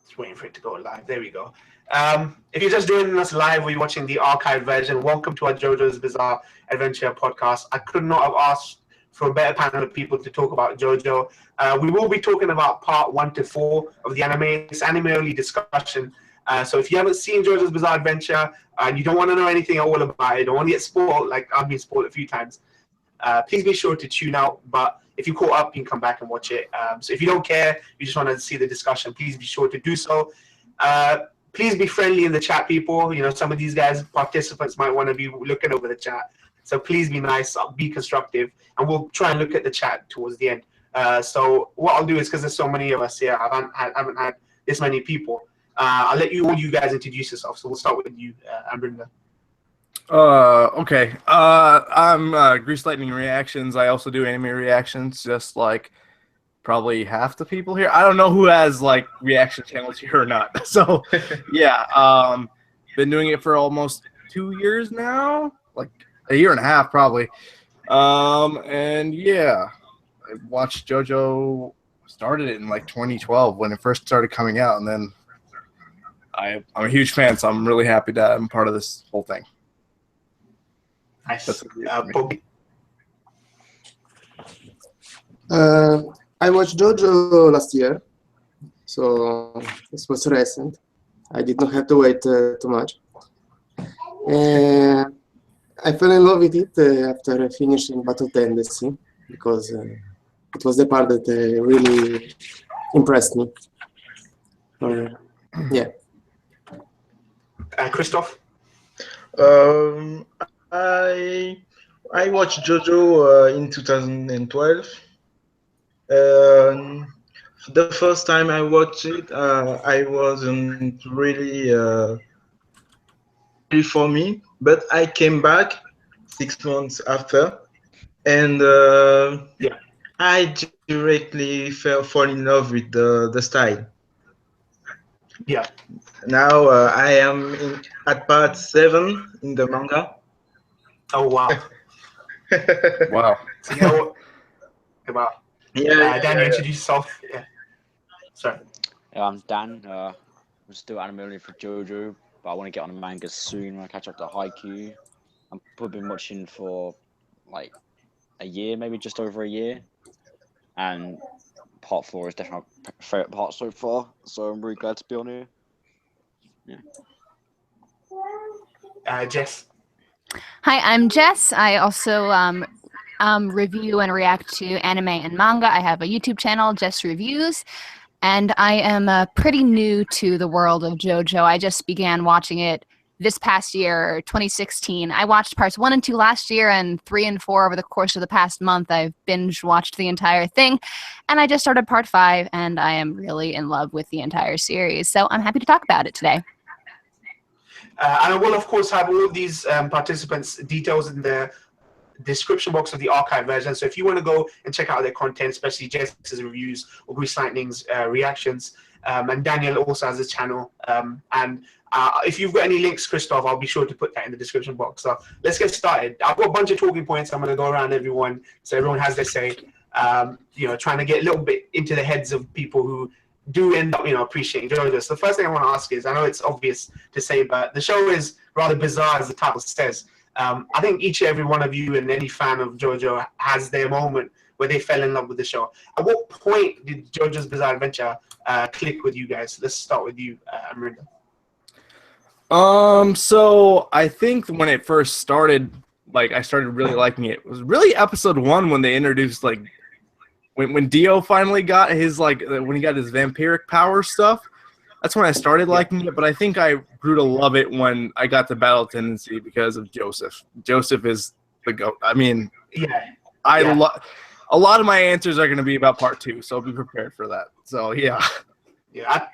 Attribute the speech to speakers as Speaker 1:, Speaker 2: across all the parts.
Speaker 1: Just waiting for it to go live. There we go. If you're just joining us live or you're watching the archived version, welcome to our JoJo's Bizarre Adventure podcast. I could not have asked for a better panel of people to talk about JoJo. We will be talking about part 1 to 4 of the anime. It's anime-only discussion. So if you haven't seen JoJo's Bizarre Adventure and you don't want to know anything at all about it, don't want to get spoiled, like I've been spoiled a few times, please be sure to tune out. But if you caught up, you can come back and watch it. So if you don't care, you just want to see the discussion, please be sure to do so. Please be friendly in the chat, people. You know, some of these guys, participants, might want to be looking over the chat. So please be nice, be constructive, and we'll try and look at the chat towards the end. So what I'll do is, because there's so many of us here, I haven't had this many people. I'll let all you guys introduce yourself. So we'll start with you, Amrinda.
Speaker 2: Okay. I'm Grease Lightning Reactions. I also do anime reactions, just like probably half the people here. I don't know who has like reaction channels here or not. So yeah, been doing it for almost 2 years now, like a year and a half probably. And yeah, I watched JoJo, started it in like 2012 when it first started coming out, and then I'm a huge fan, so I'm really happy that I'm part of this whole thing.
Speaker 1: Nice.
Speaker 3: I watched JoJo last year, so this was recent. I did not have to wait too much. I fell in love with it after finishing Battle Tendency, because it was the part that really impressed me. Yeah.
Speaker 1: Christoph?
Speaker 4: I watched JoJo in 2012. The first time I watched it, I wasn't really for me, but I came back 6 months after, and I directly fall in love with the style.
Speaker 1: Yeah.
Speaker 4: Now I am at part 7 in the manga.
Speaker 1: Oh wow!
Speaker 2: Wow.
Speaker 1: So, wow.
Speaker 4: Yeah,
Speaker 1: Dan, introduce yourself. Yeah. Sorry.
Speaker 5: I'm Dan. I'm still anime only for JoJo, but I want to get on the manga soon when I catch up to Haikyuu. I've probably been watching for like a year, maybe just over a year, and part 4 is definitely my favorite part so far. So I'm really glad to be on here. Yeah.
Speaker 1: Jess.
Speaker 6: Hi, I'm Jess. I also review and react to anime and manga. I have a YouTube channel, Jess Reviews, and I am pretty new to the world of JoJo. I just began watching it this past year, 2016. I watched parts 1 and 2 last year, and 3 and 4 over the course of the past month. I've binge watched the entire thing, and I just started part 5, and I am really in love with the entire series. So I'm happy to talk about it today.
Speaker 1: And I will, of course, have all of these participants' details in the description box of the archive version. So if you want to go and check out their content, especially Jess's reviews or Grease Lightning's reactions, and Daniel also has a channel. And if you've got any links, Christoph, I'll be sure to put that in the description box. So let's get started. I've got a bunch of talking points. I'm going to go around everyone, so everyone has their say. You know, trying to get a little bit into the heads of people who do end up, appreciating JoJo. So the first thing I want to ask is, I know it's obvious to say, but the show is rather bizarre, as the title says. I think each and every one of you and any fan of JoJo has their moment where they fell in love with the show. At what point did JoJo's Bizarre Adventure click with you guys? Let's start with you, Amrinda.
Speaker 2: So I think when it first started, like I started really liking it. It was really episode 1 when they introduced like when Dio finally got his when he got his vampiric power stuff. That's when I started liking it, but I think I grew to love it when I got to Battle Tendency because of Joseph. Joseph is the GOAT. I mean, a lot of my answers are going to be about part 2, so be prepared for that. So yeah.
Speaker 1: Yeah,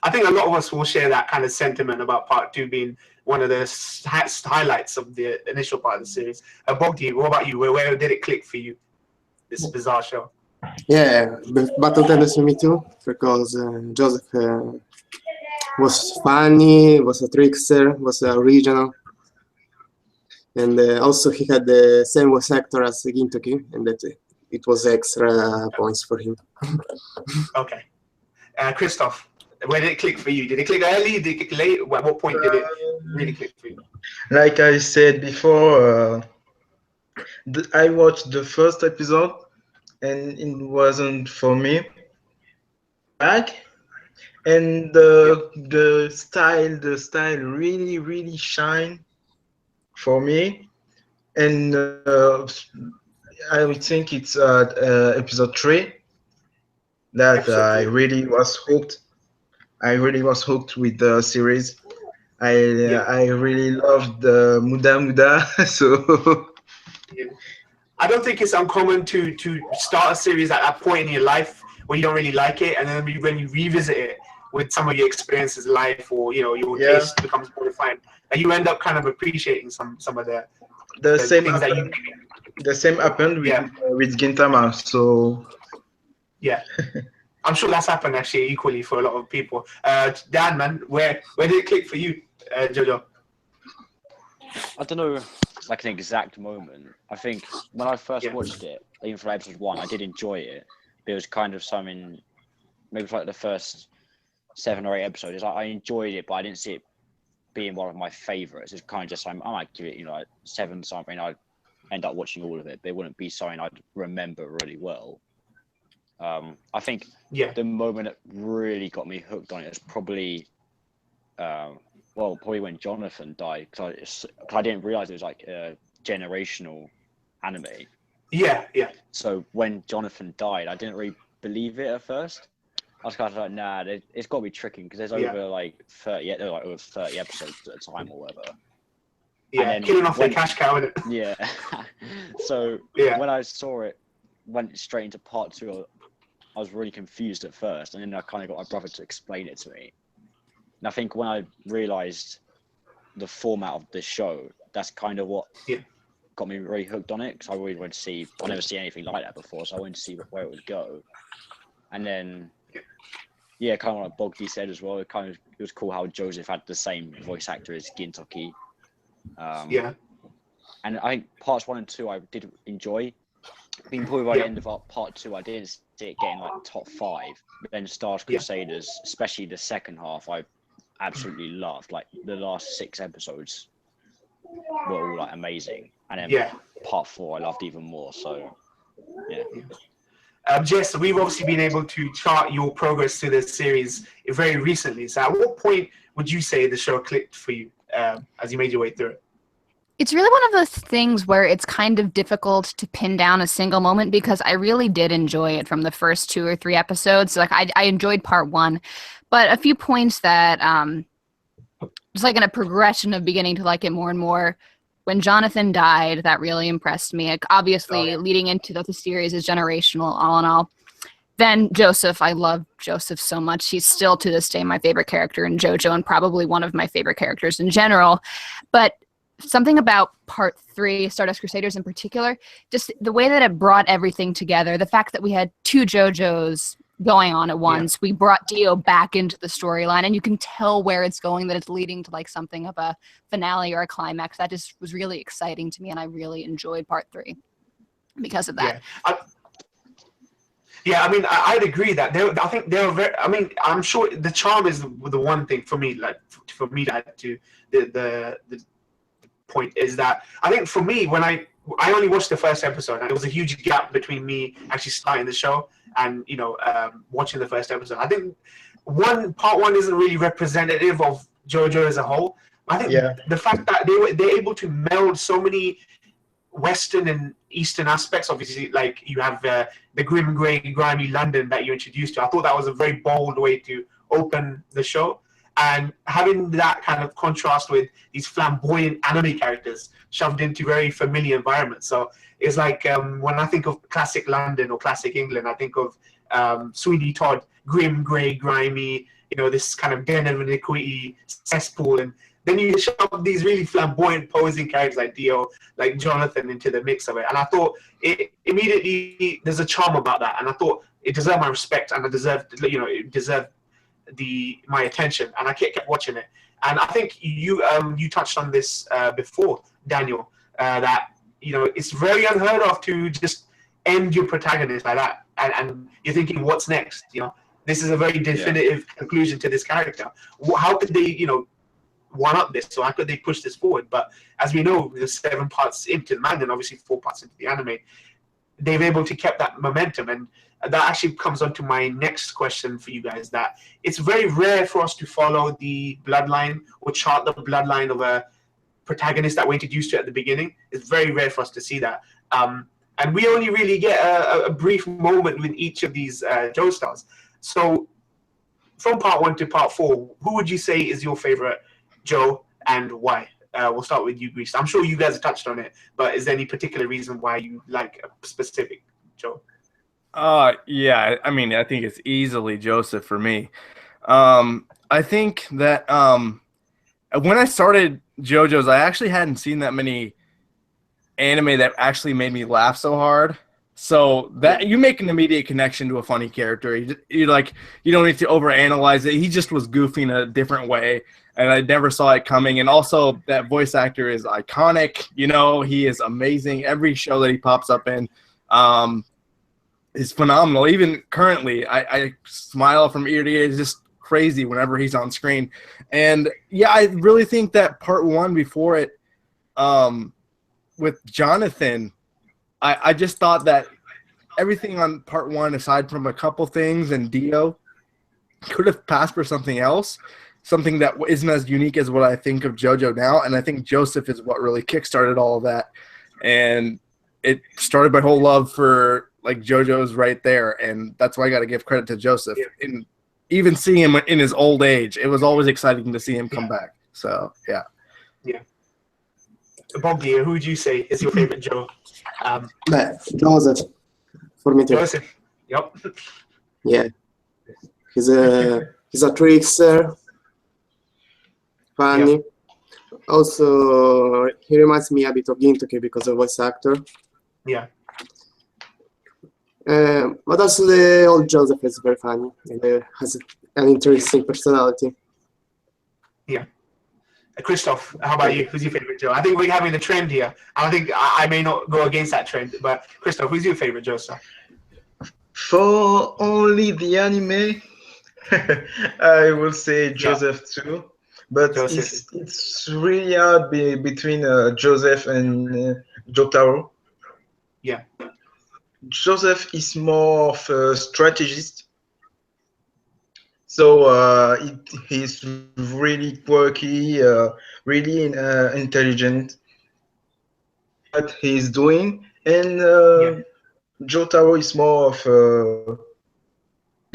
Speaker 1: I think a lot of us will share that kind of sentiment about part 2 being one of the highlights of the initial part of the series. Bogdi, what about you? Where did it click for you, this bizarre show?
Speaker 3: Yeah, Battle Tendency me too, because Joseph was funny, was a trickster, was original, and also he had the same voice actor as Gintoki, and that it was extra points for him.
Speaker 1: Okay. Christoph, Where did it click for you? Did it click early? Did it click late? At what point did it really click for you?
Speaker 4: Like I said before, I watched the first episode and it wasn't for me. Back and the style really shine for me. And I would think it's episode 3 that
Speaker 1: Episode
Speaker 4: I
Speaker 1: 3.
Speaker 4: really was hooked. I really was hooked with the series. I really loved the Muda Muda. So
Speaker 1: I don't think it's uncommon to start a series at that point in your life where you don't really like it, and then when you revisit it with some of your experiences in life, or your taste becomes more refined, and you end up kind of appreciating some of the
Speaker 4: same
Speaker 1: things that you.
Speaker 4: the same happened with Gintama. So
Speaker 1: yeah. I'm sure that's happened actually equally for a lot of people. Dan, man, where did it click for you, Jojo?
Speaker 5: I don't know, like an exact moment. I think when I first watched it, even for episode 1, I did enjoy it. But it was kind of something, maybe for like the first 7 or 8 episodes. I enjoyed it, but I didn't see it being one of my favorites. It's kind of just something I might give it, like 7 something. I'd end up watching all of it, but it wouldn't be something I'd remember really well. I think the moment that really got me hooked on it was probably, probably when Jonathan died, because I didn't realize it was like a generational anime.
Speaker 1: Yeah.
Speaker 5: So when Jonathan died, I didn't really believe it at first. I was kind of like, nah, it's got to be tricking, because there's over like 30 episodes at a time or whatever.
Speaker 1: Yeah,
Speaker 5: and then
Speaker 1: killing off their cash cow, isn't it?
Speaker 5: Yeah. So when I saw it, went straight into part 2. I was really confused at first, and then I kind of got my brother to explain it to me. And I think when I realised the format of this show, that's kind of what got me really hooked on it, because I really wanted to see. I never seen anything like that before, so I wanted to see where it would go. And then, kind of like Bogdy said as well, it was cool how Joseph had the same voice actor as Gintoki. And I think parts 1 and 2 I did enjoy. Being probably by the end of part 2, I didn't see it getting like top 5. But then Star Crusaders, especially the second half, I absolutely loved. Like the last 6 episodes were all like amazing, and then part 4 I loved even more. So
Speaker 1: Jess, we've obviously been able to chart your progress to this series very recently. So at what point would you say the show clicked for you as you made your way through it?
Speaker 6: It's really one of those things where it's kind of difficult to pin down a single moment, because I really did enjoy it from the first 2 or 3 episodes. Like I enjoyed part 1, but a few points that just like in a progression of beginning to like it more and more. When Jonathan died, that really impressed me. Like, obviously, leading into the series is generational, all in all. Then Joseph, I love Joseph so much. He's still to this day my favorite character in JoJo, and probably one of my favorite characters in general. But something about part 3, Stardust Crusaders in particular, just the way that it brought everything together, the fact that we had 2 JoJos going on at once, we brought Dio back into the storyline, and you can tell where it's going, that it's leading to like something of a finale or a climax. That just was really exciting to me, and I really enjoyed part 3 because of that.
Speaker 1: I mean, I'd agree that I think they're very. I mean, I'm sure the charm is the one thing for me. Like for me to add to the point is that I think for me, when I only watched the first episode, and there was a huge gap between me actually starting the show and watching the first episode. I think part one isn't really representative of JoJo as a whole. I think the fact that they're able to meld so many Western and Eastern aspects. Obviously, like you have the grim, grimy London that you introduced to. I thought that was a very bold way to open the show. And having that kind of contrast with these flamboyant anime characters shoved into very familiar environments. So it's like when I think of classic London or classic England, I think of Sweeney Todd, grim, grey, grimy, this kind of den of iniquity, cesspool. And then you shove these really flamboyant, posing characters like Dio, like Jonathan into the mix of it. And I thought immediately there's a charm about that. And I thought it deserved my respect, and it deserved my attention, and I kept watching it. And I think you touched on this before, Daniel, that it's very unheard of to just end your protagonist like that, and you're thinking, what's next? this is a very definitive conclusion to this character. How could they, one up this? So how could they push this forward? But as we know, there's 7 parts into the manga and obviously 4 parts into the anime. They've able to keep that momentum, and that actually comes on to my next question for you guys. That it's very rare for us to follow the bloodline or chart the bloodline of a protagonist that we're introduced to at the beginning. It's very rare for us to see that, and we only really get a brief moment with each of these Joestars. So from part 1 to part 4, who would you say is your favorite Joe and why? We'll start with you, Grease. I'm sure you guys have touched on it, but is there any particular reason why you like a specific Joe?
Speaker 2: Yeah, I mean, I think it's easily Joseph for me. I think that when I started JoJo's, I actually hadn't seen that many anime that actually made me laugh so hard. So that you make an immediate connection to a funny character. You don't need to overanalyze it. He just was goofy in a different way, and I never saw it coming. And also, that voice actor is iconic. He is amazing. Every show that he pops up in is phenomenal. Even currently, I smile from ear to ear. It's just crazy whenever he's on screen. And yeah, I really think that part 1 before it, with Jonathan, I just thought that everything on part 1, aside from a couple things and Dio, could have passed for something else, something that isn't as unique as what I think of JoJo now. And I think Joseph is what really kickstarted all of that. And it started my whole love for JoJo's right there. And that's why I got to give credit to Joseph. And even seeing him in his old age, it was always exciting to see him come back. So, yeah.
Speaker 1: Yeah. Bobby, who would you say is your favorite Joe?
Speaker 3: Joseph, for me too.
Speaker 1: Joseph. Yep.
Speaker 3: Yeah, he's a trickster, funny. Yep. Also, he reminds me a bit of Gintoki because of voice actor.
Speaker 1: Yeah.
Speaker 3: But also the old Joseph is very funny and has an interesting personality.
Speaker 1: Yeah. Christoph, how about you? Who's your favorite Joe? I think we're having a trend here. I think I may not go against that trend, but Christoph, who's your favorite Joe star?
Speaker 4: For only the anime, I will say Joseph too. But it's really hard between Joseph and Jotaro.
Speaker 1: Yeah.
Speaker 4: Joseph is more of a strategist. So he's really quirky, really intelligent. What he's doing, and Jotaro is more of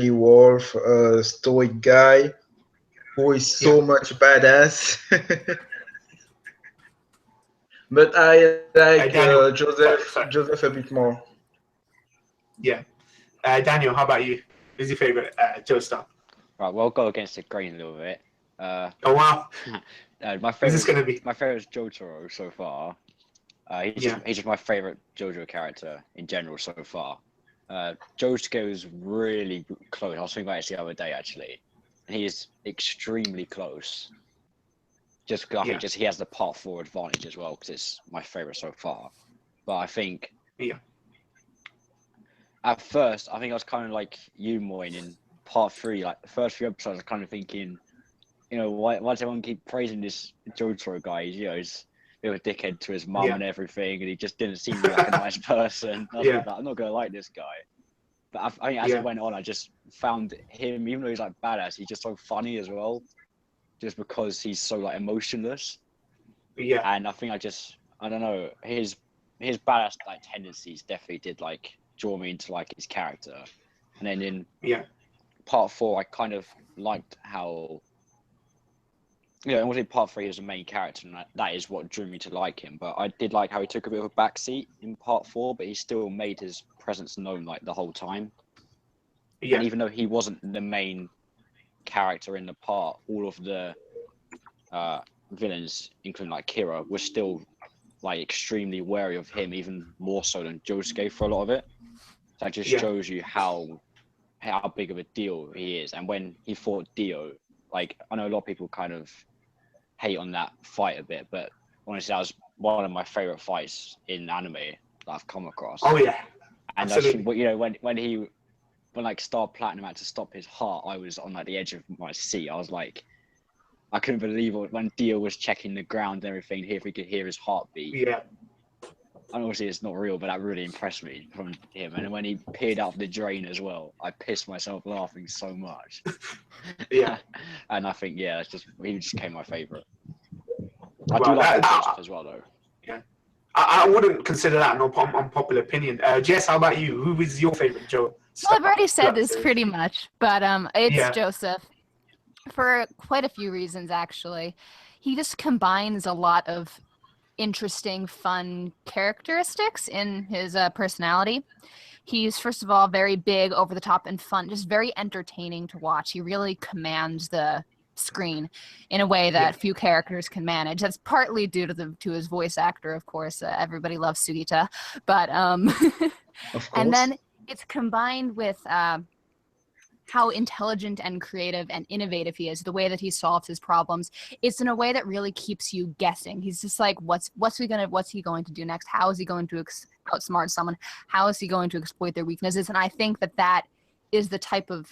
Speaker 4: a wolf, a stoic guy who is so much badass. But I like Joseph a bit more.
Speaker 1: Yeah. Daniel, how about you? Who's your favorite Joe star?
Speaker 5: Right, well, I'll go against the grain a little bit.
Speaker 1: Oh wow!
Speaker 5: My favorite is Jotaro so far. He's just my favorite JoJo character in general so far. Josuke is really close. I was thinking about it the other day actually, and he is extremely close. Just because I think he has the part 4 advantage as well because it's my favorite so far. But I think at first I was kind of like you, Moin, in part 3, like the first few episodes, I was kind of thinking, why does everyone keep praising this Jotaro guy? He's a bit of a dickhead to his mum and everything, and he just didn't seem like a nice person. I was like, I'm not gonna like this guy. But I think as it went on, I just found him, even though he's like badass, he's just so funny as well, just because he's so like emotionless.
Speaker 1: Yeah.
Speaker 5: And I think I don't know, his badass like tendencies definitely did like draw me into like his character. And then in part 4, I kind of liked how, in part 3 he was the main character, and that is what drew me to like him. But I did like how he took a bit of a backseat in part 4, but he still made his presence known like the whole time. Yeah. And even though he wasn't the main character in the part, all of the villains, including like Kira, were still like extremely wary of him, even more so than Josuke for a lot of it. So that just shows you how big of a deal he is. And when he fought Dio, like, I know a lot of people kind of hate on that fight a bit, but honestly, that was one of my favorite fights in anime that I've come across.
Speaker 1: Oh yeah,
Speaker 5: and
Speaker 1: absolutely.
Speaker 5: when he when like Star Platinum had to stop his heart, I was on like the edge of my seat. I was like, I couldn't believe it when Dio was checking the ground and everything, if he could hear his heartbeat.
Speaker 1: Yeah.
Speaker 5: And obviously it's not real, but that really impressed me from him. And when he peered out of the drain as well, I pissed myself laughing so much.
Speaker 1: Yeah.
Speaker 5: And I think, yeah, he just became my favourite. I
Speaker 1: Well,
Speaker 5: do like
Speaker 1: that-
Speaker 5: Joseph as well, though.
Speaker 1: Yeah. I wouldn't consider that an unpopular opinion. Jess, how about you? Who is your favorite Joe?
Speaker 6: Well, I've already said this pretty much, but it's
Speaker 1: Yeah.
Speaker 6: Joseph for quite a few reasons, actually. He just combines a lot of interesting, fun characteristics in his personality. He's, first of all, very big, over the top, and fun, just very entertaining to watch. He really commands the screen in a way that few characters can manage. That's partly due to his voice actor, of course. Everybody loves Sugita, but
Speaker 4: Of course.
Speaker 6: and then it's combined with how intelligent and creative and innovative he is, the way that he solves his problems. It's in a way that really keeps you guessing. He's just like, what's he going to do next? How is he going to outsmart someone? How is he going to exploit their weaknesses? And I think that is the type of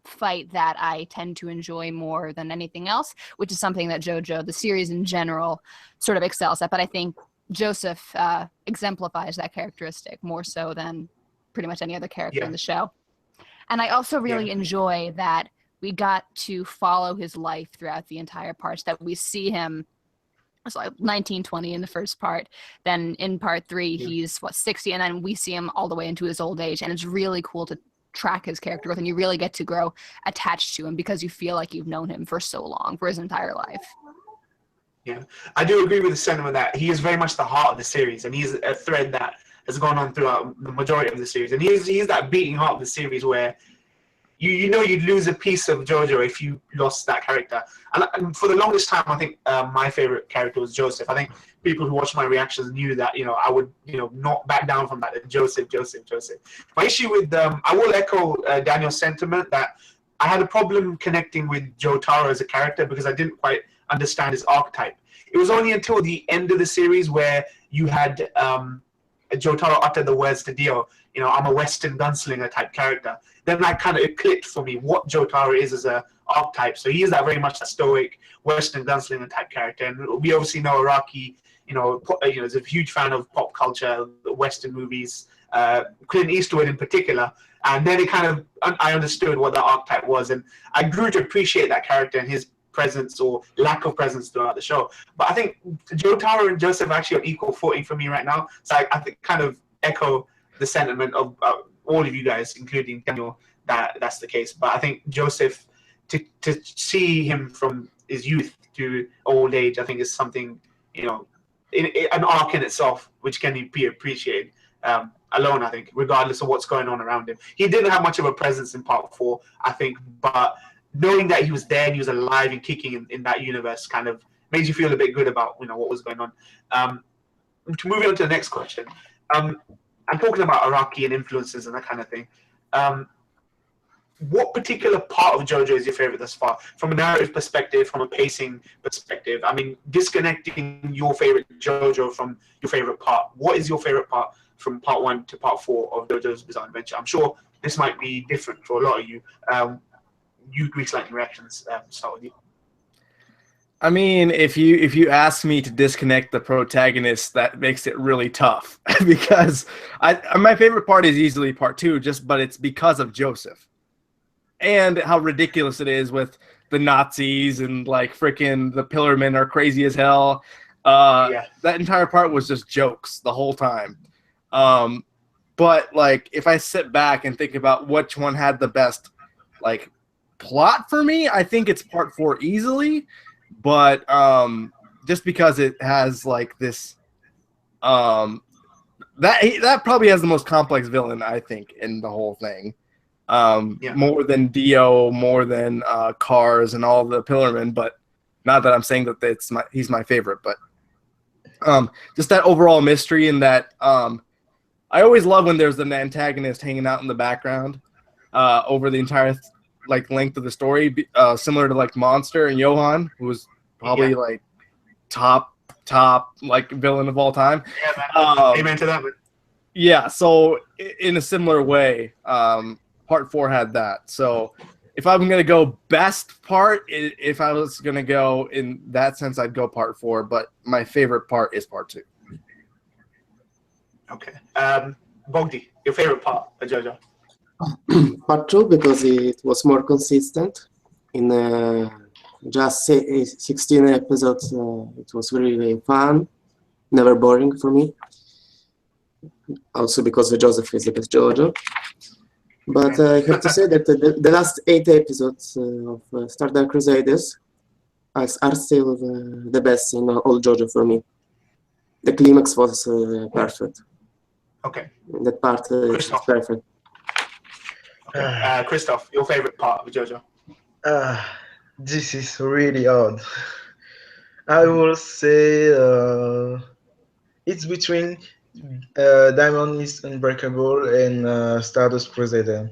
Speaker 6: fight that I tend to enjoy more than anything else, which is something that JoJo, the series in general, sort of excels at. But I think Joseph exemplifies that characteristic more so than pretty much any other character in the show. And I also really enjoy that we got to follow his life throughout the entire parts, that we see him, it's like 1920 in the first part, then in part 3 he's 60, and then we see him all the way into his old age, and it's really cool to track his character growth, and you really get to grow attached to him because you feel like you've known him for so long, for his entire life.
Speaker 1: Yeah, I do agree with the sentiment that he is very much the heart of the series, and he's a thread that has gone on throughout the majority of the series, and he's that beating heart of the series where you know you'd lose a piece of JoJo if you lost that character. And for the longest time, I think my favorite character was Joseph. I think people who watched my reactions knew that I would not back down from that. Joseph. My issue with I will echo Daniel's sentiment that I had a problem connecting with Jotaro as a character because I didn't quite understand his archetype. It was only until the end of the series where you had Jotaro utter the words to Dio, I'm a Western gunslinger type character. Then that kind of clicked for me what Jotaro is as a archetype. So he is that very much that stoic Western gunslinger type character. And we obviously know Araki, is a huge fan of pop culture, Western movies, Clint Eastwood in particular. And then I understood what the archetype was, and I grew to appreciate that character and his presence or lack of presence throughout the show. But I think Jotaro and Joseph are actually on equal footing for me right now. So I think kind of echo the sentiment of all of you guys, including Daniel, that's the case. But I think Joseph, to see him from his youth to old age, I think is something, an arc in itself, which can be appreciated alone, I think, regardless of what's going on around him. He didn't have much of a presence in part 4, I think, but knowing that he was there and he was alive and kicking in that universe kind of made you feel a bit good about what was going on. To move on to the next question, I'm talking about Araki and influences and that kind of thing. What particular part of JoJo is your favorite thus far? From a narrative perspective, from a pacing perspective, I mean, disconnecting your favorite JoJo from your favorite part. What is your favorite part from part 1 to part 4 of JoJo's Bizarre Adventure? I'm sure this might be different for a lot of you. You Grease Lightning reactions, start with you.
Speaker 2: I mean, if you ask me to disconnect the protagonist, that makes it really tough because my favorite part is easily part 2, but it's because of Joseph and how ridiculous it is with the Nazis and like freaking the Pillarmen are crazy as hell. That entire part was just jokes the whole time. But like if I sit back and think about which one had the best like plot for me, I think it's part 4 easily. But just because it has like this, that probably has the most complex villain, I think, in the whole thing. More than Dio, more than Cars and all the Pillarmen. But not that I'm saying that he's my favorite, but just that overall mystery and that I always love when there's an antagonist hanging out in the background over the entire length of the story, similar to like Monster and Johan, who was probably like top like villain of all time.
Speaker 1: Yeah, man. Amen to that.
Speaker 2: Yeah, so in a similar way, part 4 had that. So if I'm gonna go best part, if I was gonna go in that sense, I'd go part 4. But my favorite part is part 2.
Speaker 1: Okay. Bogdi, your favorite part of JoJo?
Speaker 3: Part 2 because it was more consistent. In just 16 episodes, it was really fun, never boring for me. Also because Joseph is the best JoJo. But I have to say that the last 8 episodes of Stardust Crusaders are still the best in all JoJo for me. The climax was perfect.
Speaker 1: Okay.
Speaker 3: That part is perfect.
Speaker 1: Okay. Christoph, your favorite part of JoJo?
Speaker 4: This is really hard. I will say it's between Diamond is Unbreakable and Stardust Crusader.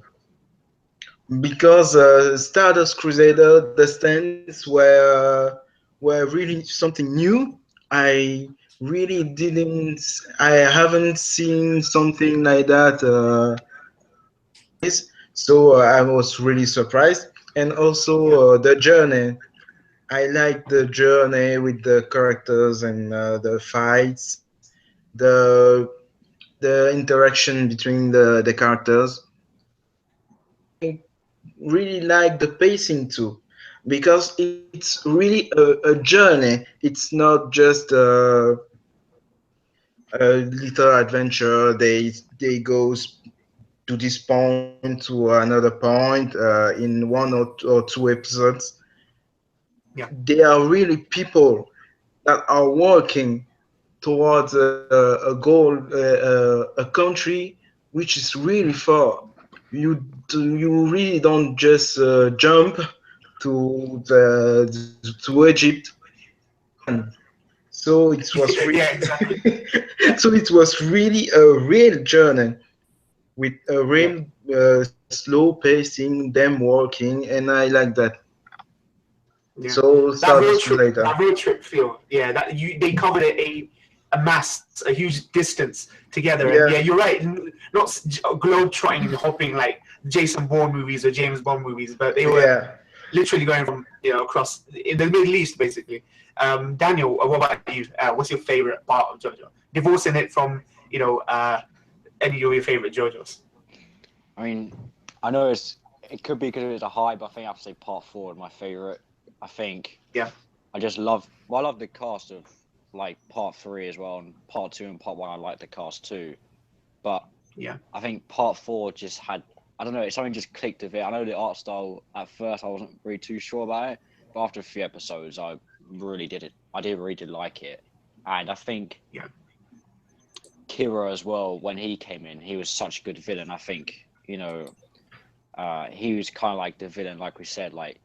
Speaker 4: Because Stardust Crusader, the stands were really something new. I haven't seen something like that. So I was really surprised, and also the journey. I like the journey with the characters and the fights, the interaction between the characters. I really like the pacing too, because it's really a journey. It's not just a little adventure. They go to this point to another point in 1 or 2 episodes.
Speaker 1: Yeah.
Speaker 4: They are really people that are working towards a goal, a country which is really far. You really don't just jump to Egypt. So it was really
Speaker 1: Yeah, exactly.
Speaker 4: so it was really a real journey with a real slow pacing, them working, and I like that.
Speaker 1: Yeah.
Speaker 4: So Stardust Crusader.
Speaker 1: That road trip feel. Yeah, they covered a huge distance together. And yeah, you're right. Not globe trotting and hopping like Jason Bourne movies or James Bond movies, but they were literally going from across in the Middle East basically. Daniel, what about you? What's your favorite part of JoJo? Divorcing it from any of your favorite JoJos.
Speaker 5: I mean, I know it could be because it's a high, but I think I have to say part 4 is my favorite. I think I just love the cast of like part 3 as well, and part 2 and part 1 I like the cast too. But I think part 4 just had, I don't know, something just clicked with it. I know the art style at first I wasn't really too sure about it, but after a few episodes I really did it. I really did like it. And I think Kira as well, when he came in, he was such a good villain. I think, he was kind of like the villain, like we said, like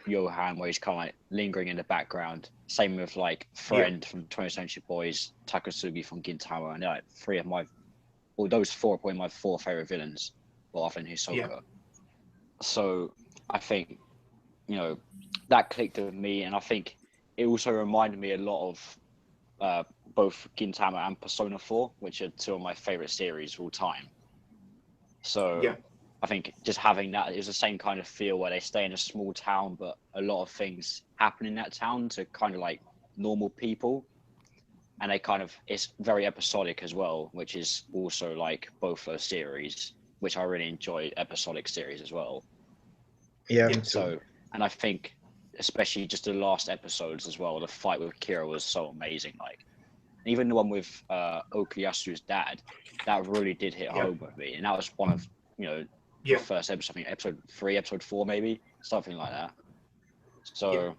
Speaker 5: Johan, where he's kind of like lingering in the background. Same with like Friend from 20th Century Boys, Takasugi from Gintama, and like those 4 are probably my 4 favorite villains, well, other than Hisoka. So I think, that clicked with me, and I think it also reminded me a lot of both Gintama and Persona 4, which are 2 of my favorite series of all time. So I think just having that is the same kind of feel where they stay in a small town, but a lot of things happen in that town to kind of like normal people. And it's very episodic as well, which is also like both a series, which I really enjoy episodic series as well.
Speaker 4: Yeah.
Speaker 5: So, and I think especially just the last episodes as well, the fight with Kira was so amazing. Like even the one with Okuyasu's dad, that really did hit home with me. And that was one of, the first episode, I think episode 3, episode 4, maybe something like that. So,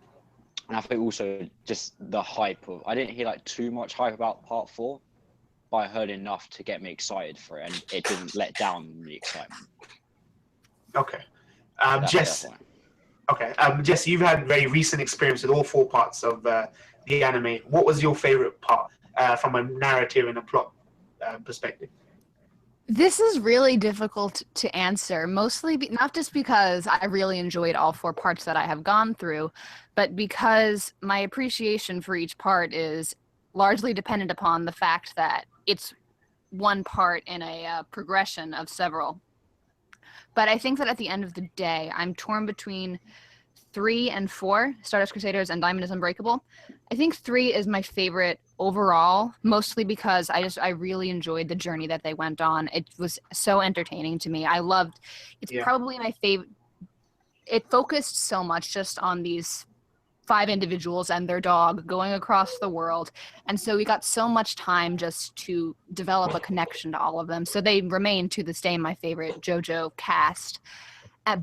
Speaker 5: and I think also just the hype of, I didn't hear like too much hype about part 4, but I heard enough to get me excited for it, and it didn't let down the excitement.
Speaker 1: Okay. Jess. Okay. Jess, you've had very recent experience with all 4 parts of the anime. What was your favorite part from a narrative and a plot perspective?
Speaker 6: This is really difficult to answer, mostly not just because I really enjoyed all 4 parts that I have gone through, but because my appreciation for each part is largely dependent upon the fact that it's one part in a progression of several. But I think that at the end of the day, I'm torn between 3 and 4, Stardust Crusaders and Diamond is Unbreakable. I think 3 is my favorite overall, mostly because I really enjoyed the journey that they went on. It was so entertaining to me. I loved, it's probably my favorite. It focused so much just on these 5 individuals and their dog going across the world. And so we got so much time just to develop a connection to all of them. So they remain to this day my favorite JoJo cast.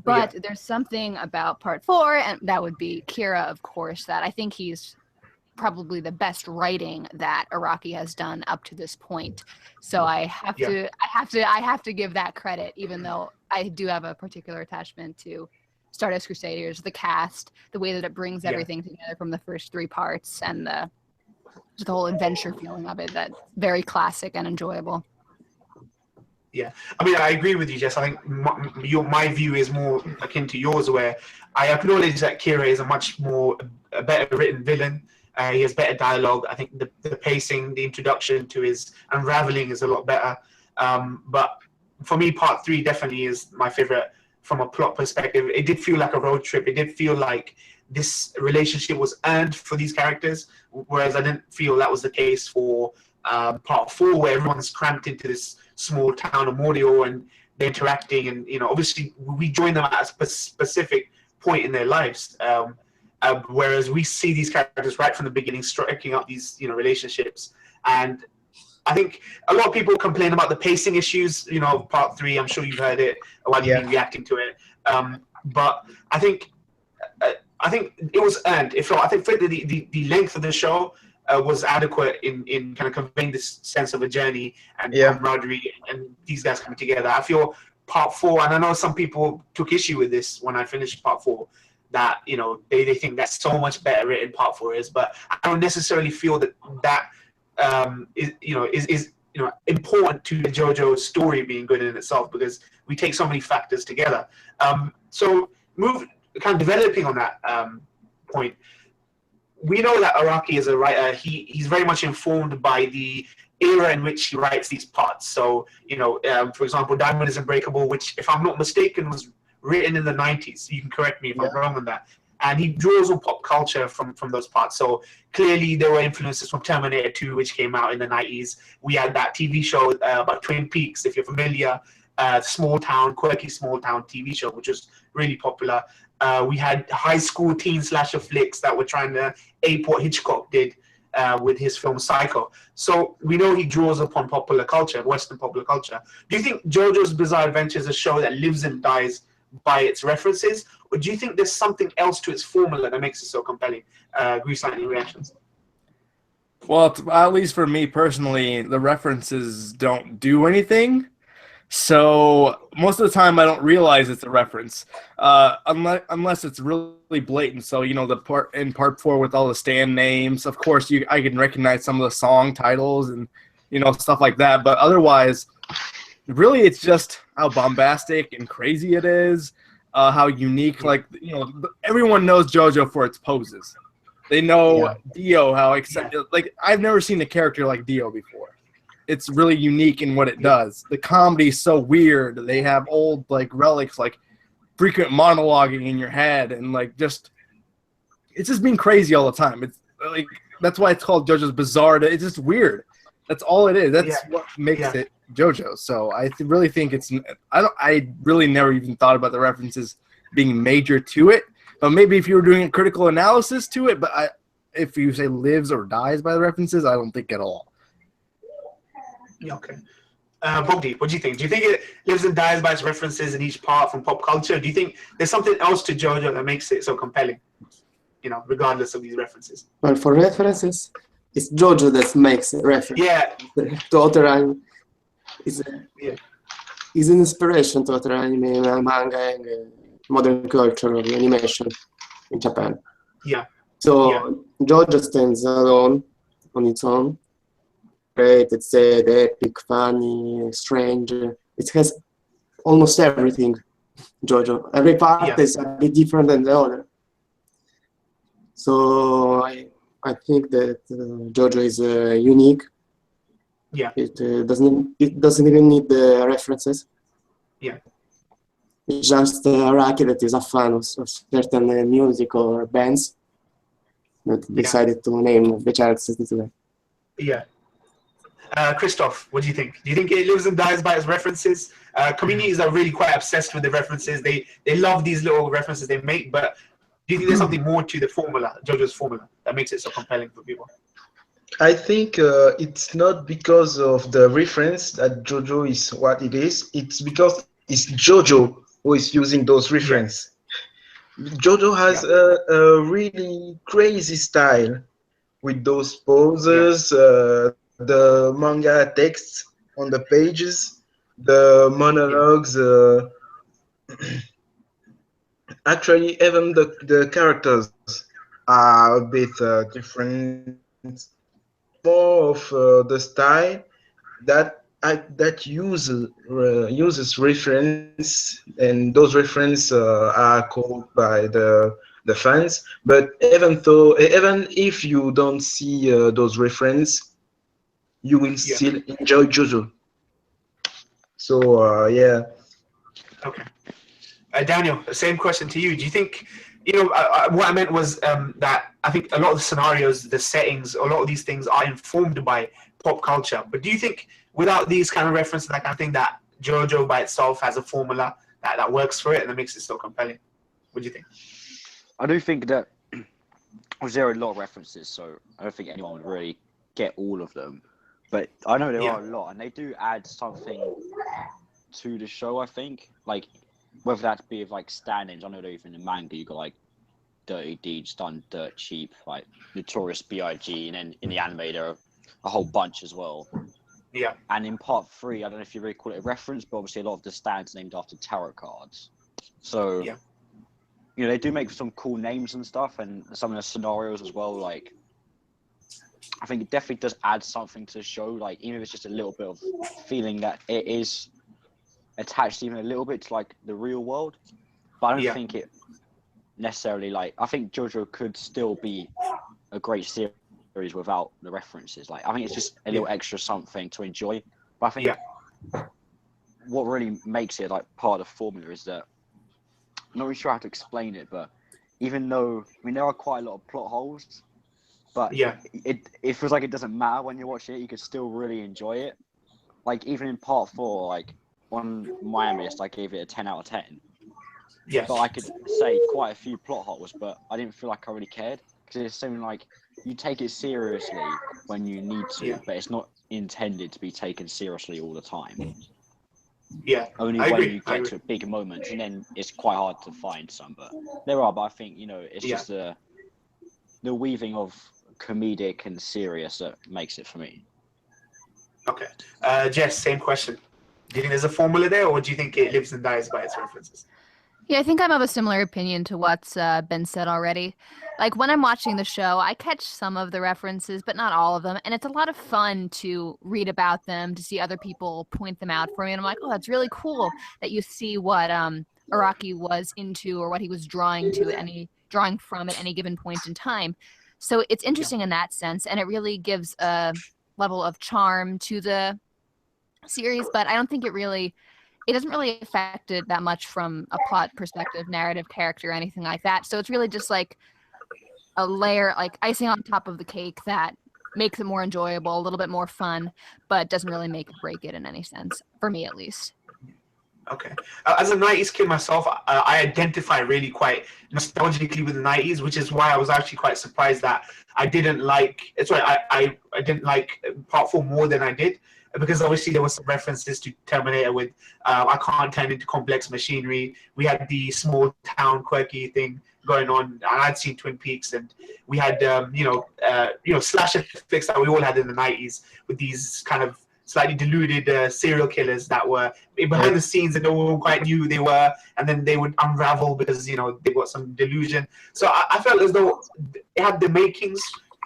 Speaker 6: But there's something about part 4, and that would be Kira, of course, that I think he's probably the best writing that Araki has done up to this point. So I have to give that credit, even though I do have a particular attachment to Stardust Crusaders, the cast, the way that it brings everything together from the first 3 parts, and the whole adventure feeling of it. That's very classic and enjoyable.
Speaker 1: Yeah, I mean, I agree with you, Jess. I think my view is more akin to yours, where I acknowledge that Kira is a better written villain. He has better dialogue. I think the pacing, the introduction to his unraveling is a lot better. But for me, part 3 definitely is my favorite from a plot perspective. It did feel like a road trip. It did feel like this relationship was earned for these characters, whereas I didn't feel that was the case for part 4, where everyone's cramped into this small town of Mordio and they're interacting, and obviously we join them at a specific point in their lives, whereas we see these characters right from the beginning striking up these relationships. And I think a lot of people complain about the pacing issues of part 3. I'm sure you've heard it while you've been reacting to it, but I think it was earned. I think the length of the show was adequate in kind of conveying this sense of a journey and camaraderie and these guys coming together. I feel part 4, and I know some people took issue with this when I finished part 4, that they think that's so much better written part 4 is, but I don't necessarily feel that is important to the JoJo story being good in itself, because we take so many factors together. So developing on that point. We know that Araki is a writer. He's very much informed by the era in which he writes these parts. So, for example, Diamond is Unbreakable, which, if I'm not mistaken, was written in the 90s. You can correct me if I'm wrong on that. And he draws on pop culture from those parts. So clearly there were influences from Terminator 2, which came out in the 90s. We had that TV show about Twin Peaks, if you're familiar, quirky small town TV show, which was really popular. We had high school teen slasher flicks that were trying to ape what Hitchcock did with his film Psycho. So we know he draws upon popular culture, Western popular culture. Do you think JoJo's Bizarre Adventure is a show that lives and dies by its references, or do you think there's something else to its formula that makes it so compelling? Grease Lightning reactions.
Speaker 2: Well, at least for me personally, the references don't do anything. So most of the time, I don't realize it's a reference, unless it's really blatant. So the part in part 4 with all the stand names, of course, I can recognize some of the song titles and stuff like that. But otherwise, really, it's just how bombastic and crazy it is, how unique. Everyone knows JoJo for its poses. They know Dio, how excited. I've never seen a character like Dio before. It's really unique in what it does. The comedy is so weird. They have old relics, like frequent monologuing in your head, and it's just being crazy all the time. It's that's why it's called JoJo's Bizarre. It's just weird. That's all it is. That's what makes it JoJo. So I really think it's. I really never even thought about the references being major to it. But maybe if you were doing a critical analysis to it, but if you say lives or dies by the references, I don't think at all.
Speaker 1: Okay. Bogdi, what do you think? Do you think it lives and dies by its references in each part from pop culture? Do you think there's something else to JoJo that makes it so compelling, regardless of these references?
Speaker 3: Well, for references, it's JoJo that makes a reference.
Speaker 1: Yeah.
Speaker 3: To other anime. Is an inspiration to other anime, manga, and modern culture of animation in Japan.
Speaker 1: Yeah.
Speaker 3: So JoJo stands alone on its own. Great, it's sad, epic, funny, strange. It has almost everything, JoJo. Every part is a bit different than the other. So I think that JoJo is unique.
Speaker 1: Yeah.
Speaker 3: It doesn't even need the references.
Speaker 1: Yeah.
Speaker 3: It's just Araki that is a fan of certain music or bands that decided to name the characters this way.
Speaker 1: Yeah. Christoph, what do you think? Do you think it lives and dies by its references? Communities are really quite obsessed with the references. They love these little references they make, but do you think there's something more to the formula, JoJo's formula, that makes it so compelling for people?
Speaker 4: I think it's not because of the reference that JoJo is what it is. It's because it's JoJo who is using those references. JoJo has a really crazy style with those poses, the manga text on the pages, the monologues. Actually, even the characters are a bit different. More of the style that uses reference, and those references are called by the fans. But even if you don't see those references, you will still enjoy JoJo. So yeah.
Speaker 1: Okay. Daniel, same question to you. Do you think, what I meant was that I think a lot of the scenarios, the settings, a lot of these things are informed by pop culture. But do you think without these kind of references, that kind of thing, that JoJo by itself has a formula that works for it and that makes it so compelling? What do you think?
Speaker 5: I do think that there are a lot of references, so I don't think anyone would really get all of them. But I know there are a lot, and they do add something to the show, I think. Like, whether that be of like stand-ins, I know that even in the manga you got like dirty deeds done dirt cheap, like Notorious B.I.G., and then in the anime there are a whole bunch as well.
Speaker 1: Yeah.
Speaker 5: And in part 3, I don't know if you really call it a reference, but obviously a lot of the stands named after tarot cards. So they do make some cool names and stuff, and some of the scenarios as well. Like, I think it definitely does add something to the show. Like, even if it's just a little bit of feeling that it is attached even a little bit to like the real world, but I don't think it necessarily, like, I think JoJo could still be a great series without the references. Like, I think it's just a little extra something to enjoy. But I think what really makes it like part of the formula is that, I'm not really sure how to explain it, but even though, I mean, there are quite a lot of plot holes, but it feels like it doesn't matter when you watch it. You could still really enjoy it. Like, even in part 4, like on MyAnimeList, I gave it a 10 out of 10.
Speaker 1: Yes.
Speaker 5: But I could say quite a few plot holes, but I didn't feel like I really cared, because it's something like you take it seriously when you need to, but it's not intended to be taken seriously all the time.
Speaker 1: Yeah.
Speaker 5: Only when you get to big moments, and then it's quite hard to find some. But there are, but I think it's just the weaving of comedic and serious that makes it for me.
Speaker 1: Okay. Jess, same question. Do you think there's a formula there, or do you think it lives and dies by its references?
Speaker 6: Yeah, I think I'm of a similar opinion to what's been said already. Like, when I'm watching the show, I catch some of the references, but not all of them. And it's a lot of fun to read about them, to see other people point them out for me. And I'm like, oh, that's really cool that you see what Araki was into or what he was drawing from at any given point in time. So it's interesting in that sense, and it really gives a level of charm to the series, but I don't think it doesn't really affect it that much from a plot perspective, narrative, character, anything like that. So it's really just like a layer, like icing on top of the cake that makes it more enjoyable, a little bit more fun, but doesn't really make or break it in any sense, for me at least.
Speaker 1: Okay. As a 90s kid myself, I identify really quite nostalgically with the 90s, which is why I was actually quite surprised that I didn't like, I didn't like part 4 more than I did, because obviously there was some references to Terminator with I can't turn into complex machinery. We had the small town quirky thing going on, and I'd seen Twin Peaks, and we had slasher flicks that we all had in the 90s with these kind of slightly deluded serial killers that were behind the scenes and no one quite knew who they were, and then they would unravel because they got some delusion. So I felt as though it had the makings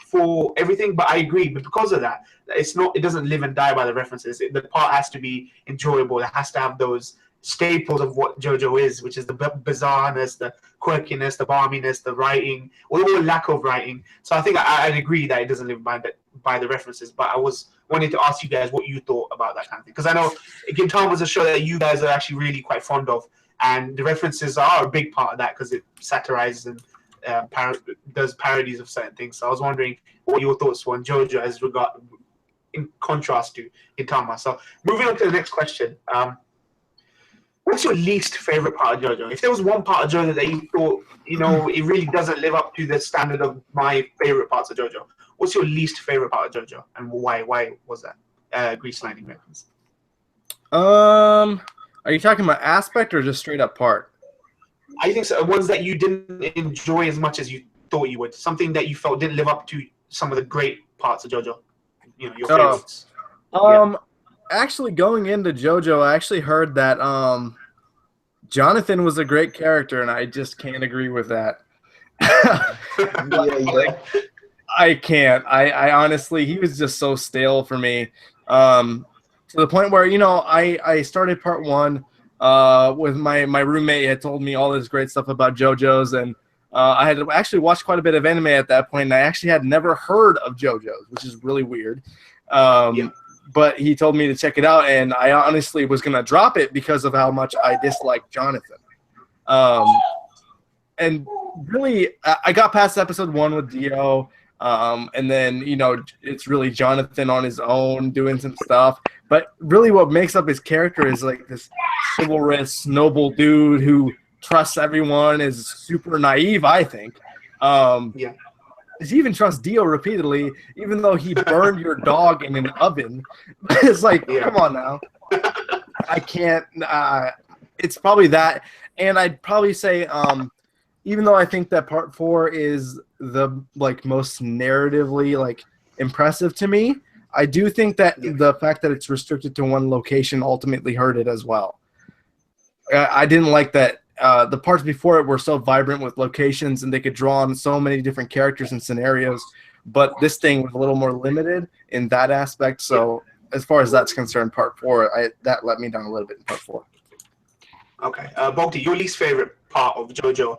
Speaker 1: for everything, but I agree. But because of that, it doesn't live and die by the references. The part has to be enjoyable. It has to have those staples of what JoJo is, which is the bizarreness, the quirkiness, the barminess, the writing, or the lack of writing. So I think I'd agree that it doesn't live by the references, but I wanted to ask you guys what you thought about that kind of thing, because I know Gintama was a show that you guys are actually really quite fond of. and the references are a big part of that because it satirizes and does parodies of certain things. So I was wondering what your thoughts were on JoJo as regard in contrast to Gintama. So moving on to the next question. What's your least favorite part of JoJo? If there was one part of JoJo that you thought, it really doesn't live up to the standard of my favorite parts of JoJo, what's your least favorite part of JoJo, and why? Why was that? Grease Lightning reference.
Speaker 2: Are you talking about aspect or just straight up part?
Speaker 1: I think so. Ones that you didn't enjoy as much as you thought you would. Something that you felt didn't live up to some of the great parts of JoJo. Your favorites.
Speaker 2: Actually, going into JoJo, I actually heard that Jonathan was a great character, and I just can't agree with that. I can't. I honestly, he was just so stale for me. To the point where, I started part 1 with my roommate had told me all this great stuff about JoJo's, and I had actually watched quite a bit of anime at that point, and I actually had never heard of JoJo's, which is really weird. But he told me to check it out, and I honestly was going to drop it because of how much I disliked Jonathan. And really, I got past episode 1 with Dio, and then, it's really Jonathan on his own doing some stuff. But really what makes up his character is like this chivalrous, noble dude who trusts everyone, is super naive, I think. He even trusts Dio repeatedly, even though he burned your dog in an oven. It's like, come on now. I can't. It's probably that. And I'd probably say, even though I think that part 4 is the most narratively impressive to me, I do think that the fact that it's restricted to one location ultimately hurt it as well. I didn't like that. The parts before it were so vibrant with locations, and they could draw on so many different characters and scenarios, but this thing was a little more limited in that aspect. So as far as that's concerned, part 4, that let me down a little bit in part 4.
Speaker 1: Okay. Bogdi, your least favorite part of JoJo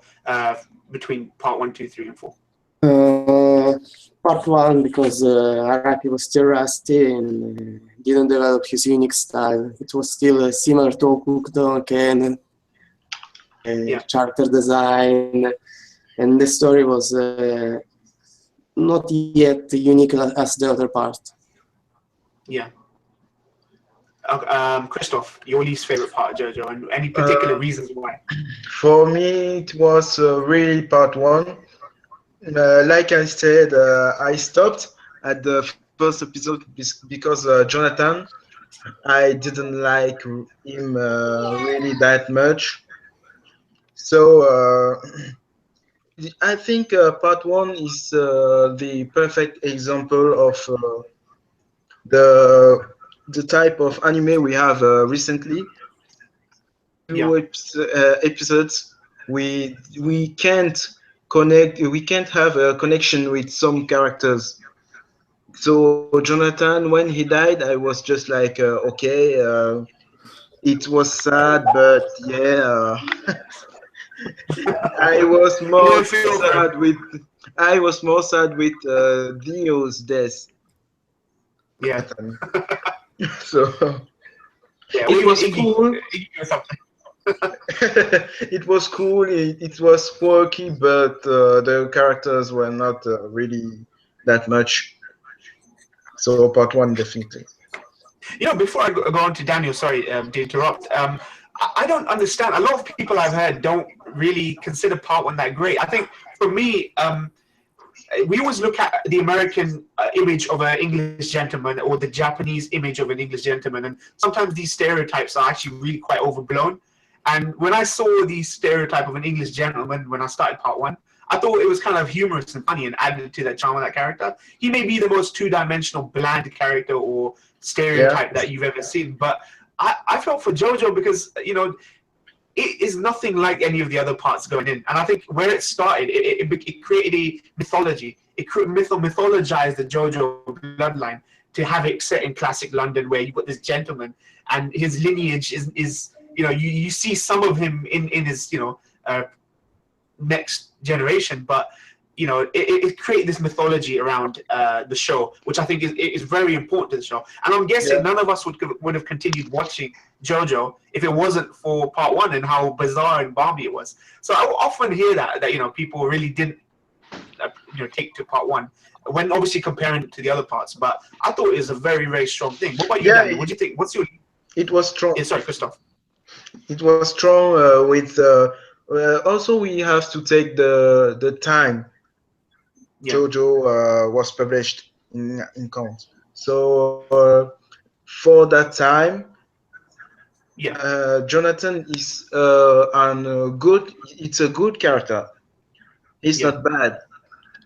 Speaker 1: between part 1, 2, 3, and 4?
Speaker 3: Part 1, because Araki was still rusty and didn't develop his unique style. It was still similar to Okukudo, Ken, character design, and the story was not yet unique as the other part.
Speaker 1: Yeah. Christoph, your least favorite part of JoJo, and any particular reasons why?
Speaker 4: For me, it was really part 1. Like I said, I stopped at the first episode because Jonathan, I didn't like him really that much. So I think part 1 is the perfect example of the type of anime we have recently. Episodes, we can't connect. We can't have a connection with some characters. So Jonathan, when he died, I was just like, okay, it was sad, but yeah. I was more sad with Dio's death.
Speaker 1: Yeah.
Speaker 4: So it was cool. It was cool. It was quirky, but the characters were not really that much. So part 1, definitely.
Speaker 1: Before I go on to Daniel, sorry to interrupt. I don't understand. A lot of people I've heard don't really consider part 1 that great. I think for me, we always look at the American image of an English gentleman or the Japanese image of an English gentleman, and sometimes these stereotypes are actually really quite overblown. And when I saw the stereotype of an English gentleman when I started part 1, I thought it was kind of humorous and funny and added to that charm of that character. He may be the most two-dimensional, bland character or stereotype that you've ever seen, but I felt for JoJo because, it is nothing like any of the other parts going in. And I think where it started, it created a mythology. It mythologized the JoJo bloodline to have it set in classic London, where you got this gentleman and his lineage is you see some of him in his, next generation, but you know, it created this mythology around the show, which I think is very important to the show. And I'm guessing none of us would have continued watching JoJo if it wasn't for part 1 and how bizarre and balmy it was. So I often hear that you know, people really didn't you know, take to part 1 when obviously comparing it to the other parts. But I thought it was a very, very strong thing. What about you, Daniel? What do you think? What's your?
Speaker 4: It was strong.
Speaker 1: Yeah, sorry, Christoph.
Speaker 4: It was strong with. Also, we have to take the time. JoJo was published in count. So for that time, Jonathan is it's a good character. He's not bad.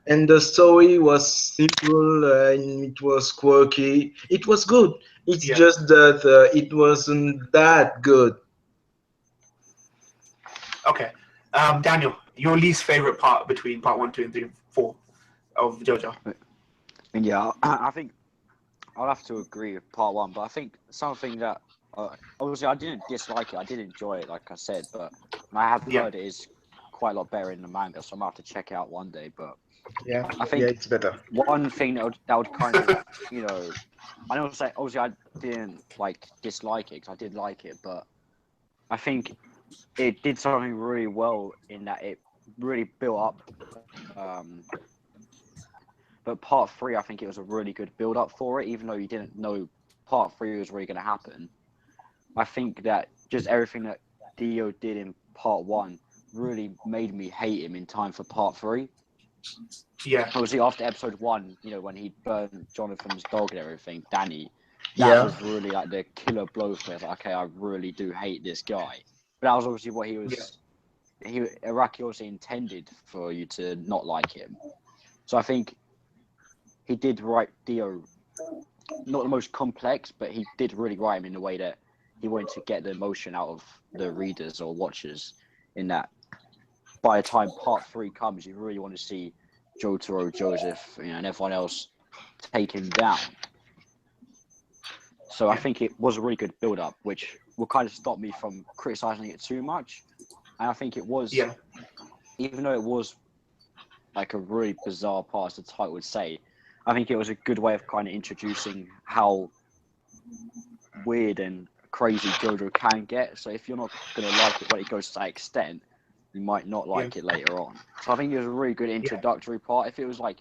Speaker 4: And the story was simple and it was quirky. It was good. It's just that it wasn't that good.
Speaker 1: Okay. Daniel, your least favorite part between part 1, 2, and 3, and 4 of JoJo?
Speaker 5: Yeah, I think I'll have to agree with part 1, but I think something that obviously I didn't dislike it. I did enjoy it, like I said, but I have heard it is quite a lot better in the manga, so I'm gonna have to check it out one day. But I think
Speaker 4: it's better.
Speaker 5: One thing that would kind of, you know, I know, say obviously I didn't like dislike it because I did like it, but I think it did something really well in that it really built up. But part 3, I think it was a really good build up for it, even though you didn't know part 3 was really going to happen. I think that just everything that Dio did in part 1 really made me hate him in time for part 3.
Speaker 1: Yeah.
Speaker 5: Obviously, after episode 1, you know, when he burned Jonathan's dog and everything, Danny, that was really like the killer blow for me. Like, okay, I really do hate this guy. But that was obviously what he was. Araki obviously intended for you to not like him. So I think he did write Dio, not the most complex, but he did really write him in the way that he wanted to get the emotion out of the readers or watchers, in that by the time part 3 comes, you really want to see Jotaro, Joseph, you know, and everyone else take him down. So I think it was a really good build-up, which will kind of stop me from criticizing it too much. And I think it was, even though it was like a really bizarre part, as the title would say, I think it was a good way of kind of introducing how weird and crazy JoJo can get. So if you're not going to like it when it goes to that extent, you might not like it later on. So I think it was a really good introductory part. If it was like,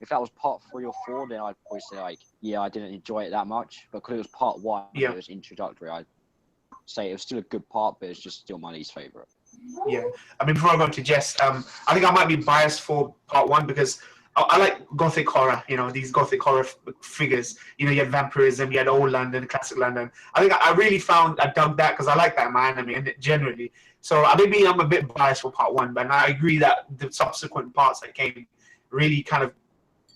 Speaker 5: if that was part 3 or 4, then I'd probably say like, I didn't enjoy it that much. But because it was part 1, it was introductory, I'd say it was still a good part, but it's just still my least favorite.
Speaker 1: Yeah, I mean, before I go to Jess, I think I might be biased for part 1 because I like gothic horror, you know, these gothic horror figures. You know, you had vampirism, you had old London, classic London. I think I really dug that because I like that in my anime and generally. So maybe I'm a bit biased for part 1, but I agree that the subsequent parts that came really kind of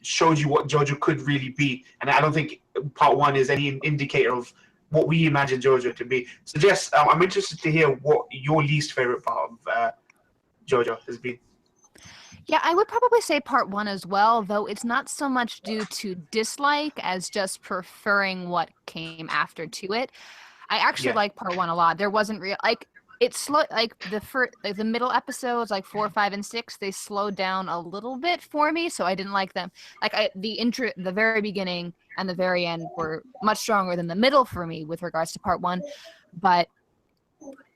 Speaker 1: showed you what JoJo could really be. And I don't think part 1 is any indicator of what we imagine JoJo to be. So Jess, I'm interested to hear what your least favorite part of JoJo has been.
Speaker 6: Yeah, I would probably say part 1 as well, though it's not so much due to dislike as just preferring what came after to it. I actually like part 1 a lot. There wasn't real it's slow, like the middle episodes, like 4, 5, and 6, they slowed down a little bit for me, so I didn't like them. Like the very beginning and the very end were much stronger than the middle for me with regards to part 1, but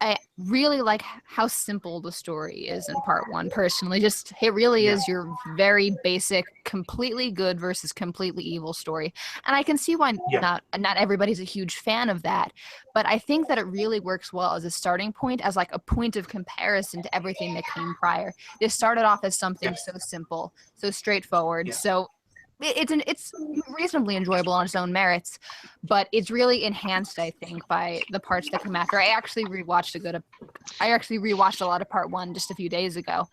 Speaker 6: I really like how simple the story is in part 1 personally. Just it really is your very basic, completely good versus completely evil story. And I can see why not everybody's a huge fan of that, but I think that it really works well as a starting point, as like a point of comparison to everything that came prior. This started off as something so simple, so straightforward, so it's reasonably enjoyable on its own merits, but it's really enhanced, I think, by the parts that come after. I actually rewatched a lot of part 1 just a few days ago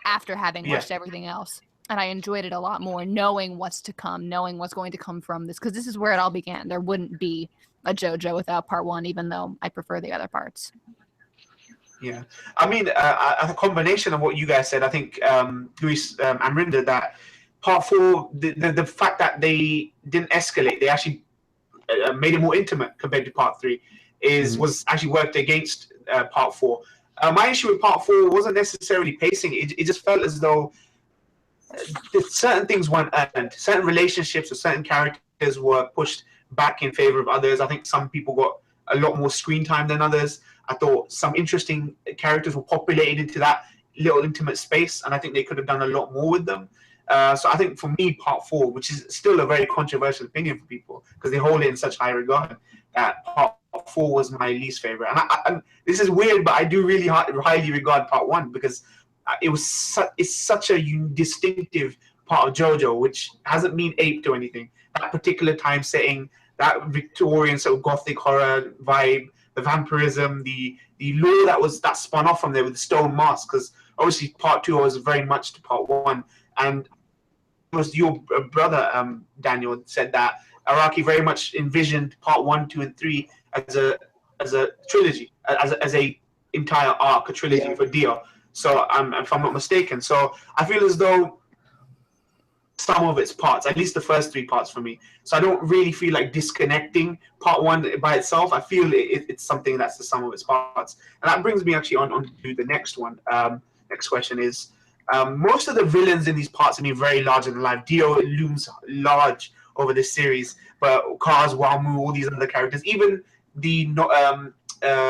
Speaker 6: after having watched everything else, and I enjoyed it a lot more, knowing what's to come, knowing what's going to come from this, because this is where it all began. There wouldn't be a JoJo without part 1, even though I prefer the other parts.
Speaker 1: Yeah, I mean, a combination of what you guys said. I think Luis and Rinda, that part 4, the fact that they didn't escalate, they actually made it more intimate compared to part 3, was actually worked against part 4. My issue with part 4 wasn't necessarily pacing. It just felt as though certain things weren't earned. Certain relationships or certain characters were pushed back in favor of others. I think some people got a lot more screen time than others. I thought some interesting characters were populated into that little intimate space, and I think they could have done a lot more with them. So I think for me, part 4, which is still a very controversial opinion for people because they hold it in such high regard, that part 4 was my least favorite. And this is weird, but I do really highly regard part 1 because it's such a distinctive part of JoJo, which hasn't been aped or anything. That particular time setting, that Victorian sort of gothic horror vibe, the vampirism, the lore that spun off from there with the stone mask, because obviously part 2 was very much to part 1, and it was your brother Daniel said that Araki very much envisioned part 1, 2, and 3 as a trilogy, as a entire arc, a trilogy for Dio. So if I'm not mistaken, so I feel as though some of its parts, at least the first 3 parts for me. So I don't really feel like disconnecting part 1 by itself. I feel it's something that's the sum of its parts. And that brings me actually on to the next one. Next question is, most of the villains in these parts have been very larger than life. Dio looms large over this series, but Kaz, Wamu, all these other characters, even the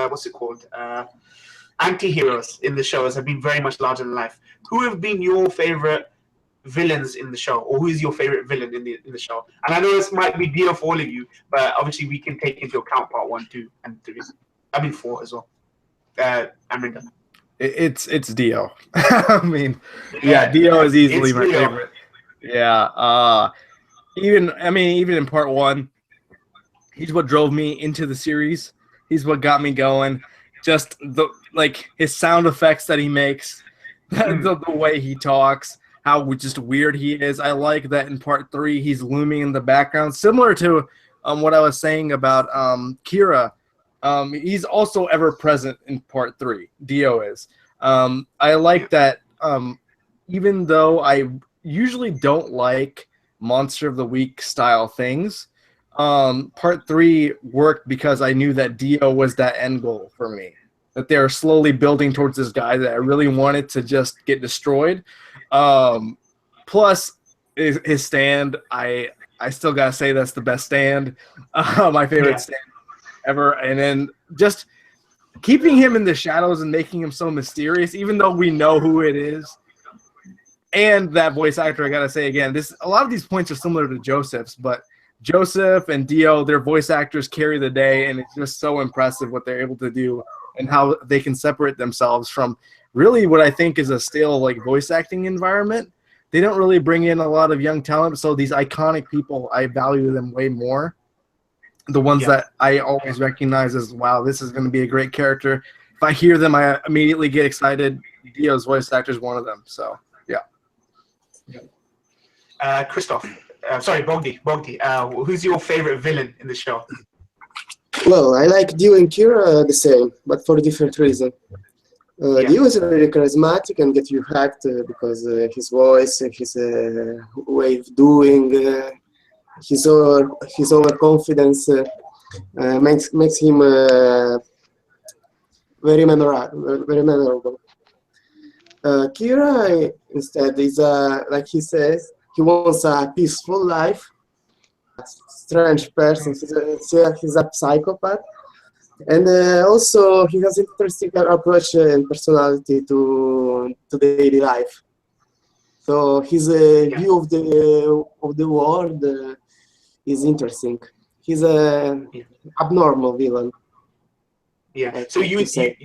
Speaker 1: what's it called? Anti-heroes in the shows have been very much larger than life. Who have been your favorite villains in the show, or who is your favorite villain in the show? And I know this might be Dio for all of you, but obviously we can take into account part 1, 2, and 3. I mean 4 as well. Amrinda.
Speaker 2: It's Dio. I mean, Dio is easily my favorite. Yeah. Even in part 1, he's what drove me into the series. He's what got me going. Just his sound effects that he makes, the way he talks, how just weird he is. I like that in part 3 he's looming in the background, similar to what I was saying about Kira. He's also ever present in part 3. Dio is. I like that. Even though I usually don't like Monster of the Week style things, part 3 worked because I knew that Dio was that end goal for me. That they were slowly building towards this guy that I really wanted to just get destroyed. Plus, his stand, I still gotta say that's the best stand. My favorite stand ever. And then just keeping him in the shadows and making him so mysterious, even though we know who it is. And that voice actor, I gotta say again, a lot of these points are similar to Joseph's, but Joseph and Dio, their voice actors carry the day, and it's just so impressive what they're able to do and how they can separate themselves from really what I think is a stale voice acting environment. They don't really bring in a lot of young talent, so these iconic people, I value them way more. The ones that I always recognize as, wow, this is going to be a great character. If I hear them, I immediately get excited. Dio's voice actor is one of them, so
Speaker 1: Christoph, Bogdi, who's your favorite villain in the show?
Speaker 3: Well, I like Dio and Kira the same, but for a different reason. Dio is very charismatic and get you hacked because his voice, his way of doing, his overconfidence makes him very memorable. Kira, instead, is like he says, he wants a peaceful life. Strange person. He's a psychopath, and also he has interesting approach and personality to daily life. So his view of the world is interesting. He's a abnormal villain.
Speaker 1: Yeah. So you would say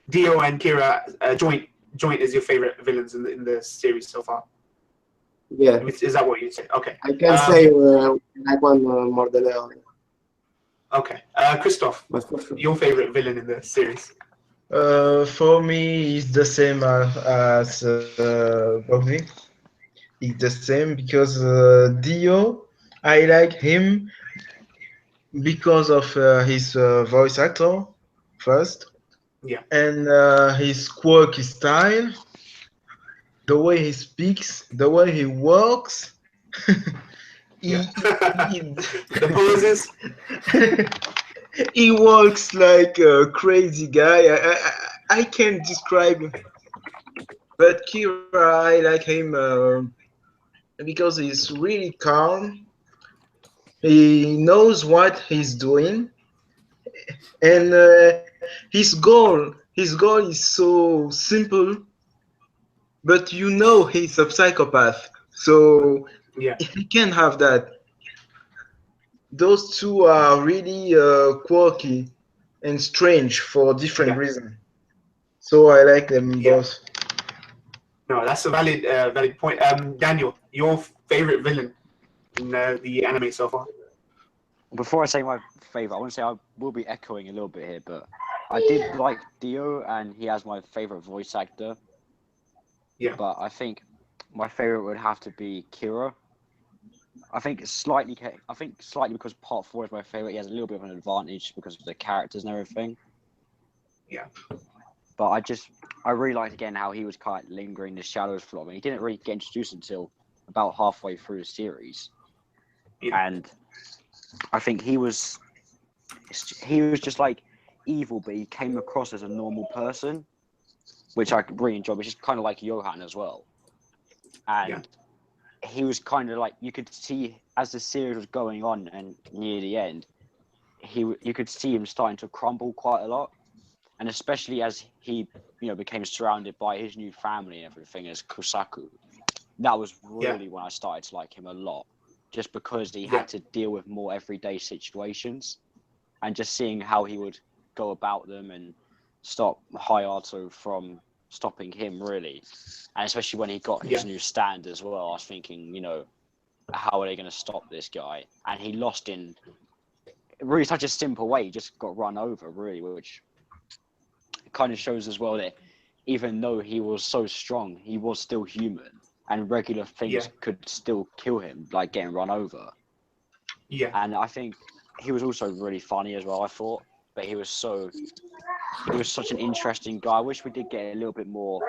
Speaker 1: Dio and Kira joint is your favorite villains in the series so far?
Speaker 3: Yeah.
Speaker 1: Is that what you say? Okay.
Speaker 3: I can say like one more than the other.
Speaker 1: Okay. Christoph, your favorite villain in the series?
Speaker 4: For me, it's the same as Bobby. It's the same because Dio, I like him because of his voice actor first.
Speaker 1: Yeah.
Speaker 4: And his quirky style. The way he speaks, the way he walks,
Speaker 1: the poses.
Speaker 4: He walks like a crazy guy. I can't describe But Kira, I like him because he's really calm. He knows what he's doing, and his goal is so simple. But you know he's a psychopath, so
Speaker 1: Yeah.
Speaker 4: he can have that. Those two are really quirky and strange for different
Speaker 1: Yeah.
Speaker 4: reasons. So I like them
Speaker 1: Yeah.
Speaker 4: both.
Speaker 1: No, that's a valid point. Daniel, your favorite villain in the anime so far?
Speaker 5: Before I say my favorite, I want to say I will be echoing a little bit here, but I did like Dio, and he has my favorite voice actor.
Speaker 1: Yeah.
Speaker 5: But I think my favorite would have to be Kira. I think slightly because Part 4 is my favorite. He has a little bit of an advantage because of the characters and everything.
Speaker 1: Yeah.
Speaker 5: But I really liked again how he was kind of lingering in the shadows for a while. He didn't really get introduced until about halfway through the series.
Speaker 1: Yeah.
Speaker 5: And I think he was just like evil, but he came across as a normal person, which I really enjoyed, which is kind of like Johan as well. And he was kind of like, you could see as the series was going on and near the end, you could see him starting to crumble quite a lot. And especially as he, became surrounded by his new family and everything as Kusaku, that was really when I started to like him a lot, just because he had to deal with more everyday situations, and just seeing how he would go about them and stop Hayato from stopping him, really. And especially when he got his new stand as well, I was thinking, how are they going to stop this guy? And he lost in really such a simple way. He just got run over, really, which kind of shows as well that even though he was so strong, he was still human, and regular things could still kill him, like getting run over.
Speaker 1: Yeah.
Speaker 5: And I think he was also really funny as well, I thought. But he was such an interesting guy. I wish we did get a little bit more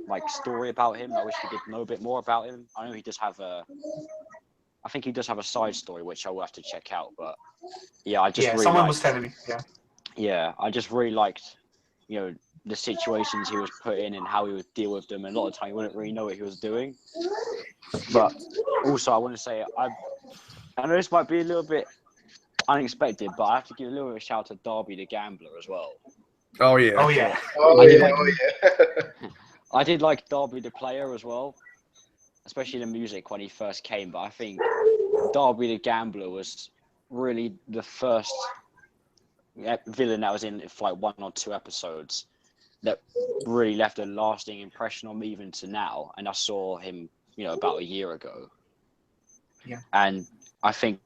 Speaker 5: like story about him. I wish we did know a bit more about him. I know he does have I think he does have a side story which I will have to check out. But yeah, I just really
Speaker 1: someone was telling me. Yeah.
Speaker 5: Yeah, I just really liked, the situations he was put in and how he would deal with them. And a lot of the time, he wouldn't really know what he was doing. But also, I want to say, I know this might be a little bit unexpected, but I have to give a little bit of a shout to Darby the Gambler as well.
Speaker 2: Oh yeah.
Speaker 1: Oh yeah.
Speaker 5: I did like Darby the player as well, especially the music when he first came. But I think Darby the Gambler was really the first villain that was in for like 1 or 2 episodes that really left a lasting impression on me even to now. And I saw him, about a year ago.
Speaker 1: Yeah.
Speaker 5: And I think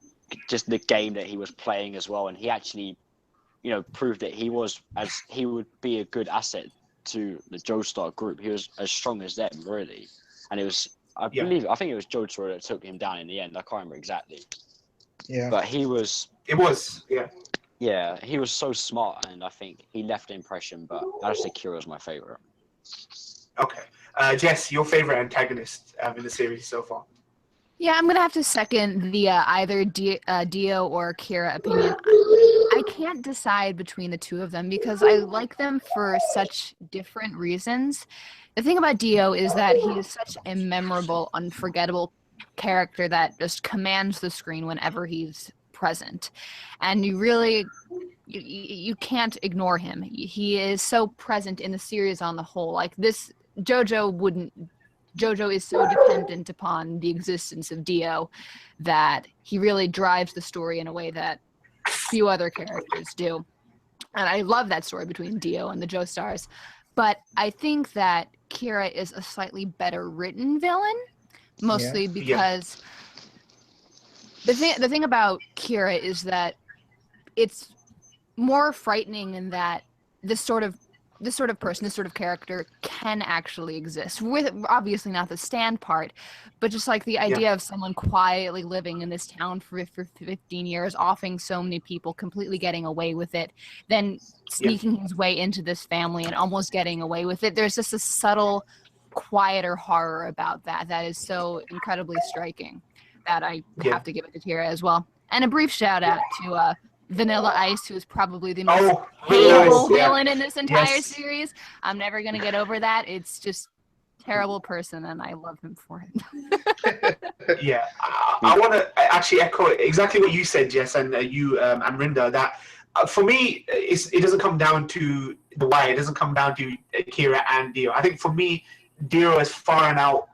Speaker 5: just the game that he was playing as well, and he actually, proved that he would be a good asset to the Joestar group. He was as strong as them, really. And it was, I think it was Jotaro that took him down in the end. I can't remember exactly.
Speaker 4: Yeah.
Speaker 5: But he was.
Speaker 1: It was. Yeah.
Speaker 5: Yeah, he was so smart, and I think he left an impression. But I'd say Kira's my favorite.
Speaker 1: Okay. Jess, your favorite antagonist in the series so far?
Speaker 6: Yeah, I'm gonna have to second the either Dio or Kira opinion. I can't decide between the two of them because I like them for such different reasons. The thing about Dio is that he is such a memorable, unforgettable character that just commands the screen whenever he's present, and you can't ignore him. He is so present in the series on the whole. Like this, JoJo is so dependent upon the existence of Dio that he really drives the story in a way that few other characters do. And I love that story between Dio and the Joestars. But I think that Kira is a slightly better written villain, mostly because the thing about Kira is that it's more frightening in that this sort of person, this sort of character can actually exist. With obviously not the stand part, but just like the idea of someone quietly living in this town for 15 years, offing so many people, completely getting away with it, then sneaking his way into this family and almost getting away with it. There's just a subtle, quieter horror about that is so incredibly striking that I have to give it to Kira as well. And a brief shout out to Vanilla Ice, who is probably the most hateable villain in this entire series. I'm never going to get over that. It's just terrible person, and I love him for it.
Speaker 1: Yeah, I want to actually echo exactly what you said, Jess, and you, Amrinda, that for me, it doesn't come down to the why. It doesn't come down to Kira and Dio. I think for me, Dio is far and out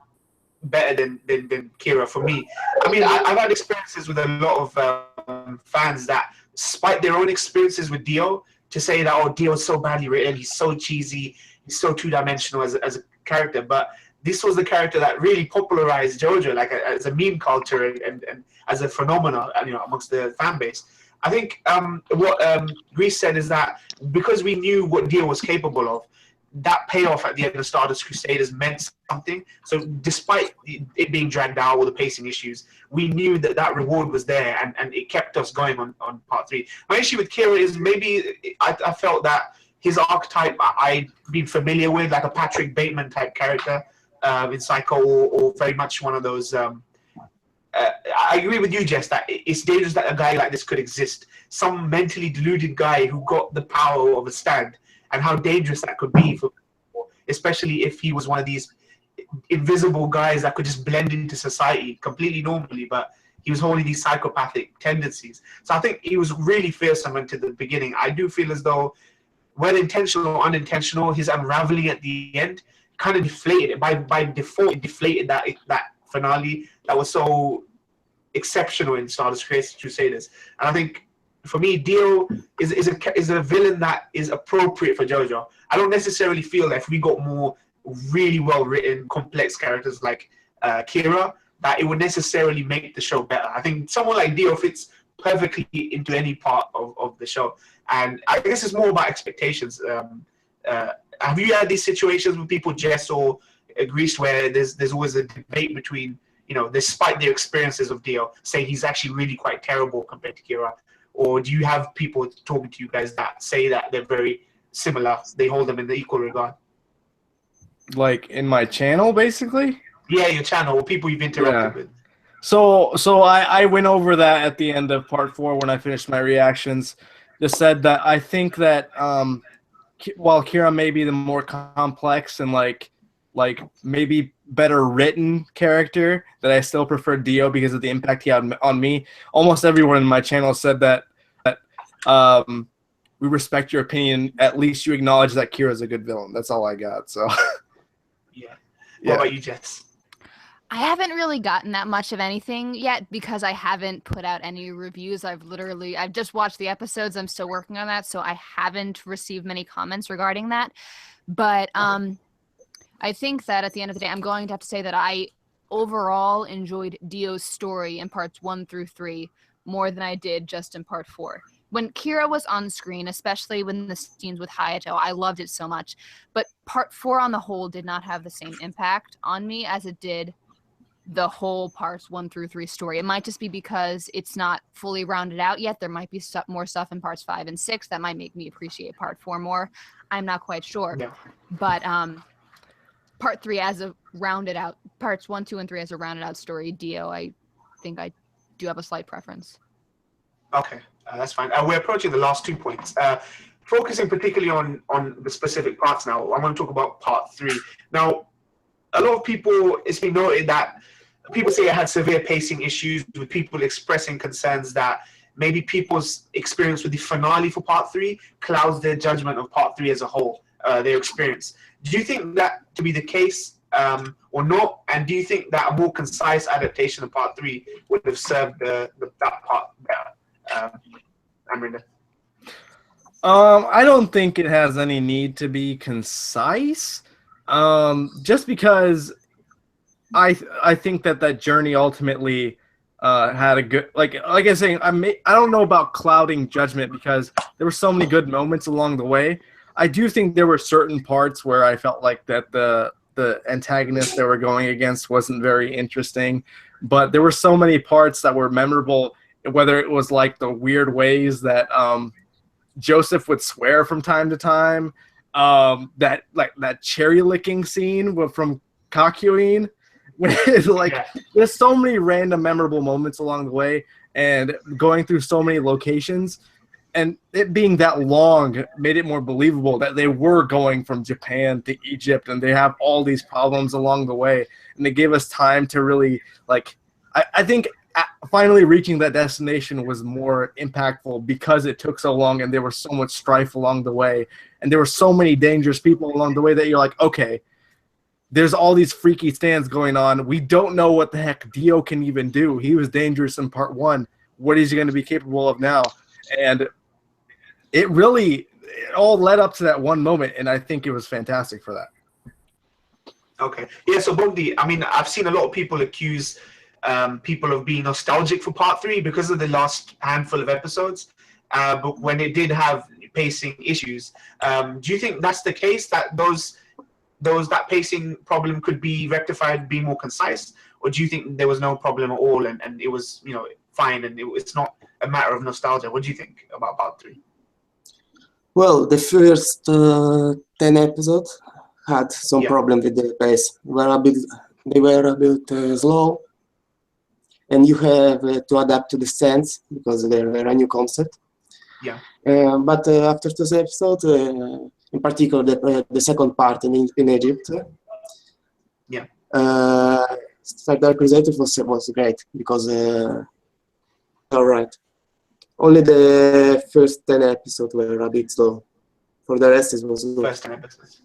Speaker 1: better than Kira for me. I mean, I've had experiences with a lot of fans that, despite their own experiences with Dio, to say that, oh, Dio is so badly written, he's so cheesy, he's so two-dimensional as a character. But this was the character that really popularized JoJo, like as a meme culture and as a phenomenon, amongst the fan base. I think what Grease said is that because we knew what Dio was capable of, that payoff at the end of Stardust Crusaders meant something. So despite it being dragged out or the pacing issues, we knew that reward was there, and it kept us going on part 3. My issue with Kira is maybe I felt that his archetype I'd been familiar with, like a Patrick Bateman type character in Psycho, or very much one of those. I agree with you, Jess, that it's dangerous that a guy like this could exist. Some mentally deluded guy who got the power of a stand, and how dangerous that could be for people, especially if he was one of these invisible guys that could just blend into society completely normally, but he was holding these psychopathic tendencies. So I think he was really fearsome until the beginning. I do feel as though, whether intentional or unintentional, his unraveling at the end kind of deflated it. By default, it deflated that finale that was so exceptional in Stardust Crusaders. And I think, for me, Dio is a villain that is appropriate for JoJo. I don't necessarily feel that if we got more really well-written, complex characters like Kira, that it would necessarily make the show better. I think someone like Dio fits perfectly into any part of the show. And I guess it's more about expectations. Have you had these situations with people, Jess or Grease, where there's always a debate between, despite their experiences of Dio, saying he's actually really quite terrible compared to Kira? Or do you have people talking to you guys that say that they're very similar? They hold them in the equal regard.
Speaker 2: Like in my channel, basically?
Speaker 1: Yeah, your channel, or people you've interacted with.
Speaker 2: So I went over that at the end of part 4 when I finished my reactions. Just said that I think that while Kira may be the more complex and like maybe better written character, that I still prefer Dio because of the impact he had on me. Almost everyone in my channel said that we respect your opinion. At least you acknowledge that Kira's a good villain. That's all I got. So
Speaker 1: yeah. What about you, Jess?
Speaker 6: I haven't really gotten that much of anything yet because I haven't put out any reviews. I've just watched the episodes. I'm still working on that, so I haven't received many comments regarding that. But I think that at the end of the day, I'm going to have to say that I overall enjoyed Dio's story in parts 1 through 3 more than I did just in part 4. When Kira was on screen, especially when the scenes with Hayato, I loved it so much. But part 4 on the whole did not have the same impact on me as it did the whole parts 1 through 3 story. It might just be because it's not fully rounded out yet. There might be more stuff in parts 5 and 6 that might make me appreciate part 4 more. I'm not quite sure. Yeah. But part 3 as a rounded out, parts 1, 2, and 3 as a rounded out story, Dio, I think I do have a slight preference.
Speaker 1: Okay, that's fine. We're approaching the last 2 points. Focusing particularly on the specific parts now, I'm going to talk about part 3. Now, a lot of people, it's been noted that people say it had severe pacing issues, with people expressing concerns that maybe people's experience with the finale for part 3 clouds their judgment of part 3 as a whole, their experience. Do you think that to be the case or not? And do you think that a more concise adaptation of part 3 would have served that part better? Amrinda?
Speaker 2: I don't think it has any need to be concise. Just because I think that journey ultimately had a good, like I was saying, I don't know about clouding judgment because there were so many good moments along the way. I do think there were certain parts where I felt like that the antagonist they were going against wasn't very interesting, but there were so many parts that were memorable, whether it was like the weird ways that Joseph would swear from time to time, that cherry licking scene from Kakyoin, there's so many random memorable moments along the way and going through so many locations. and it being that long made it more believable that they were going from Japan to Egypt, and they have all these problems along the way, and they gave us time to really like. I think finally reaching that destination was more impactful because it took so long, and there was so much strife along the way, and there were so many dangerous people along the way that you're like, okay, there's all these freaky stands going on. We don't know what the heck Dio can even do. He was dangerous in part 1. What is he going to be capable of now? And it all led up to that one moment, and I think it was fantastic for that.
Speaker 1: Okay. Yeah, so Bogdi, I mean, I've seen a lot of people accuse people of being nostalgic for part 3 because of the last handful of episodes. But when it did have pacing issues, do you think that's the case, that that pacing problem could be rectified, be more concise? Or do you think there was no problem at all and it was, fine, and it's not a matter of nostalgia? What do you think about part 3?
Speaker 3: Well, the first 10 episodes had some problem with the pace. They were a bit slow, and you have to adapt to the stands because they're a new concept.
Speaker 1: Yeah.
Speaker 3: But after this episode, in particular the second part in Egypt, Dark Crusader was great because all right. Only the first 10 episodes were a bit slow. For the rest, it was good.
Speaker 1: First 10 episodes.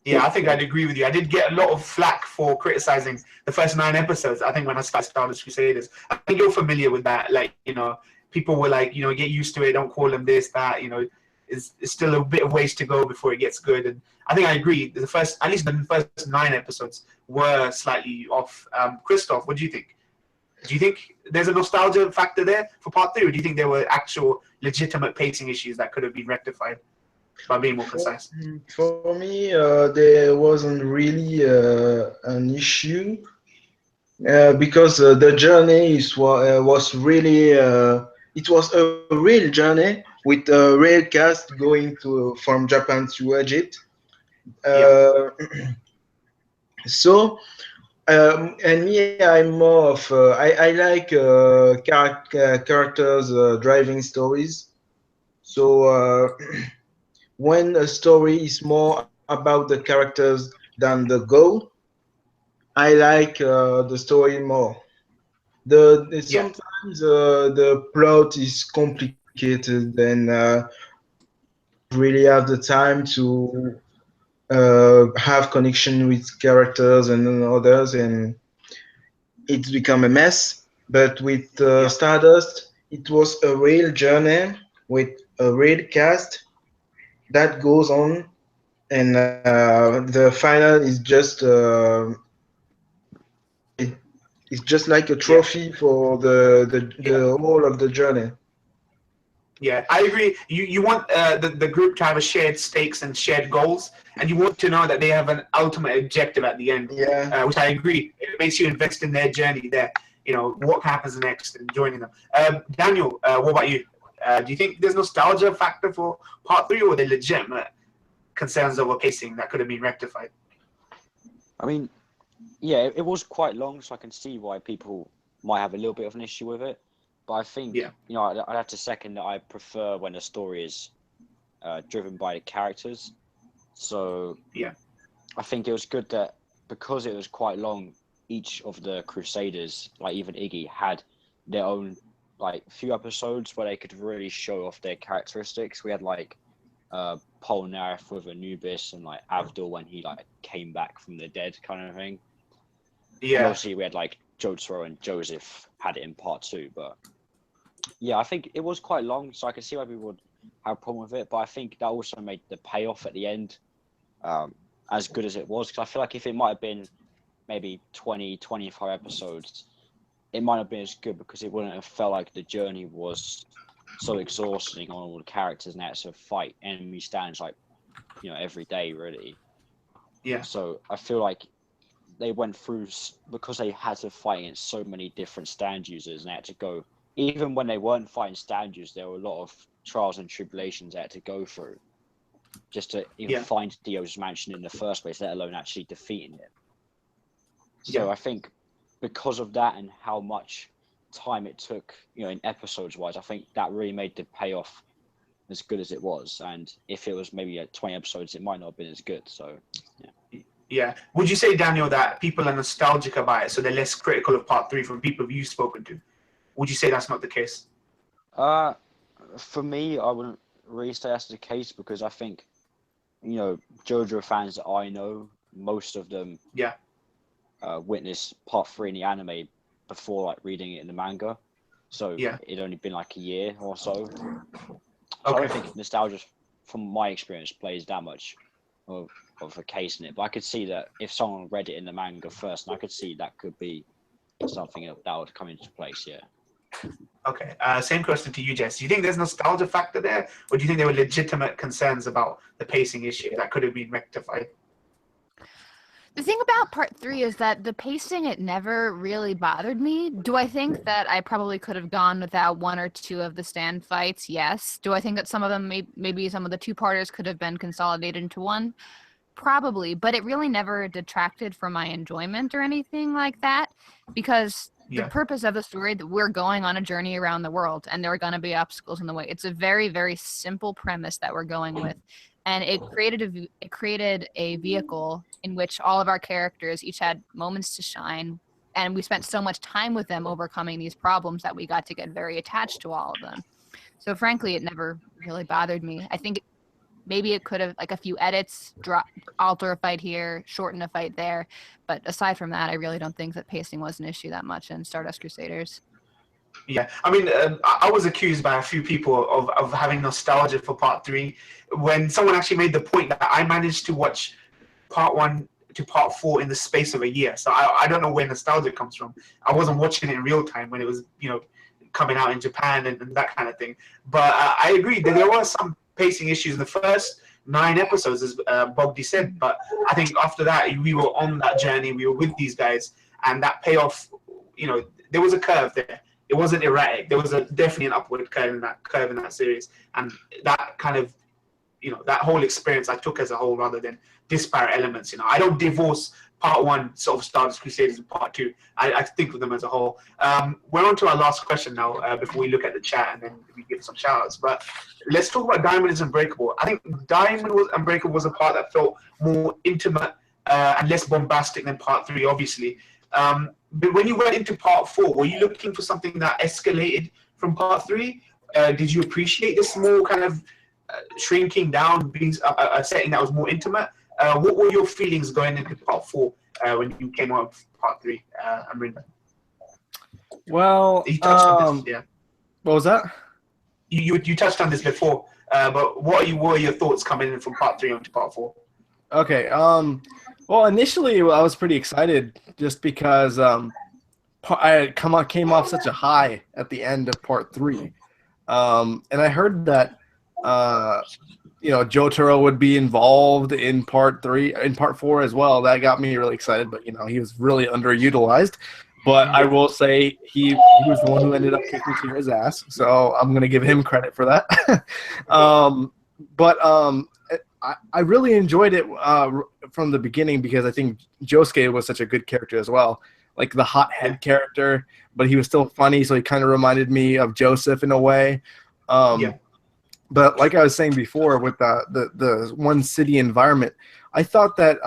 Speaker 1: Yeah, I think I'd agree with you. I did get a lot of flack for criticizing the first 9 episodes. I think when I started Stardust Crusaders, I think you're familiar with that. Like, people were like, get used to it. Don't call them this, that. It's still a bit of ways to go before it gets good. And I think I agree. At least the first 9 episodes were slightly off. Christoph, what do you think? Do you think there's a nostalgia factor there for part 3, or do you think there were actual legitimate pacing issues that could have been rectified by being more concise?
Speaker 4: For me, there wasn't really an issue because the journey was really it was a real journey with a real cast going from Japan to Egypt. So. And me, I'm more of I like characters driving stories. So when a story is more about the characters than the goal, I like the story more. Sometimes the plot is complicated and really have the time to have connection with characters and others, and it's become a mess. But with Stardust, it was a real journey with a real cast that goes on, and the final is just it's just like a trophy for the whole of the journey.
Speaker 1: Yeah, I agree. You want the group to have a shared stakes and shared goals, and you want to know that they have an ultimate objective at the end.
Speaker 4: Yeah.
Speaker 1: Which I agree. It makes you invest in their journey there. What happens next and joining them. Daniel, what about you? Do you think there's nostalgia factor for part 3, or the legitimate concerns over pacing that could have been rectified?
Speaker 5: I mean, yeah, it was quite long, so I can see why people might have a little bit of an issue with it. But I think, I'd have to second that I prefer when a story is driven by the characters. So I think it was good that because it was quite long, each of the Crusaders, like even Iggy, had their own few episodes where they could really show off their characteristics. We had Polnareff with Anubis and Avdol when he came back from the dead kind of thing. Yeah. And obviously we had Jotaro and Joseph had it in part 2, but yeah, I think it was quite long, so I can see why people would have a problem with it. But I think that also made the payoff at the end as good as it was, because I feel like if it might have been maybe 20, 25 episodes, it might have been as good because it wouldn't have felt like the journey was so exhausting on all the characters and they had to fight enemy stands every day really.
Speaker 1: Yeah.
Speaker 5: So I feel like they went through, because they had to fight against so many different stand users, and they had to go, even when they weren't fighting stand users, there were a lot of trials and tribulations they had to go through just to even find Dio's mansion in the first place, let alone actually defeating it. So I think because of that and how much time it took, in episodes wise, I think that really made the payoff as good as it was. And if it was maybe at 20 episodes, it might not have been as good. So, yeah.
Speaker 1: Yeah. Would you say, Daniel, that people are nostalgic about it, so they're less critical of part 3 from people you've spoken to? Would you say that's not the case?
Speaker 5: For me, I wouldn't really say that's the case, because I think, you know, JoJo fans that I know, most of them witnessed part 3 in the anime before like reading it in the manga. So it'd only been like a year or so. So I don't think nostalgia, from my experience, plays that much of a case in it. But I could see that if someone read it in the manga first, and I could see that could be something that would come into place,
Speaker 1: Okay, same question to you, Jess. Do you think there's nostalgia factor there, or do you think there were legitimate concerns about the pacing issue that could have been rectified?
Speaker 6: The thing about part 3 is that the pacing, it never really bothered me. Do I think that I probably could have gone without 1 or 2 of the stand fights? Yes. Do I think that some of them, maybe some of the 2-parters could have been consolidated into 1? Probably, but it really never detracted from my enjoyment or anything like that, because the purpose of the story, that we're going on a journey around the world and there are going to be obstacles in the way. It's a very, very simple premise that we're going with. And it created a vehicle in which all of our characters each had moments to shine, and we spent so much time with them overcoming these problems that we got to get very attached to all of them. So frankly, it never really bothered me. I think maybe it could have, like, a few edits, alter a fight here, shorten a fight there, but aside from that, I really don't think that pacing was an issue that much in Stardust Crusaders.
Speaker 1: Yeah, I mean, I was accused by a few people of having nostalgia for part 3, when someone actually made the point that I managed to watch part 1 to part 4 in the space of a year. So I don't know where nostalgia comes from. I wasn't watching it in real time when it was, you know, coming out in Japan and that kind of thing. But I agree that there were some pacing issues in the first 9 episodes, as Bogdi said. But I think after that, we were on that journey. We were with these guys, and that payoff, you know, there was a curve there. It wasn't erratic. There was definitely an upward curve in that series, and that kind of, you know, that whole experience I took as a whole rather than disparate elements. You know, I don't divorce part 1 sort of Stardust Crusaders and part 2. I think of them as a whole. We're on to our last question now before we look at the chat and then we give some shout outs. But let's talk about Diamond is Unbreakable. I think Diamond was Unbreakable was a part that felt more intimate and less bombastic than part 3, obviously. But when you went into part 4, were you looking for something that escalated from part 3? Did you appreciate this more kind of shrinking down, being a setting that was more intimate? What were your feelings going into part 4 when you came out of part 3, Amrinda?
Speaker 2: Well,
Speaker 1: you touched on this, yeah.
Speaker 2: What was that?
Speaker 1: You touched on this before, but what were your thoughts coming in from part 3 onto part 4?
Speaker 2: Okay. Well, initially I was pretty excited just because I came off such a high at the end of part 3, and I heard that you know, Jotaro would be involved in part 4 as well. That got me really excited, but you know, he was really underutilized. But I will say he was the one who ended up kicking Kira's ass, so I'm gonna give him credit for that. I really enjoyed it from the beginning because I think Josuke was such a good character as well, like the hot head character, but he was still funny, so he kind of reminded me of Joseph in a way. But like I was saying before, with the one city environment, I thought that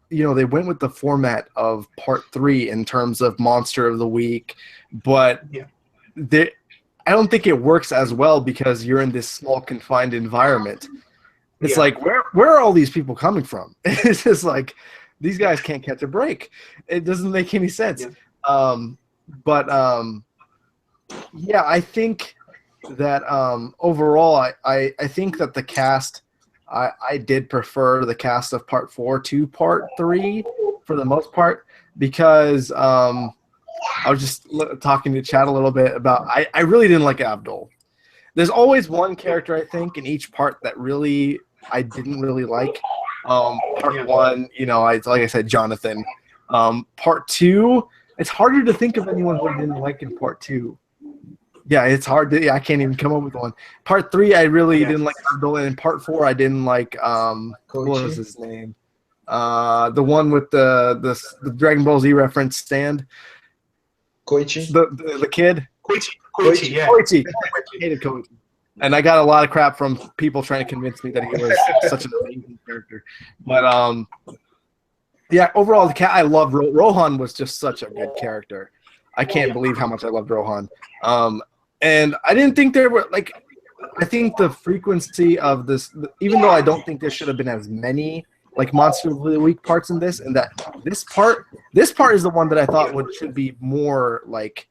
Speaker 2: you know, they went with the format of part 3 in terms of Monster of the Week, but I don't think it works as well because you're in this small confined environment. It's like, where are all these people coming from? It's just like, these guys can't catch a break. It doesn't make any sense. Yeah, I think that overall, I think that the cast, I did prefer the cast of part 4 to part 3 for the most part, because I was just talking to Chad a little bit about, I really didn't like Abdul. There's always one character, I think, in each part that really I didn't really like. Part 1, you know, like I said, Jonathan. Part 2, it's harder to think of anyone who I didn't like in part 2. Yeah, it's hard to. I can't even come up with one. Part 3, I really didn't like Abdul, and in part 4, I didn't like. What was his name? The one with the Dragon Ball Z reference stand.
Speaker 4: Koichi.
Speaker 2: The kid.
Speaker 1: Koichi, yeah.
Speaker 2: Koichi. I hated Koichi. And I got a lot of crap from people trying to convince me that he was such an amazing character. But yeah, overall, the cat I love. Rohan was just such a good character. I can't believe how much I loved Rohan. And I didn't think there were like. I think the frequency of this, even though I don't think there should have been as many like Monster of the Week parts in this, and that this part is the one that I thought should be more like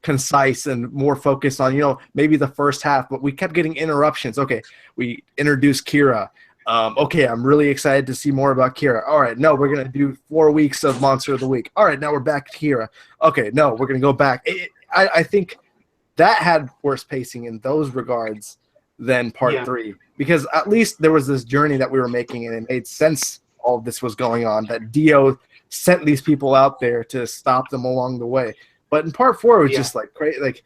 Speaker 2: concise and more focused on, you know, maybe the first half, but we kept getting interruptions. Okay, we introduced Kira. Okay, I'm really excited to see more about Kira. All right, no, we're going to do 4 weeks of Monster of the Week. All right, now we're back to Kira. Okay, no, we're going to go back. I think that had worse pacing in those regards than part 3, because at least there was this journey that we were making, and it made sense all of this was going on, that Dio sent these people out there to stop them along the way. But in part 4, it was just like crazy. Like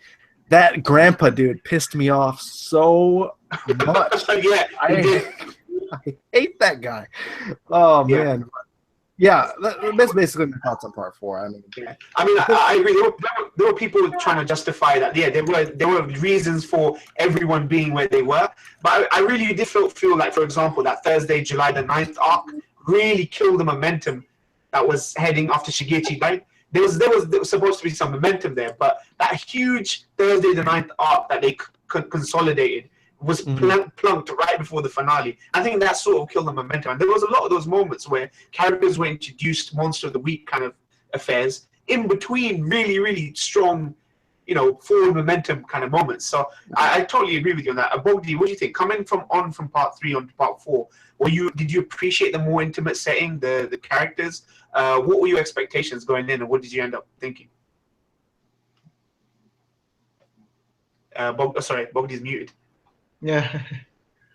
Speaker 2: that grandpa dude pissed me off so much. I hate that guy. Oh man. Yeah, that's basically my thoughts on part 4.
Speaker 1: I agree. There were people trying to justify that. Yeah, there were reasons for everyone being where they were. But I really did feel like, for example, that Thursday, July the 9th arc really killed the momentum that was heading after Shigechi died. There was supposed to be some momentum there, but that huge Thursday the 9th arc that they consolidated was plunked right before the finale. I think that sort of killed the momentum. And there was a lot of those moments where characters were introduced, Monster of the Week kind of affairs, in between really, really strong, you know, forward momentum kind of moments. So I totally agree with you on that. Bogdi, what do you think? Coming from part 3 on to part 4, did you appreciate the more intimate setting, the characters? What were your expectations going in, and what did you end up thinking? Bogdi's muted.
Speaker 4: Yeah.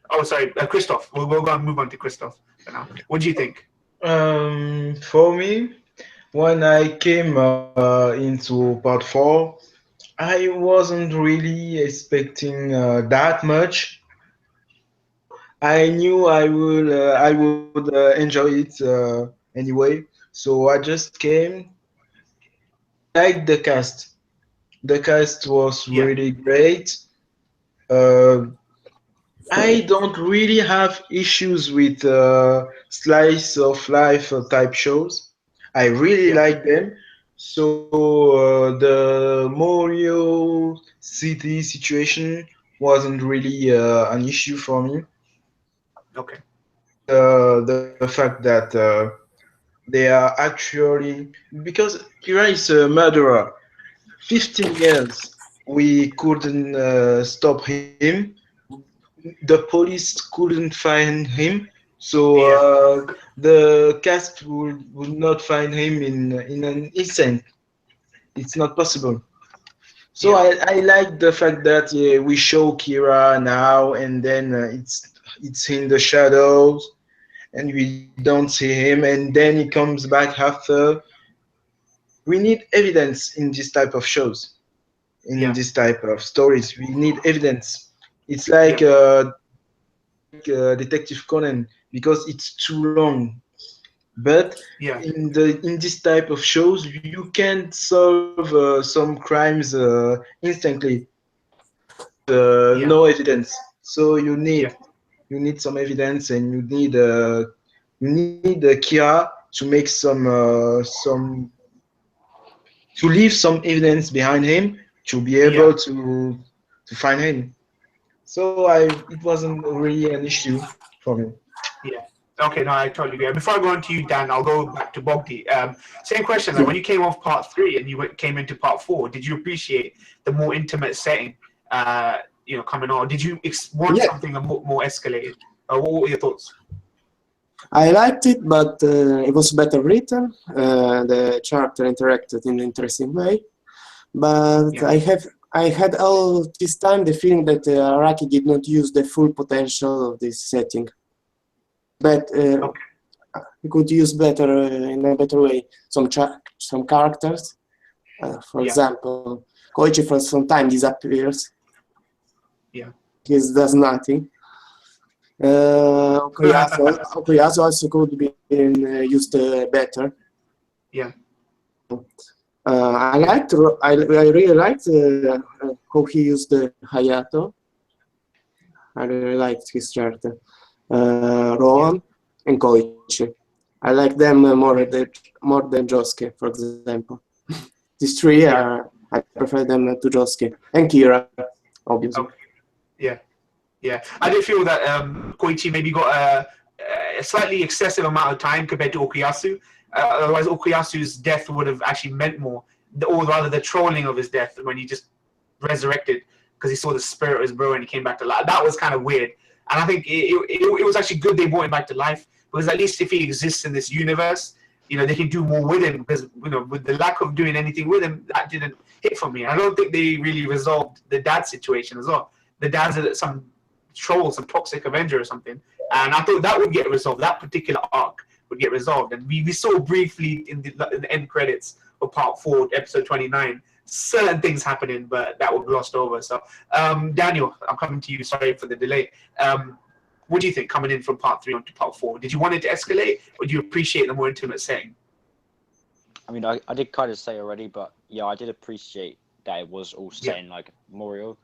Speaker 1: Oh, sorry, Christoph. We'll go and move on to Christoph for now. What do you think?
Speaker 4: For me, when I came into part 4, I wasn't really expecting that much. I knew I would enjoy it anyway, so I just came. I liked the cast. The cast was really great. I don't really have issues with slice of life type shows. I really like them. So the Morio City situation wasn't really an issue for me.
Speaker 1: Okay.
Speaker 4: The fact that they are actually, because Kira is a murderer. 15 years we couldn't stop him. The police couldn't find him, so the cast would not find him in an instant. It's not possible. So I like the fact that we show Kira now, and then it's in the shadows, and we don't see him, and then he comes back after. We need evidence in this type of shows, in this type of stories. We need evidence. It's like Detective Conan, because it's too long. But in this type of shows, you can solve some crimes instantly. No evidence, so you need some evidence, and you need Kira to make some to leave some evidence behind him to be able to find him. So it wasn't really an issue for me.
Speaker 1: Yeah. Okay, no, I totally agree. Before I go on to you, Dan, I'll go back to Bogdi. Same question. Like, when you came off part 3 and you came into part 4, did you appreciate the more intimate setting, coming on? Did you want something more escalated? What were your thoughts?
Speaker 3: I liked it, but it was better written. The character interacted in an interesting way. But I had all this time the feeling that Araki did not use the full potential of this setting. But he could use better in a better way some characters. For example, Koichi for some time disappears.
Speaker 1: Yeah.
Speaker 3: He does nothing. Okuyasu also could be used better.
Speaker 1: Yeah.
Speaker 3: I really liked how he used Hayato. I really liked his character. Rohan and Koichi. I like them more than Josuke, for example. These three are, I prefer them to Josuke. And Kira, obviously.
Speaker 1: Okay. Yeah. I did feel that Koichi maybe got a slightly excessive amount of time compared to Okuyasu. Otherwise, Okuyasu's death would have actually meant more, or rather the trolling of his death when he just resurrected because he saw the spirit of his bro and he came back to life. That was kind of weird. And I think it was actually good they brought him back to life, because at least if he exists in this universe, they can do more with him, because, with the lack of doing anything with him, that didn't hit for me. I don't think they really resolved the dad situation as well. The dad's some troll, some toxic Avenger or something. And I thought that would get resolved. That particular arc would get resolved. And we saw briefly in the end credits of Part 4, Episode 29, certain things happening, but that was glossed over. So, Daniel, I'm coming to you. Sorry for the delay. What do you think coming in from Part 3 onto Part 4? Did you want it to escalate, or do you appreciate the more intimate setting?
Speaker 5: I mean, I did kind of say already, but yeah, I did appreciate that it was all set in like Morio.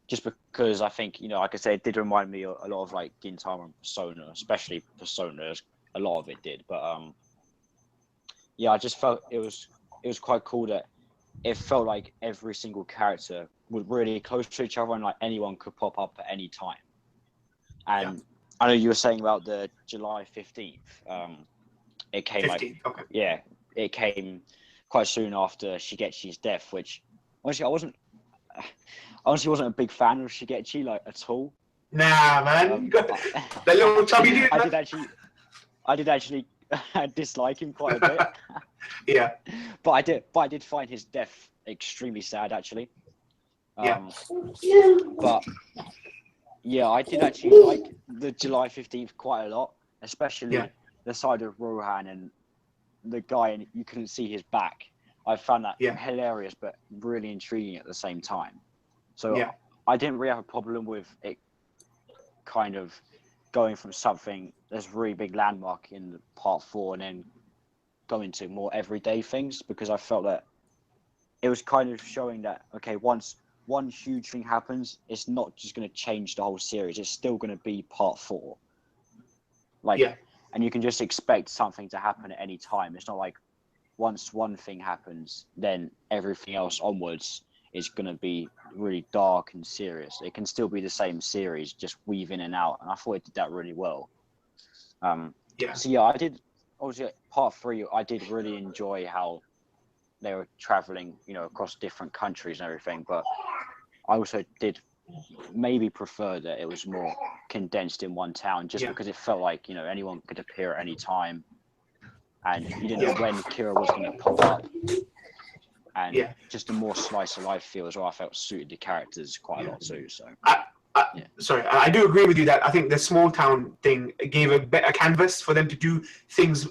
Speaker 5: Just because I think, like I said, it did remind me a lot of like Gintama and Persona, especially Persona. A lot of it did, but yeah, I just felt it was quite cool that it felt like every single character was really close to each other, and like anyone could pop up at any time. And I know you were saying about the July 15th. It came
Speaker 1: 15th, okay.
Speaker 5: Yeah, it came quite soon after Shigechi's death, which honestly I wasn't a big fan of Shigechi like at all.
Speaker 1: Nah, man, the little chubby dude.
Speaker 5: I did actually dislike him quite a bit.
Speaker 1: Yeah.
Speaker 5: But I did find his death extremely sad, actually. But yeah, I did actually like the July 15th quite a lot, especially the side of Rohan and the guy, and you couldn't see his back. I found that hilarious, but really intriguing at the same time. So I didn't really have a problem with it kind of going from something that's a really big landmark in Part 4 and then going to more everyday things, because I felt that it was kind of showing that, okay, once one huge thing happens, it's not just going to change the whole series. It's still going to be Part 4. And you can just expect something to happen at any time. It's not like once one thing happens, then everything else onwards is going to be really dark and serious. It can still be the same series, just weave in and out. And I thought it did that really well. So yeah, I did. Obviously, Part 3, I did really enjoy how they were traveling, across different countries and everything. But I also did maybe prefer that it was more condensed in one town, just because it felt like, anyone could appear at any time. And you didn't know when Kira was going to pop up. And just a more slice of life feel as well, I felt suited the characters quite a lot too. So
Speaker 1: sorry, I do agree with you that I think the small town thing gave a better canvas for them to do things.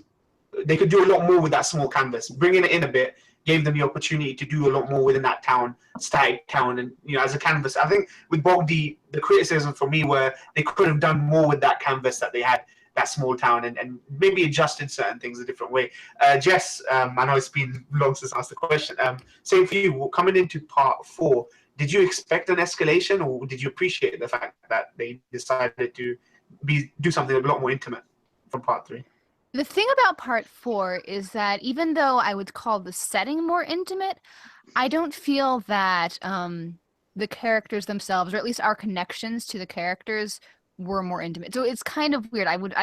Speaker 1: They could do a lot more with that small canvas. Bringing it in a bit gave them the opportunity to do a lot more within that town, static town, and as a canvas. I think with Bogdi, the criticism for me were they could have done more with that canvas that they had, that small town, and maybe adjusted certain things a different way. Jess, I know it's been long since I asked the question. Same for you. Coming into Part 4, did you expect an escalation, or did you appreciate the fact that they decided to do something a lot more intimate from Part 3?
Speaker 6: The thing about Part 4 is that even though I would call the setting more intimate, I don't feel that the characters themselves, or at least our connections to the characters, were more intimate. So it's kind of weird. I would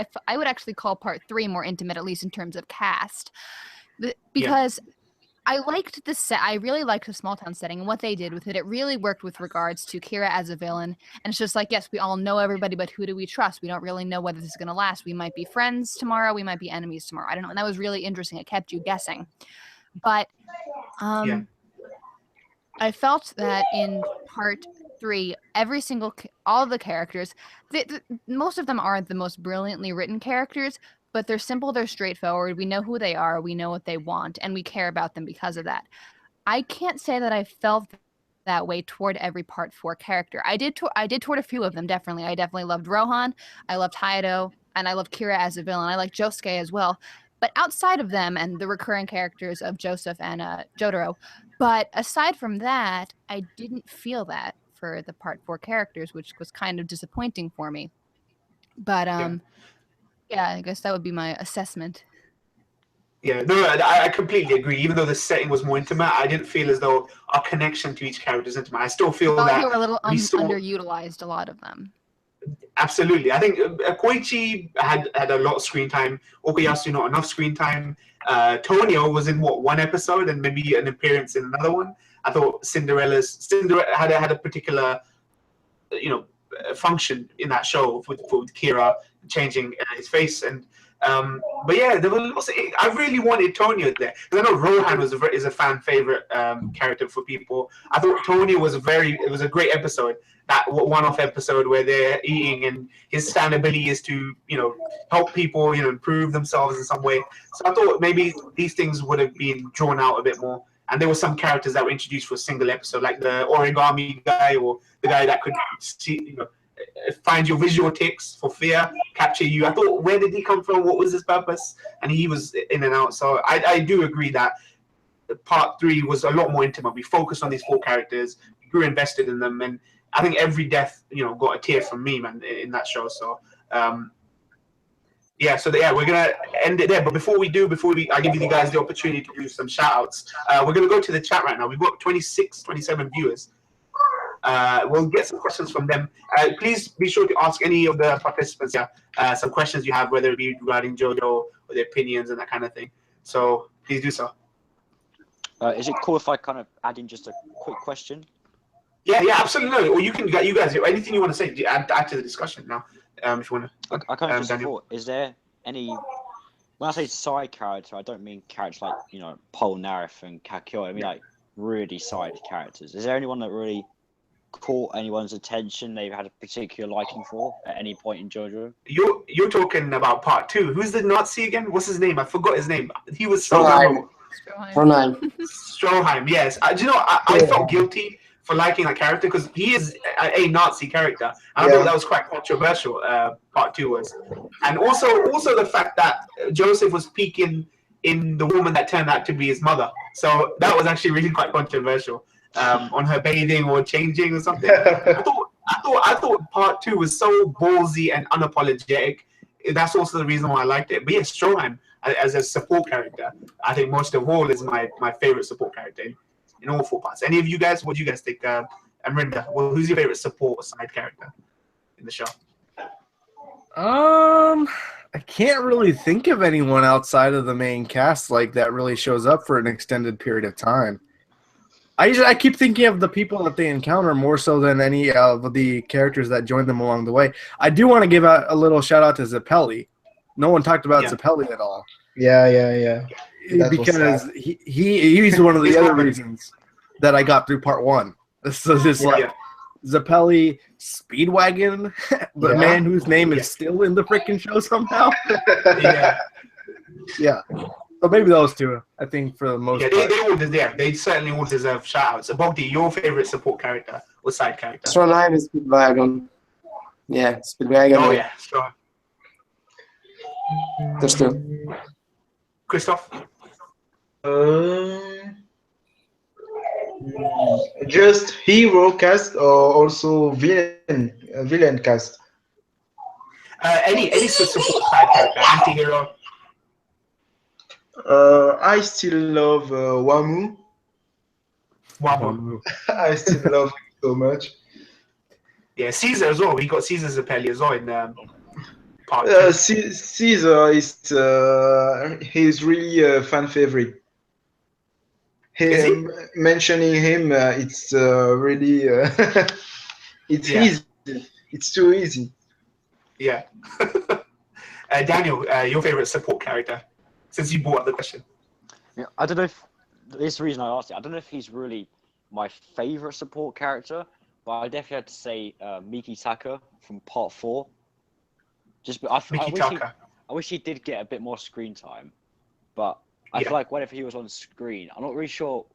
Speaker 6: actually call Part 3 more intimate, at least in terms of cast, because I liked the set. I really liked the small town setting and what they did with it. It really worked with regards to Kira as a villain. And it's just like, yes, we all know everybody, but who do we trust? We don't really know whether this is going to last. We might be friends tomorrow. We might be enemies tomorrow. I don't know. And that was really interesting. It kept you guessing. But I felt that in Part 3, all the characters, most of them aren't the most brilliantly written characters, but they're simple, they're straightforward. We know who they are, we know what they want, and we care about them because of that. I can't say that I felt that way toward every Part 4 character. I did toward a few of them, definitely. I definitely loved Rohan, I loved Hayato, and I loved Kira as a villain. I like Josuke as well. But outside of them and the recurring characters of Joseph and Jotaro, but aside from that, I didn't feel that for the Part 4 characters, which was kind of disappointing for me. But yeah, I guess that would be my assessment.
Speaker 1: Yeah, no, I completely agree. Even though the setting was more intimate, I didn't feel as though our connection to each character is intimate. I still feel
Speaker 6: Well,
Speaker 1: that
Speaker 6: they were a little
Speaker 1: we saw
Speaker 6: underutilized, a lot of them.
Speaker 1: absolutely. I think Koichi had a lot of screen time. Okuyasu not enough screen time. Tonio was in one episode and maybe an appearance in another one. I thought Cinderella had a particular, function in that show with Kira changing his face and. But yeah, there was lots I really wanted Tonio there because I know Rohan is a fan favorite character for people. I thought Tonio was a great episode. That one-off episode where they're eating and his stand ability is to help people improve themselves in some way. So I thought maybe these things would have been drawn out a bit more. And there were some characters that were introduced for a single episode, like the origami guy or the guy that could see find your visual tics for fear, capture you. I thought, where did he come from? What was his purpose? And he was in and out. So I do agree that Part 3 was a lot more intimate. We focused on these 4 characters. We grew invested in them. And I think every death, got a tear from me, man, in that show. So, we're going to end it there. But before I give you guys the opportunity to do some shout-outs, we're going to go to the chat right now. We've got 27 viewers. We'll get some questions from them. Please be sure to ask any of the participants some questions you have, whether it be regarding JoJo or their opinions and that kind of thing. So please do so.
Speaker 5: Is it cool if I kind of add in just a quick question? Yeah,
Speaker 1: absolutely. Or you guys, anything you want to say, add to the discussion now. If you want to.
Speaker 5: I kind of just thought, is there any? When I say side character, I don't mean characters like Polnareff and Kakyo. I mean like really side characters. Is there anyone that really caught anyone's attention they've had a particular liking for at any point in JoJo?
Speaker 1: You're talking about Part 2. Who's the Nazi again? What's his name? I forgot his name. He was so memorable. Stroheim, yes. I felt guilty for liking that character because he is a Nazi character. And I thought that was quite controversial. Part 2 was, and also the fact that Joseph was peeking in the woman that turned out to be his mother. So that was actually really quite controversial. On her bathing or changing or something. I thought Part 2 was so ballsy and unapologetic. That's also the reason why I liked it. But yeah, Stroheim as a support character, I think most of all is my favorite support character in all 4 parts. Any of you guys? What do you guys think? Amrinda, who's your favorite support side character in the show?
Speaker 2: I can't really think of anyone outside of the main cast like that really shows up for an extended period of time. I keep thinking of the people that they encounter more so than any of the characters that join them along the way. I do want to give a little shout out to Zeppeli. No one talked about Zeppeli at all.
Speaker 4: Yeah.
Speaker 2: Because he's one of the other reasons that I got through Part 1. So just like Zeppeli, Speedwagon, the man whose name is still in the freaking show somehow. Yeah. So maybe those two, I think, for the most part.
Speaker 1: They certainly all deserve shout-outs. Bogdi, your favorite support character or side character?
Speaker 3: Stroheim is Speedwagon. Yeah, Speedwagon.
Speaker 1: Oh, yeah, sure.
Speaker 3: There's 2.
Speaker 1: Christoph?
Speaker 4: Just hero cast or also villain cast?
Speaker 1: Any support side character, anti-hero.
Speaker 4: I still love Wamu. I still love him so much.
Speaker 1: Yeah, Caesar as well. We got Caesar Zeppeli as well in Part 2.
Speaker 4: Caesar is he's really a fan favorite. Mentioning him, it's really it's easy. It's too easy.
Speaker 1: Yeah. Daniel, your favorite support character? Since you brought up the question.
Speaker 5: Yeah, I don't know if this is the reason I asked it. I don't know if he's really my favorite support character, but I definitely have to say Miki Taka from Part 4. I wish he did get a bit more screen time, but I feel like whenever he was on screen, I'm not really sure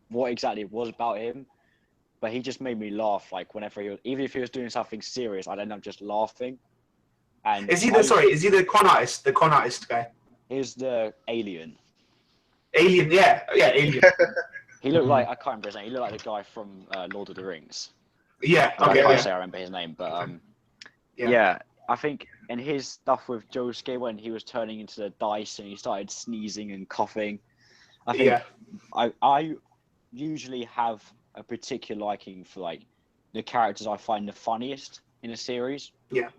Speaker 5: what exactly it was about him, but he just made me laugh. Like whenever even if he was doing something serious, I'd end up just laughing. And
Speaker 1: is he the con artist? The con artist guy.
Speaker 5: He's the alien.
Speaker 1: Alien, Alien.
Speaker 5: He looked like, I can't remember his name. He looked like the guy from Lord of the Rings.
Speaker 1: Yeah.
Speaker 5: I
Speaker 1: Okay.
Speaker 5: can't
Speaker 1: Yeah.
Speaker 5: say I remember his name, but
Speaker 1: Yeah.
Speaker 5: yeah, I think in his stuff with Josuke when he was turning into the dice and he started sneezing and coughing, I think I usually have a particular liking for like the characters I find the funniest in a series.
Speaker 1: Yeah.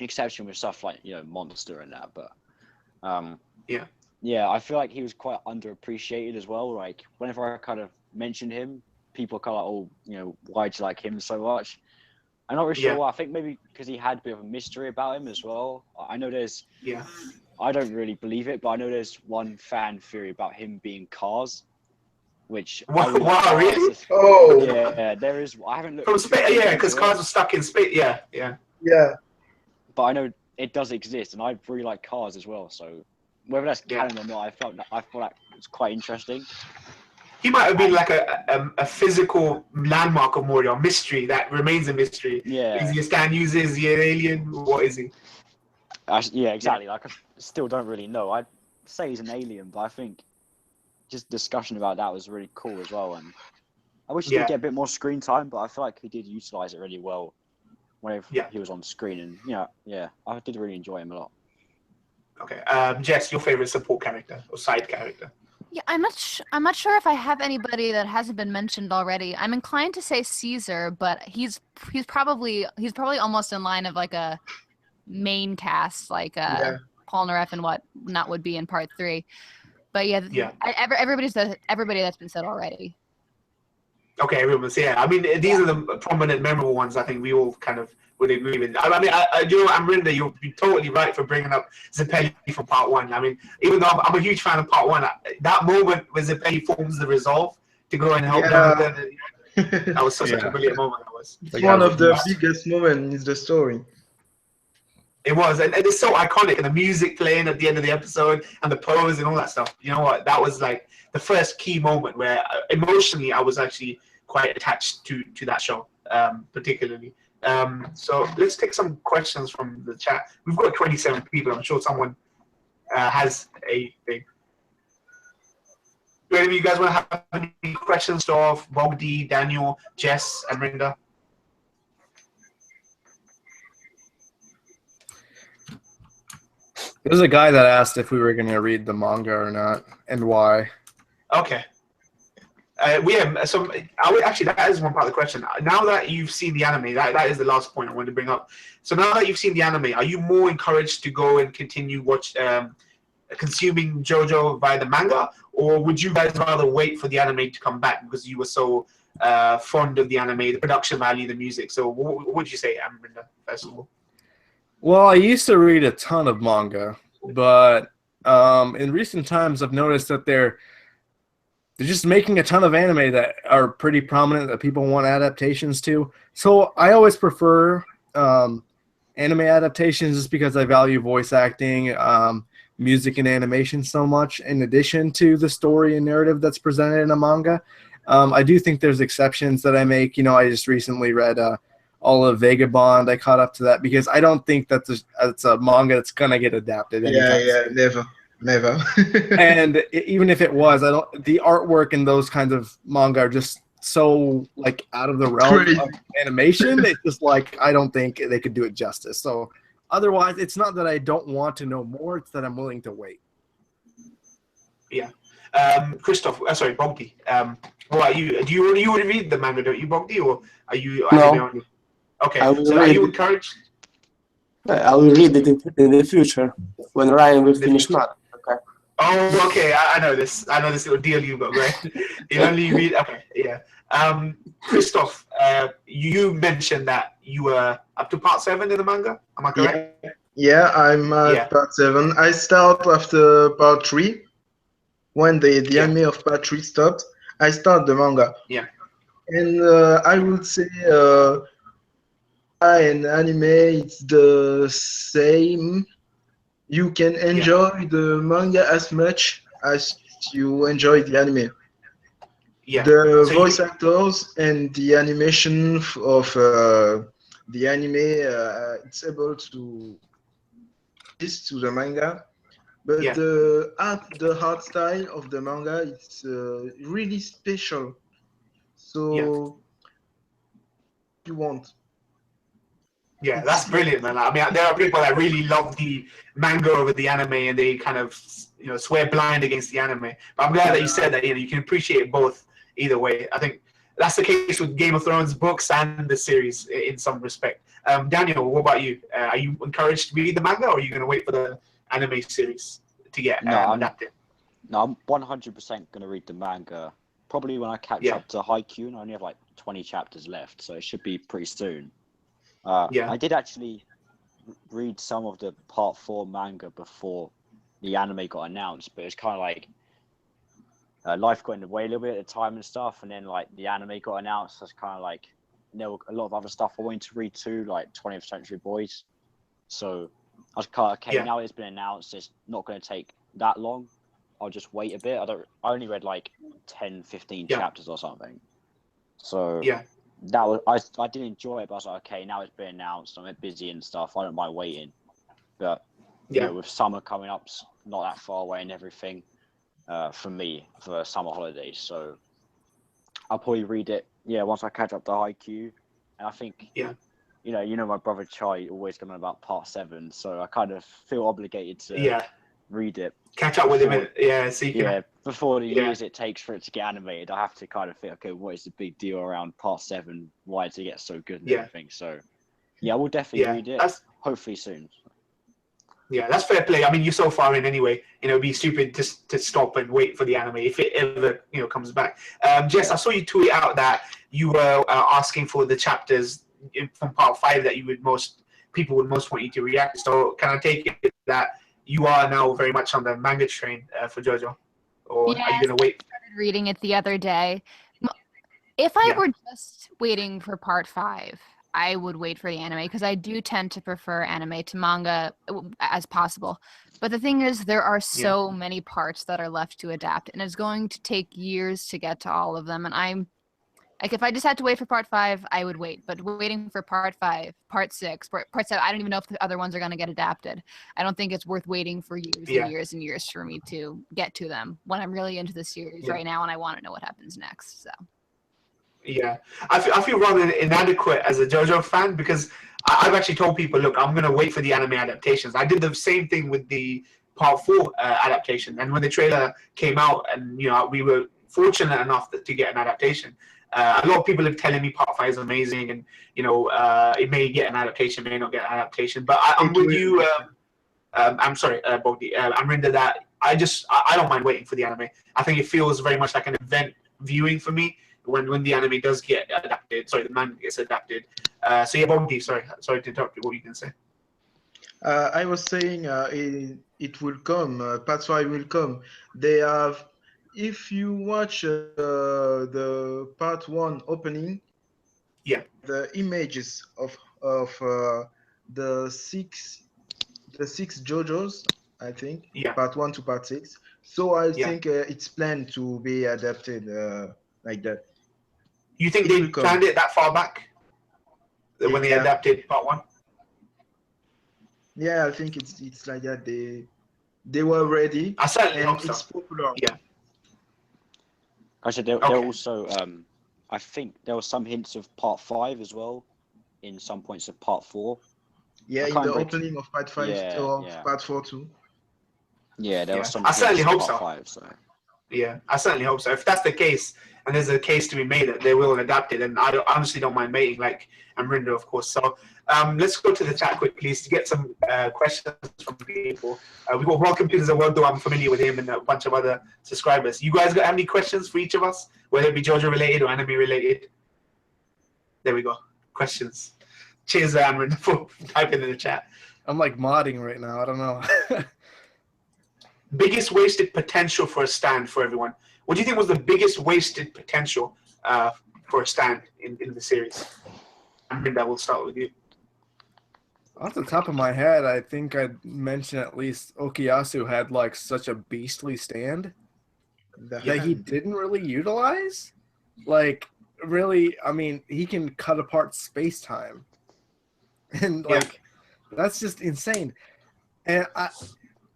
Speaker 5: Exception with stuff like Monster and that, but
Speaker 1: yeah,
Speaker 5: I feel like he was quite underappreciated as well. Like whenever I kind of mentioned him, people are kind of like, oh, why'd you like him so much? I'm not really sure why. I think maybe because he had a bit of a mystery about him as well. I know there's I don't really believe it, but I know there's one fan theory about him being Cars, which
Speaker 1: Wow, really?
Speaker 4: Oh.
Speaker 5: Yeah, there is. I haven't looked
Speaker 1: From space, yeah, because
Speaker 5: Cars
Speaker 1: Cars was stuck in space. Yeah.
Speaker 5: but I know it does exist, and I really like Cars as well. So whether that's canon or not, I thought that was quite interesting.
Speaker 1: He might have been like a physical landmark of Mori, or mystery that remains a mystery.
Speaker 5: Yeah.
Speaker 1: Is he a stand user? Is he an alien? What is he?
Speaker 5: Yeah, exactly. Like I still don't really know. I'd say he's an alien, but I think just discussion about that was really cool as well. And I wish he did get a bit more screen time, but I feel like he did utilize it really well whenever he was on screen. And I did really enjoy him a lot.
Speaker 1: Okay, Jess, your favorite support character or side character?
Speaker 6: Yeah, I'm not sure if I have anybody that hasn't been mentioned already. I'm inclined to say Caesar, but he's probably almost in line of like a main cast, like Paul Naref and whatnot would be in part 3. But everybody that's been said already.
Speaker 1: Okay, everyone's I mean, these are the prominent, memorable ones. I think we all kind of would agree with. I mean, Amrinda, you're totally right for bringing up Zeppeli from part 1. I mean, even though I'm a huge fan of part 1, that moment where Zeppeli forms the resolve to go and help them, that was such a brilliant moment.
Speaker 4: It's one of the biggest moments in the story.
Speaker 1: It was, and it's so iconic, and the music playing at the end of the episode, and the pose and all that stuff. You know what? That was like the first key moment where emotionally I was actually quite attached to that show, particularly. So let's take some questions from the chat. We've got 27 people. I'm sure someone has a thing. Do any of you guys want to have any questions of Bogdi, Daniel, Jess, and Rinda?
Speaker 2: There's a guy that asked if we were going to read the manga or not, and why.
Speaker 1: Okay. We have some. Actually, that is one part of the question. Now that you've seen the anime, that is the last point I wanted to bring up. So now that you've seen the anime, are you more encouraged to go and continue consuming JoJo via the manga, or would you guys rather wait for the anime to come back because you were so fond of the anime, the production value, the music? So what would you say, Amrinda, first of all?
Speaker 2: Well, I used to read a ton of manga, but in recent times I've noticed that they're just making a ton of anime that are pretty prominent that people want adaptations to. So I always prefer anime adaptations just because I value voice acting, music, and animation so much in addition to the story and narrative that's presented in a manga. I do think there's exceptions that I make. I just recently read all of Vagabond. I caught up to that because I don't think that it's a manga that's going to get adapted anytime soon.
Speaker 4: Never.
Speaker 2: And even if it was, the artwork in those kinds of manga are just so like out of the realm of animation. It's just like I don't think they could do it justice. So otherwise, it's not that I don't want to know more; it's that I'm willing to wait.
Speaker 1: Yeah, Bogdi. What are you? Do you want to read the manga? Don't you, Bogdi, or are you?
Speaker 3: No.
Speaker 1: Okay, so are you encouraged?
Speaker 3: I will read it in the future when Ryan will finish math. Okay.
Speaker 1: Oh, okay. I know this. I know this little deal you got, right? You only read. Okay, yeah. Christoph, you mentioned that you were up to part 7 in the manga. Am I correct?
Speaker 4: Yeah, I'm at part 7. I start after part 3. When the anime of part 3 stopped, I start the manga.
Speaker 1: Yeah.
Speaker 4: And I would say and anime, it's the same. You can enjoy the manga as much as you enjoy the anime.
Speaker 1: Yeah.
Speaker 4: The voice actors and the animation of the anime, it's able to this to the manga, but the art style of the manga, it's really special. So you want.
Speaker 1: Yeah, that's brilliant, man. I mean, there are people that really love the manga over the anime, and they kind of, swear blind against the anime. But I'm glad that you said that. You can appreciate both either way. I think that's the case with Game of Thrones books and the series in some respect. Daniel, what about you? Are you encouraged to read the manga, or are you going to wait for the anime series to get adapted?
Speaker 5: No, I'm 100% going to read the manga. Probably when I catch up to Haikyuu, and I only have like 20 chapters left, so it should be pretty soon. I did actually read some of the Part 4 manga before the anime got announced, but it's kind of like life got in the way a little bit at the time and stuff, and then like the anime got announced. So it's kind of like there were a lot of other stuff I wanted to read too, like 20th Century Boys. So I was kind of now it's been announced, it's not going to take that long. I'll just wait a bit. I only read like 10, 15 chapters or something. So that was I did enjoy it, but I was like, okay, now it's been announced. I'm a bit busy and stuff. I don't mind waiting. But with summer coming up, not that far away and everything, for me for summer holidays. So I'll probably read it. Once I catch up to Haikyuu, and I think my brother Chai always coming about Part 7, so I kind of feel obligated to read it.
Speaker 1: Catch up with him, so you can...
Speaker 5: before the years it takes for it to get animated, I have to kind of think, okay, what is the big deal around Part 7? Why did it get so good and everything? So, I will definitely read it. Hopefully soon.
Speaker 1: Yeah, that's fair play. I mean, you're so far in anyway. It'd be stupid to stop and wait for the anime if it ever comes back. Jess, I saw you tweet out that you were asking for the chapters from Part 5 that people would most want you to react. So can I take it that you are now very much on the manga train for JoJo, or are you gonna wait?
Speaker 6: I started reading it the other day. If I were just waiting for Part 5, I would wait for the anime because I do tend to prefer anime to manga as possible. But the thing is, there are so many parts that are left to adapt, and it's going to take years to get to all of them. And I'm like, if I just had to wait for Part 5, I would wait. But waiting for Part 5, Part 6, Part 7, I don't even know if the other ones are going to get adapted. I don't think it's worth waiting for years and years and years for me to get to them when I'm really into the series right now and I want to know what happens next. So.
Speaker 1: Yeah, I feel rather inadequate as a JoJo fan because I've actually told people, look, I'm going to wait for the anime adaptations. I did the same thing with the Part 4 adaptation. And when the trailer came out and, we were fortunate enough to get an adaptation, a lot of people are telling me Part 5 is amazing and, it may get an adaptation, may not get an adaptation. But I'm with you. I'm sorry, Bogdi. I'm Rinda that I don't mind waiting for the anime. I think it feels very much like an event viewing for me when the anime does get adapted. Sorry, the manga gets adapted. Bogdi, sorry to interrupt you. What were you going to say?
Speaker 4: I was saying it will come. Part 5 will come. They have... If you watch the Part 1 opening, the images of the six JoJo's, I think, Part 1 to Part 6. So I think it's planned to be adapted like that.
Speaker 1: You think they planned it that far back when they adapted Part 1?
Speaker 4: Yeah, I think it's like that. They were ready.
Speaker 1: I certainly hope
Speaker 4: it's
Speaker 1: so.
Speaker 4: popular.
Speaker 1: Yeah.
Speaker 5: Actually, there also, I think there were some hints of Part 5 as well, in some points of Part 4.
Speaker 4: Yeah, in the opening of Part 5 or Part 4 too.
Speaker 5: Yeah, there was some.
Speaker 1: I certainly hope so.
Speaker 5: 5, so.
Speaker 1: Yeah, I certainly hope so. If that's the case, and there's a case to be made that they will adapt it, then I honestly don't mind waiting, like Amrinder, of course. So let's go to the chat quickly to get some questions from people. We've got Welcome to the World, though I'm familiar with him and a bunch of other subscribers. You guys got any questions for each of us, whether it be JoJo related or anime related? There we go. Questions. Cheers, Amrinder, for typing in the chat.
Speaker 2: I'm like modding right now. I don't know.
Speaker 1: Biggest wasted potential for a stand for everyone. What do you think was the biggest wasted potential for a stand in the series? Amrinder, we'll start with you.
Speaker 2: Off the top of my head, I think I'd mention at least Okuyasu had like such a beastly stand that he didn't really utilize. Like, really, I mean, he can cut apart space-time. And, like, that's just insane. And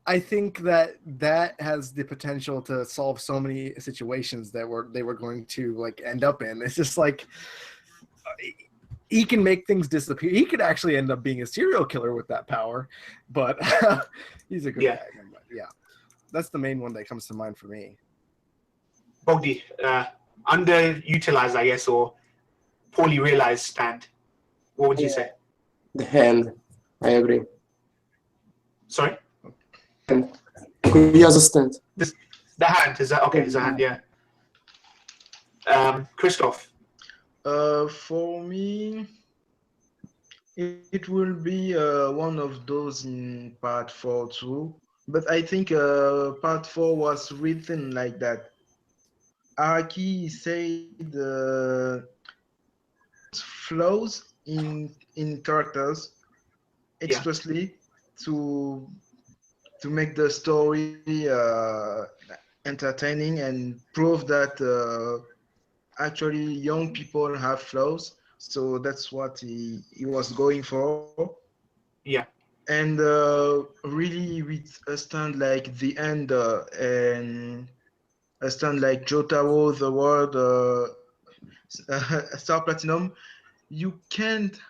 Speaker 2: I think that has the potential to solve so many situations that they were going to, like, end up in. It's just like... he can make things disappear. He could actually end up being a serial killer with that power, but he's a good guy. But yeah, that's the main one that comes to mind for me.
Speaker 1: Bogdi, underutilized, I guess, or poorly realized stand. What would you say?
Speaker 3: The hand. I agree.
Speaker 1: Sorry?
Speaker 3: And Kuriosa stand.
Speaker 1: The hand, is that okay? Is the hand, yeah. Christoph.
Speaker 4: For me, it will be one of those in part 4 too. But I think part 4 was written like that. Araki said flaws in characters expressly to make the story entertaining and prove that actually young people have flaws. So that's what he was going for.
Speaker 1: Yeah.
Speaker 4: And really with a stand like the end and a stand like Jotaro, the world Star Platinum, you can't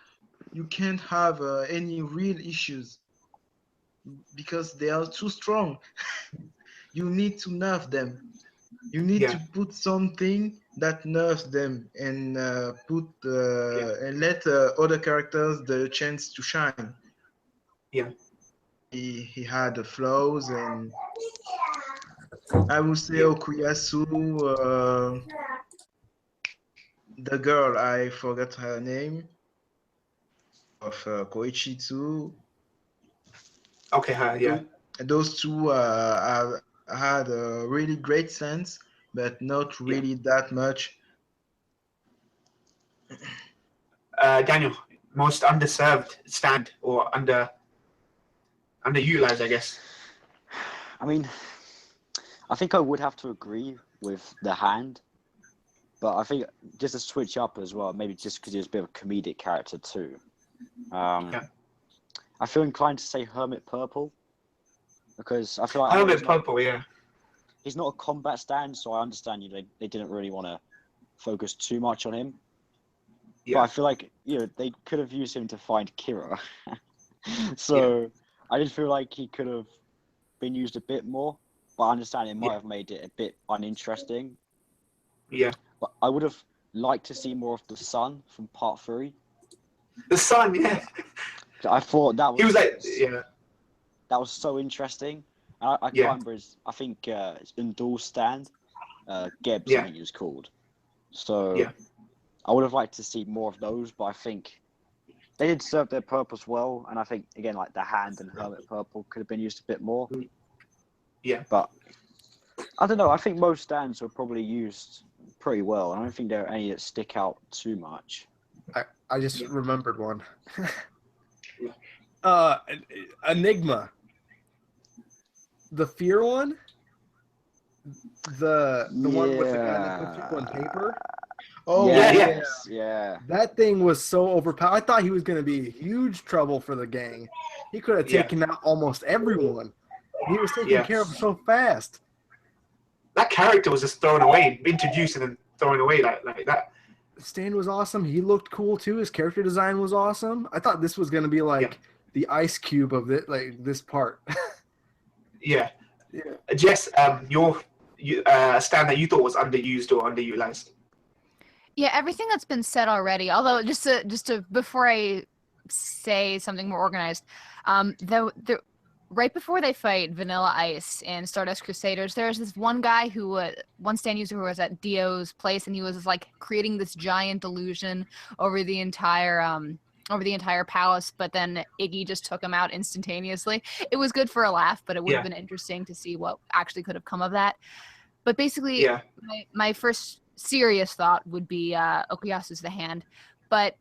Speaker 4: have any real issues because they are too strong. You need to nerf them. You need to put something that nerfs them and and let other characters the chance to shine.
Speaker 1: Yeah.
Speaker 4: He had the flaws, and I would say Okuyasu, the girl, I forgot her name, of Koichi too.
Speaker 1: Okay, yeah.
Speaker 4: Those two had a really great sense, but not really that much.
Speaker 1: Daniel, most underserved stand or underutilized, I guess.
Speaker 5: I mean, I think I would have to agree with the hand, but I think just to switch up as well, maybe just because he's a bit of a comedic character too. I feel inclined to say Hermit Purple, because I feel like
Speaker 1: Hermit Purple,
Speaker 5: he's not a combat stand, so I understand they didn't really want to focus too much on him. But I feel like they could have used him to find Kira, so I did feel like he could have been used a bit more. But I understand it might have made it a bit uninteresting.
Speaker 1: Yeah.
Speaker 5: But I would have liked to see more of the sun from part 3.
Speaker 1: The sun, yeah.
Speaker 5: I thought that was.
Speaker 1: He was like,
Speaker 5: That was so interesting. I can't remember I think it's Undul stand. Geb, something he was called. So I would have liked to see more of those, but I think they did serve their purpose well. And I think, again, like the hand and Hermit Purple could have been used a bit more.
Speaker 1: Yeah.
Speaker 5: But I don't know. I think most stands were probably used pretty well. I don't think there are any that stick out too much.
Speaker 2: I just remembered one. Enigma. The fear one? The one with the guy that puts people in paper?
Speaker 4: Oh,
Speaker 5: yeah.
Speaker 2: That thing was so overpowered. I thought he was going to be huge trouble for the gang. He could have taken out almost everyone. He was taken care of so fast.
Speaker 1: That character was just thrown away, introduced and then thrown away like that.
Speaker 2: Stan was awesome. He looked cool too. His character design was awesome. I thought this was going to be like the Ice Cube of it, like this part.
Speaker 1: Jess, your stand that you thought was underused or underutilized?
Speaker 6: Yeah, everything that's been said already. Although just to before I say something more organized, the right before they fight Vanilla Ice and Stardust Crusaders, there's this one guy one stand user who was at Dio's place, and he was like creating this giant illusion over the entire palace, but then Iggy just took him out instantaneously. It was good for a laugh, but it would have been interesting to see what actually could have come of that. But basically, my first serious thought would be Okuyasu's The Hand. But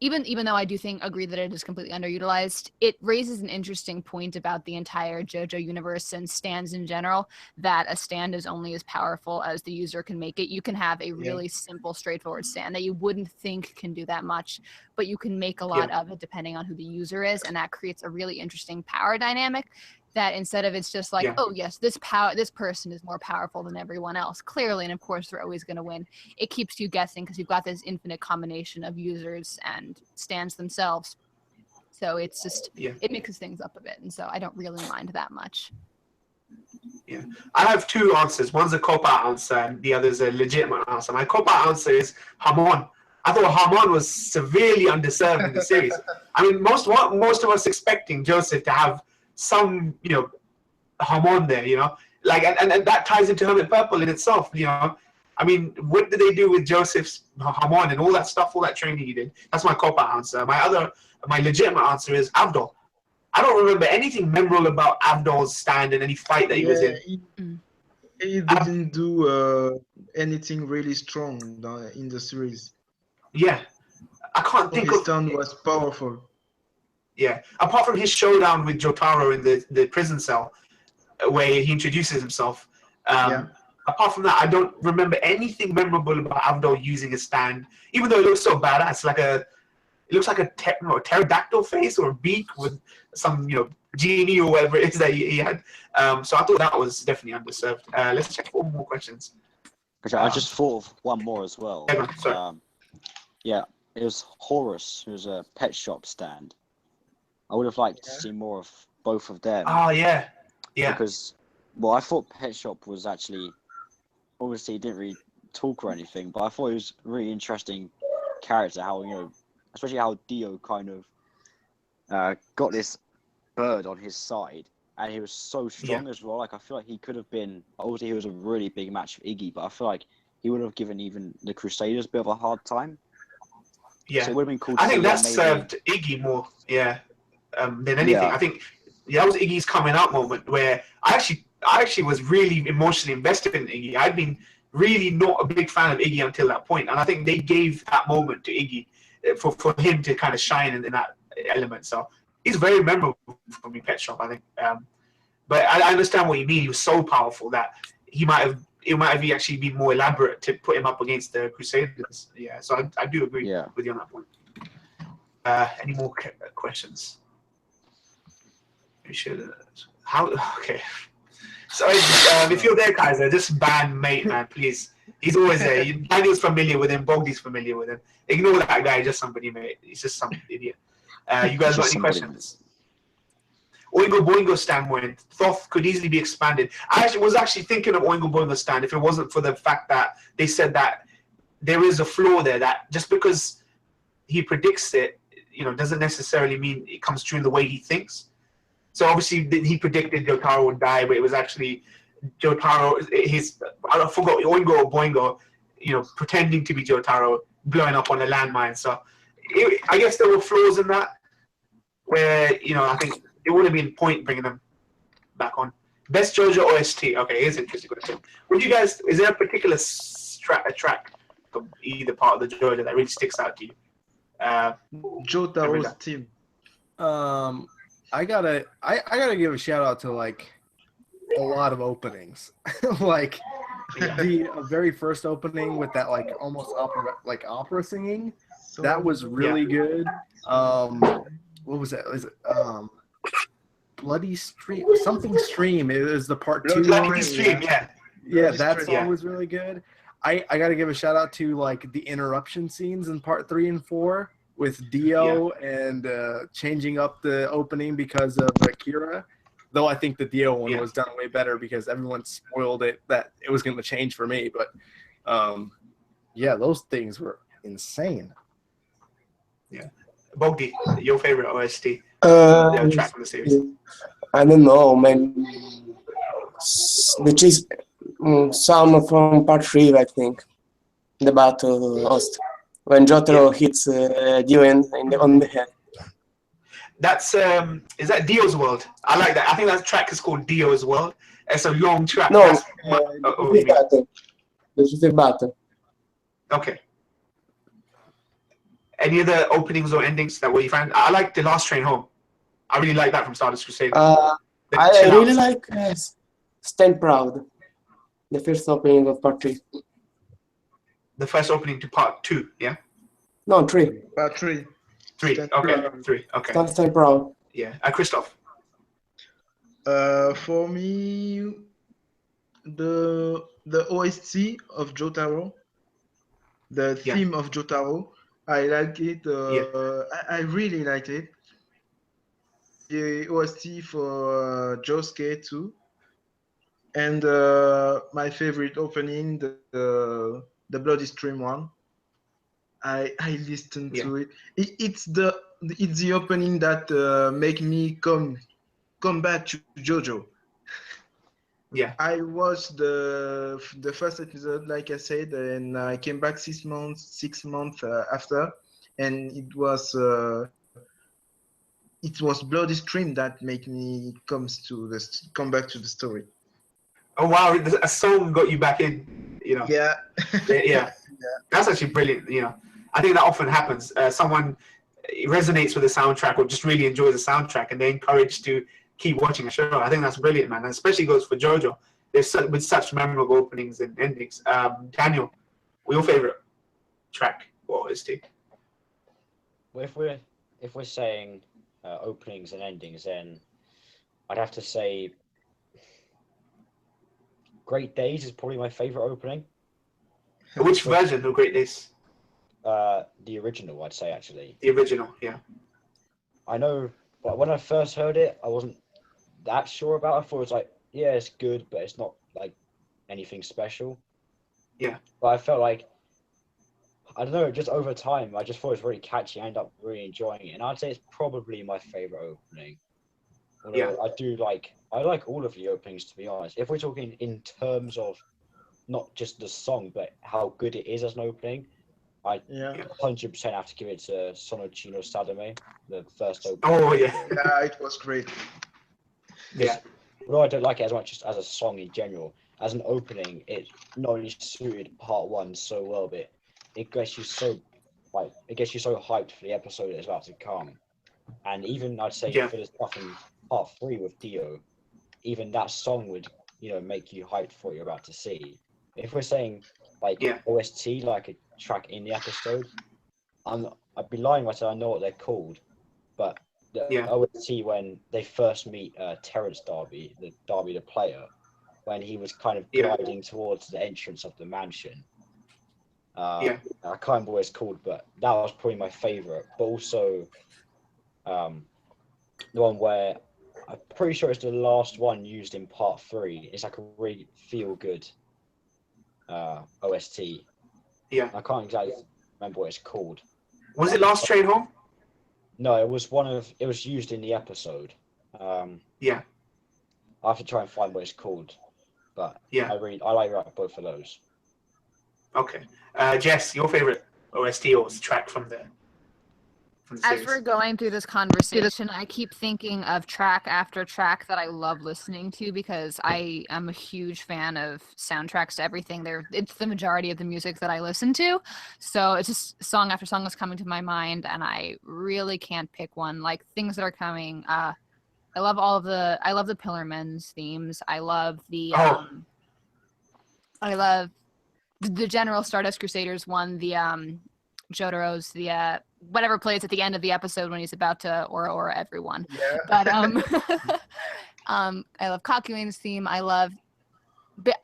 Speaker 6: even though I do agree that it is completely underutilized, it raises an interesting point about the entire JoJo universe and stands in general, that a stand is only as powerful as the user can make it. You can have a really simple, straightforward stand that you wouldn't think can do that much, but you can make a lot of it depending on who the user is, and that creates a really interesting power dynamic That instead of it's just like,
Speaker 1: Yeah.
Speaker 6: oh yes, this person is more powerful than everyone else, clearly, and of course they're always going to win. It keeps you guessing because you've got this infinite combination of users and stands themselves. So it's just it mixes things up a bit, and so I don't really mind that much.
Speaker 1: Yeah, I have two answers. One's a cop-out answer, and the other's a legitimate answer. My cop-out answer is Hamon. I thought Hamon was severely underserved in the series. I mean, most of us expecting Joseph to have some, Hamon there, like, and that ties into Hermit Purple in itself, I mean, what did they do with Joseph's Hamon and all that stuff, all that training he did? That's my cop-out answer. My legitimate answer is Avdol. I don't remember anything memorable about Avdol's stand in any fight that he was in.
Speaker 4: He didn't do anything really strong in the series.
Speaker 1: Yeah, I can't think
Speaker 4: his
Speaker 1: of.
Speaker 4: stand was powerful.
Speaker 1: Yeah, apart from his showdown with Jotaro in the prison cell, where he introduces himself. Apart from that, I don't remember anything memorable about Avdol using a stand, even though it looks so badass. It looks like a pterodactyl face or a beak with some, genie or whatever it is that he had. So I thought that was definitely underserved. Let's check for more questions.
Speaker 5: Okay, I just thought of one more as well.
Speaker 1: Sorry.
Speaker 5: It was Horus, who was a pet shop stand. I would have liked to see more of both of them.
Speaker 1: Oh, yeah. Yeah.
Speaker 5: Because, I thought Pet Shop was actually, obviously he didn't really talk or anything, but I thought he was a really interesting character, how, especially how Dio kind of got this bird on his side, and he was so strong as well. Like, I feel like he could have been, obviously he was a really big match for Iggy, but I feel like he would have given even the Crusaders a bit of a hard time.
Speaker 1: Yeah.
Speaker 5: So it would have been cool
Speaker 1: I think that served Iggy more, than anything.
Speaker 5: Yeah.
Speaker 1: I think that was Iggy's coming out moment where I actually was really emotionally invested in Iggy. I'd been really not a big fan of Iggy until that point, and I think they gave that moment to Iggy for him to kind of shine in that element. So he's very memorable for me, Pet Shop, I think. But I understand what you mean. He was so powerful that it might have actually been more elaborate to put him up against the Crusaders. Yeah, so I do agree with you on that point. Any more questions? Okay. Sorry, if you're there, Kaiser, just ban mate, man, please. He's always there. Daniel's familiar with him. Bogdy's familiar with him. Ignore that guy. Just somebody, mate. He's just some idiot. You guys got any questions? Oingo Boingo stand went. Thoth could easily be expanded. I was actually thinking of Oingo Boingo stand if it wasn't for the fact that they said that there is a flaw there, that just because he predicts it, doesn't necessarily mean it comes true in the way he thinks. So obviously he predicted Jotaro would die, but it was actually Jotaro, I forgot, Oingo or Boingo, pretending to be Jotaro, blowing up on a landmine. So I guess there were flaws in that where, I think it would have been point bringing them back on. Best JoJo OST. Okay, here's an interesting question. Is there a particular track from either part of the JoJo that really sticks out to you?
Speaker 4: Jotaro's team.
Speaker 2: I gotta give a shout out to like a lot of openings, like the very first opening with that like almost opera singing. That was really good. What was that? Was it Bloody Stream? Something Stream. It was the part 2.
Speaker 1: Bloody Stream, yeah.
Speaker 2: Yeah, that song was really good. I gotta give a shout out to like the interruption scenes in part 3 and 4. With Dio and changing up the opening because of Akira. Though I think the Dio one was done way better because everyone spoiled it that it was going to change for me. But those things were insane.
Speaker 1: Yeah. Bogdy, your favorite OST? Track from the series?
Speaker 3: I don't know, man. Which is some from part 3, I think. The battle host. When Jotaro hits Dio on the head.
Speaker 1: That's is that Dio's World? I like that. I think that track is called Dio's World. It's a long track.
Speaker 3: No, this is the battle.
Speaker 1: Okay. Any other openings or endings that you find? I like The Last Train Home. I really like that from Stardust Crusade.
Speaker 3: I really like Stand Proud, the first opening of part 3.
Speaker 1: The first opening to part 2, yeah?
Speaker 3: No, 3.
Speaker 4: Part 3.
Speaker 1: 3, okay. 3, okay.
Speaker 3: Stand Proud.
Speaker 1: Yeah. Christoph.
Speaker 4: For me, the OST of Jotaro, the
Speaker 1: Yeah.
Speaker 4: theme of Jotaro, I like it. I really like it. The OST for Josuke too, and my favorite opening, the Bloody Stream one. I listened
Speaker 1: Yeah.
Speaker 4: to it. It's the opening that make me come back to JoJo.
Speaker 1: Yeah.
Speaker 4: I watched the first episode, like I said, and I came back 6 months after, and it was Bloody Stream that made me come back to the story.
Speaker 1: Oh wow, a song got you back in. You know.
Speaker 4: Yeah.
Speaker 1: Yeah. That's actually brilliant. You know, I think that often happens. Someone resonates with the soundtrack or just really enjoys the soundtrack, and they're encouraged to keep watching a show. I think that's brilliant, man. And especially goes for JoJo. With such memorable openings and endings. Daniel, your favorite track or OST?
Speaker 5: Well, if we're saying openings and endings, then I'd have to say Great Days is probably my favorite opening.
Speaker 1: Which version of Great Days?
Speaker 5: The original, I'd say, actually.
Speaker 1: The original, yeah.
Speaker 5: I know, but when I first heard it, I wasn't that sure about it. I thought it was like, yeah, it's good, but it's not like anything special.
Speaker 1: Yeah.
Speaker 5: But I felt like, I don't know, just over time, I just thought it was really catchy. I ended up really enjoying it. And I'd say it's probably my favorite opening. Although
Speaker 1: Yeah.
Speaker 5: I like all of the openings, to be honest. If we're talking in terms of not just the song, but how good it is as an opening, I 100% have to give it to Satoshi no Sadame, the first opening.
Speaker 1: Oh yeah.
Speaker 4: Yeah, it was great.
Speaker 1: Yeah.
Speaker 5: Although I don't like it as much as a song in general, as an opening, it not only suited part one so well, but it gets you so hyped for the episode that's about to come. And even I'd say for the stuff in part 3 with Dio, even that song would, make you hyped for what you're about to see. If we're saying OST, like a track in the episode, I'd be lying when I say I know what they're called, but the OST when they first meet Terrence Darby the player, when he was kind of gliding towards the entrance of the mansion. I can't remember what it's called, but that was probably my favorite. But also the one where I'm pretty sure it's the last one used in part 3. It's like a really feel good OST.
Speaker 1: Yeah.
Speaker 5: I can't exactly remember what it's called.
Speaker 1: Was it Last Train Home?
Speaker 5: No, it was used in the episode.
Speaker 1: Yeah.
Speaker 5: I have to try and find what it's called. But I like both of those.
Speaker 1: Okay. Jess, your favorite OST or track from the series?
Speaker 6: As we're going through this conversation, I keep thinking of track after track that I love listening to because I am a huge fan of soundtracks to everything. It's the majority of the music that I listen to. So it's just song after song that's coming to my mind, and I really can't pick one. Like things that are coming. I love the Pillarmen's themes. I love the the General Stardust Crusaders one, the Jotaro's, the whatever plays at the end of the episode when he's about to aura everyone.
Speaker 4: Yeah.
Speaker 6: But I love Kakuin's theme. I love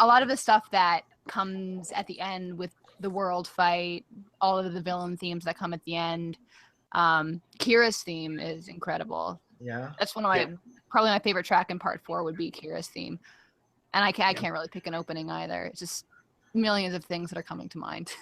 Speaker 6: a lot of the stuff that comes at the end with the world fight, all of the villain themes that come at the end. Kira's theme is incredible.
Speaker 4: Yeah.
Speaker 6: That's one of probably my favorite track in part 4 would be Kira's theme. And I can't really pick an opening either. It's just millions of things that are coming to mind.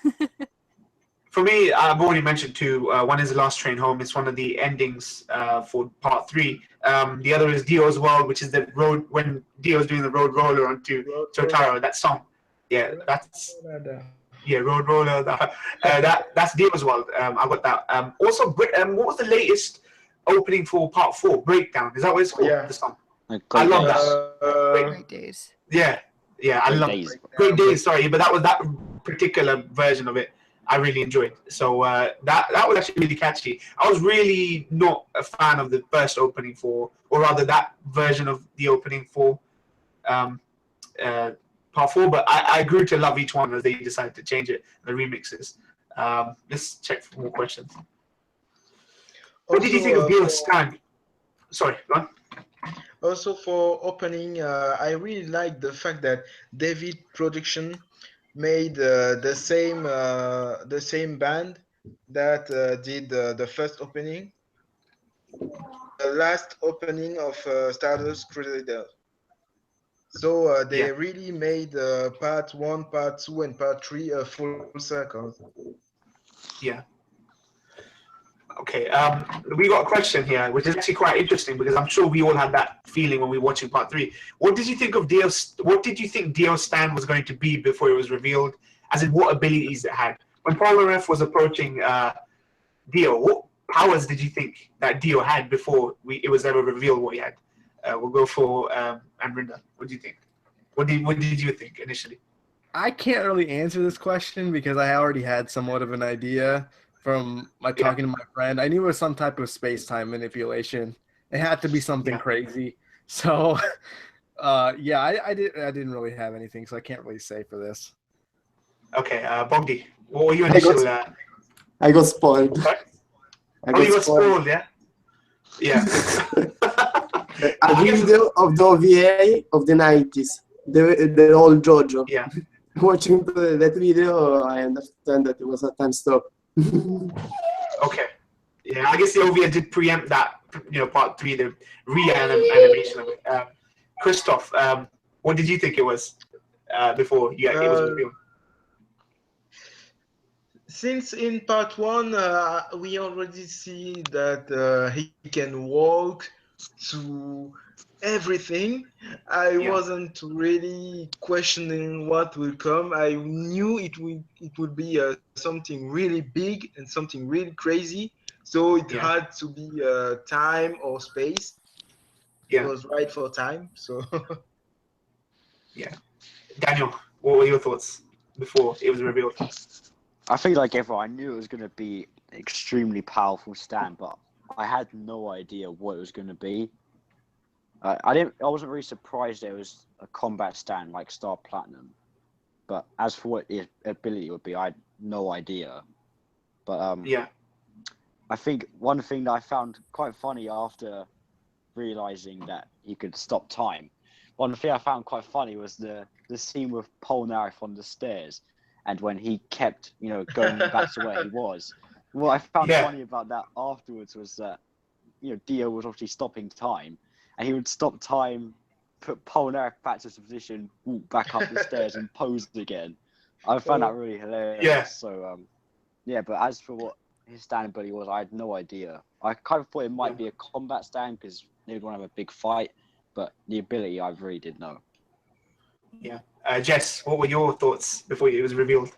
Speaker 1: For me, I've already mentioned two. One is The Last Train Home. It's one of the endings for part 3. The other is Dio's World, which is the road when Dio's doing the road roller onto Totaro. That song. Yeah, that's Road Roller. That's Dio's World. I got that. Also, what was the latest opening for part 4? Breakdown. Is that what it's called?
Speaker 4: Yeah.
Speaker 1: The song.
Speaker 5: I
Speaker 1: love that.
Speaker 6: Great Days.
Speaker 1: Yeah, I love
Speaker 5: Days.
Speaker 1: Great Days. Sorry, but that particular version of it I really enjoyed. So that was actually really catchy. I was really not a fan of the first opening for, or rather that version of the opening for part 4. But I grew to love each one as they decided to change it, the remixes. Let's check for more questions. What did you think of Bill's stand? Sorry, go on.
Speaker 4: Also for opening, I really like the fact that David Production made the same band that did the first opening, the last opening of Stardust Crusader. So they
Speaker 1: Yeah.
Speaker 4: really made part 1, part 2, and part 3 a full circle.
Speaker 1: Yeah. Okay. We got a question here, which is actually quite interesting because I'm sure we all had that feeling when we were watching part 3. What did you think of Dio? What did you think Dio's stand was going to be before it was revealed? As in, what abilities it had? When Polnareff was approaching Dio, what powers did you think that Dio had before it was ever revealed what he had? We'll go for Amrinda. What do you think? What did you think initially?
Speaker 2: I can't really answer this question because I already had somewhat of an idea from my talking to my friend. I knew it was some type of space-time manipulation. It had to be something crazy. So, I didn't really have anything, so I can't really say for this.
Speaker 1: Okay, Bogdi, what were your initial?
Speaker 3: I got spoiled.
Speaker 1: Sorry? You got spoiled, yeah. Yeah.
Speaker 3: A video of the OVA of the 90s, the old JoJo.
Speaker 1: Yeah.
Speaker 3: Watching that video, I understand that it was a time stop.
Speaker 1: Okay. Yeah, I guess the OVA did preempt that, part 3, the re-animation of it. Christoph, what did you think it was before it was revealed?
Speaker 4: Since in part 1, we already see that he can walk to everything. I wasn't really questioning what will come. I knew it would be something really big and something really crazy. So it had to be time or space. It was right for time. So
Speaker 1: yeah. Daniel, what were your thoughts before it was revealed?
Speaker 5: I think like everyone, I knew it was going to be an extremely powerful stand, but I had no idea what it was going to be. I wasn't really surprised that it was a combat stand like Star Platinum, but as for what its ability would be, I had no idea. But I think one thing that I found quite funny after realizing that he could stop time, one thing I found quite funny was the scene with Polnareff on the stairs. And when he kept, going back to where he was. What I found funny about that afterwards was that, Dio was obviously stopping time, and he would stop time, put Polnareff back to his position, walk back up the stairs, and pose again. I found that really hilarious.
Speaker 1: Yeah.
Speaker 5: So, but as for what his stand ability was, I had no idea. I kind of thought it might be a combat stand because they would want to have a big fight, but the ability I really did know.
Speaker 1: Yeah. Jess, what were your thoughts before it was revealed?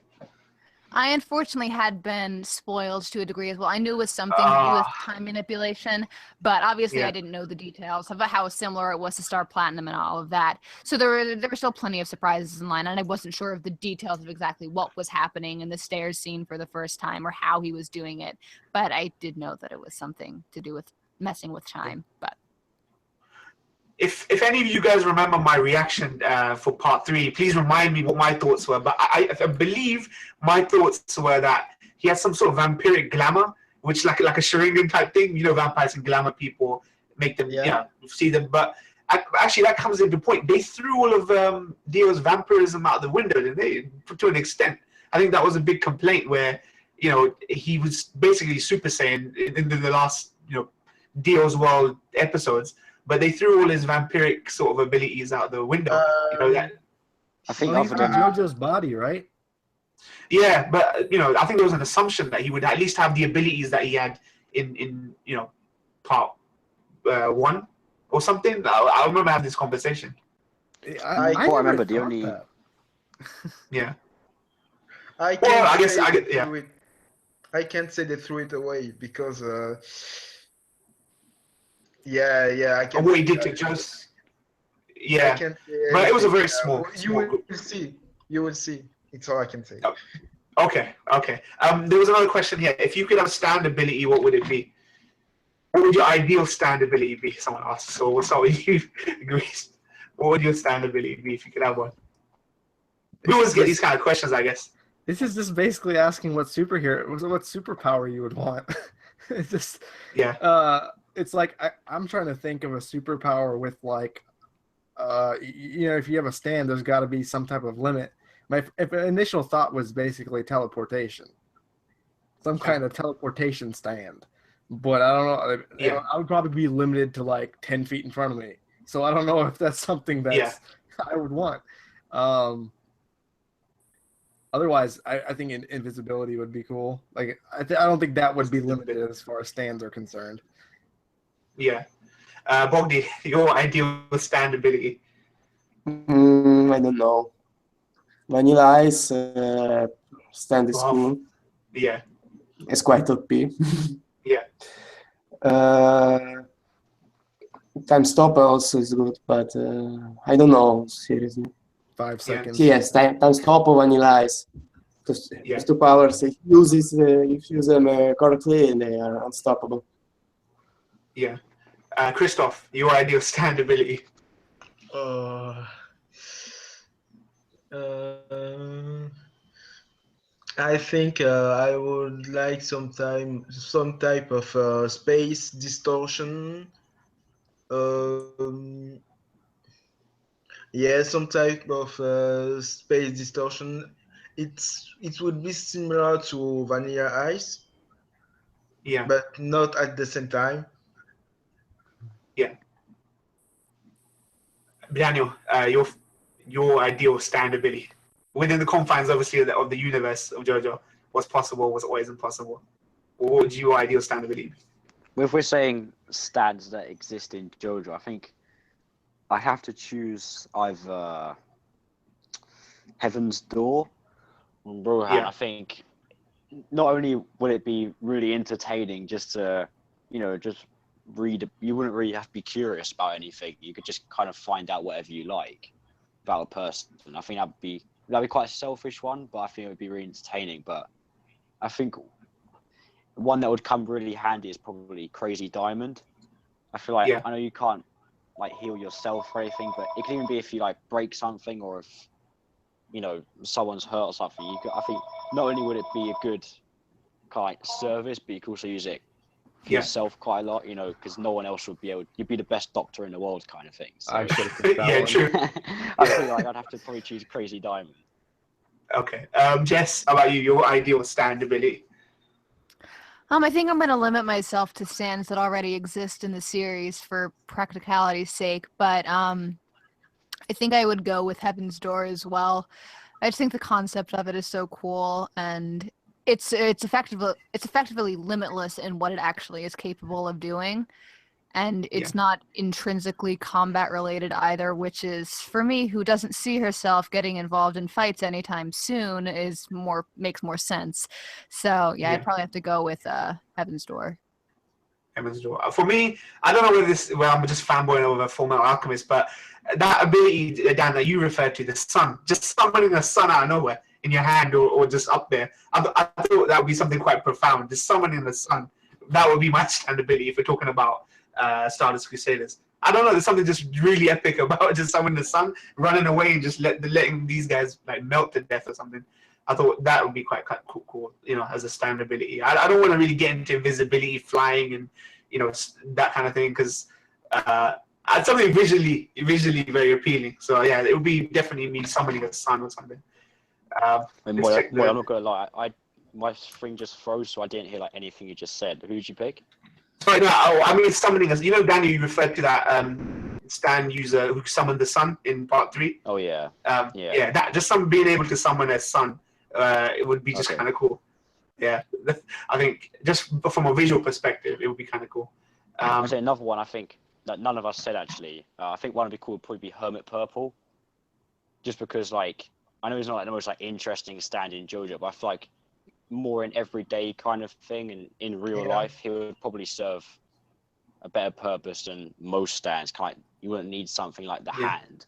Speaker 6: I unfortunately had been spoiled to a degree as well. I knew it was something to do with time manipulation, but obviously I didn't know the details of how similar it was to Star Platinum and all of that. So there were still plenty of surprises in line, and I wasn't sure of the details of exactly what was happening in the stairs scene for the first time or how he was doing it. But I did know that it was something to do with messing with time. But
Speaker 1: if any of you guys remember my reaction for part 3, please remind me what my thoughts were. But I believe my thoughts were that he has some sort of vampiric glamour, which like a Sharingan type thing. Vampires and glamour people make them see them. But actually, that comes into point. They threw all of Dio's vampirism out the window, didn't they? To an extent, I think that was a big complaint where he was basically Super Saiyan in the last Dio's World episodes. But they threw all his vampiric sort of abilities out the window. That.
Speaker 5: I think
Speaker 2: he's got JoJo's body, right?
Speaker 1: Yeah, but I think there was an assumption that he would at least have the abilities that he had in part 1 or something. I remember having this conversation.
Speaker 5: I remember the only.
Speaker 1: Yeah.
Speaker 4: I can't say they threw it away because. I can.
Speaker 1: What he did to Jess. Yeah, but it was a very small.
Speaker 4: You will see. It's all I can say.
Speaker 1: Okay. There was another question here. If you could have stand ability, what would it be? What would your ideal stand ability be? Someone asked. So we'll start with you, Greece. What would your stand ability be if you could have one? We always get these kind of questions, I guess.
Speaker 2: This is just basically asking what superpower you would want. It's just it's like I'm trying to think of a superpower with like, if you have a stand, there's got to be some type of limit. My initial thought was basically teleportation, some kind of teleportation stand, but I don't know.
Speaker 1: Yeah.
Speaker 2: I would probably be limited to like 10 feet in front of me, so I don't know if that's something that I would want. Otherwise, I think invisibility would be cool. Like I don't think that would be limited as far as stands are concerned.
Speaker 1: Yeah. Bogdi, your ideal stand ability.
Speaker 3: I don't know. Vanilla Ice stand is cool.
Speaker 1: Yeah.
Speaker 3: It's quite OP.
Speaker 1: Yeah.
Speaker 3: Time stopper also is good, but I don't know, seriously.
Speaker 2: 5 seconds.
Speaker 3: Yes, time stopper, Vanilla Ice. Those two powers, if you use them correctly, they are unstoppable.
Speaker 1: Yeah. Christoph, your ideal stand ability.
Speaker 4: I think I would like some type of space distortion. Yeah, some type of space distortion. It would be similar to Vanilla Ice, but not at the same time.
Speaker 1: Yeah. Daniel, your ideal stand ability within the confines, obviously, of the universe of JoJo. What's possible was always impossible. What would your ideal stand ability be?
Speaker 5: If we're saying stands that exist in JoJo, I think I have to choose either Heaven's Door or Rohan.
Speaker 1: Yeah.
Speaker 5: I think not only will it be really entertaining just to, just read, you wouldn't really have to be curious about anything. You could just kind of find out whatever you like about a person. I think that'd be quite a selfish one, but I think it would be really entertaining. But I think one that would come really handy is probably Crazy Diamond. I feel like I know you can't like heal yourself or anything, but it can even be if you like break something or if someone's hurt or something. I think not only would it be a good kind of service, but you could also use it for yourself quite a lot, because no one else would be able. You'd be the best doctor in the world, kind of thing. So,
Speaker 2: I should have picked that one.
Speaker 1: True.
Speaker 5: I feel like I'd have to probably choose Crazy Diamond.
Speaker 1: Okay. Jess, how about you? Your ideal stand ability?
Speaker 6: I think I'm going to limit myself to stands that already exist in the series for practicality's sake, but I think I would go with Heaven's Door as well. I just think the concept of it is so cool, and it's effectively limitless in what it actually is capable of doing, and it's not intrinsically combat related either, which is, for me, who doesn't see herself getting involved in fights anytime soon, makes more sense. So I'd probably have to go with Heaven's Door.
Speaker 1: Heaven's Door. For me, I don't know whether I'm just fanboying over Fullmetal Alchemist, but that ability, Dan, that you referred to, the sun, just summoning the sun out of nowhere in your hand or just up there, I thought that would be something quite profound. Just summoning the sun, that would be my stand ability if we're talking about Stardust Crusaders. I don't know, there's something just really epic about just summoning the sun, running away and just letting these guys like melt to death or something. I thought that would be quite cool, as a stand ability. I don't want to really get into invisibility, flying, and that kind of thing, because it's something visually very appealing. So it would be definitely me summoning a sun or something.
Speaker 5: I'm not gonna lie, my screen just froze, so I didn't hear like anything you just said. Who did you pick?
Speaker 1: Sorry, no. I mean summoning us. Daniel, you referred to that stand user who summoned the sun in part 3.
Speaker 5: Oh yeah.
Speaker 1: That just being able to summon a sun, it would be just kind of cool. Yeah, I think just from a visual perspective, it would be kind of cool.
Speaker 5: I'd say another one I think that none of us said actually. I think one would be cool would probably be Hermit Purple, just because like I know he's not like the most like interesting stand in JoJo, but I feel like more an everyday kind of thing, and in real life he would probably serve a better purpose than most stands. You wouldn't need something like the hand,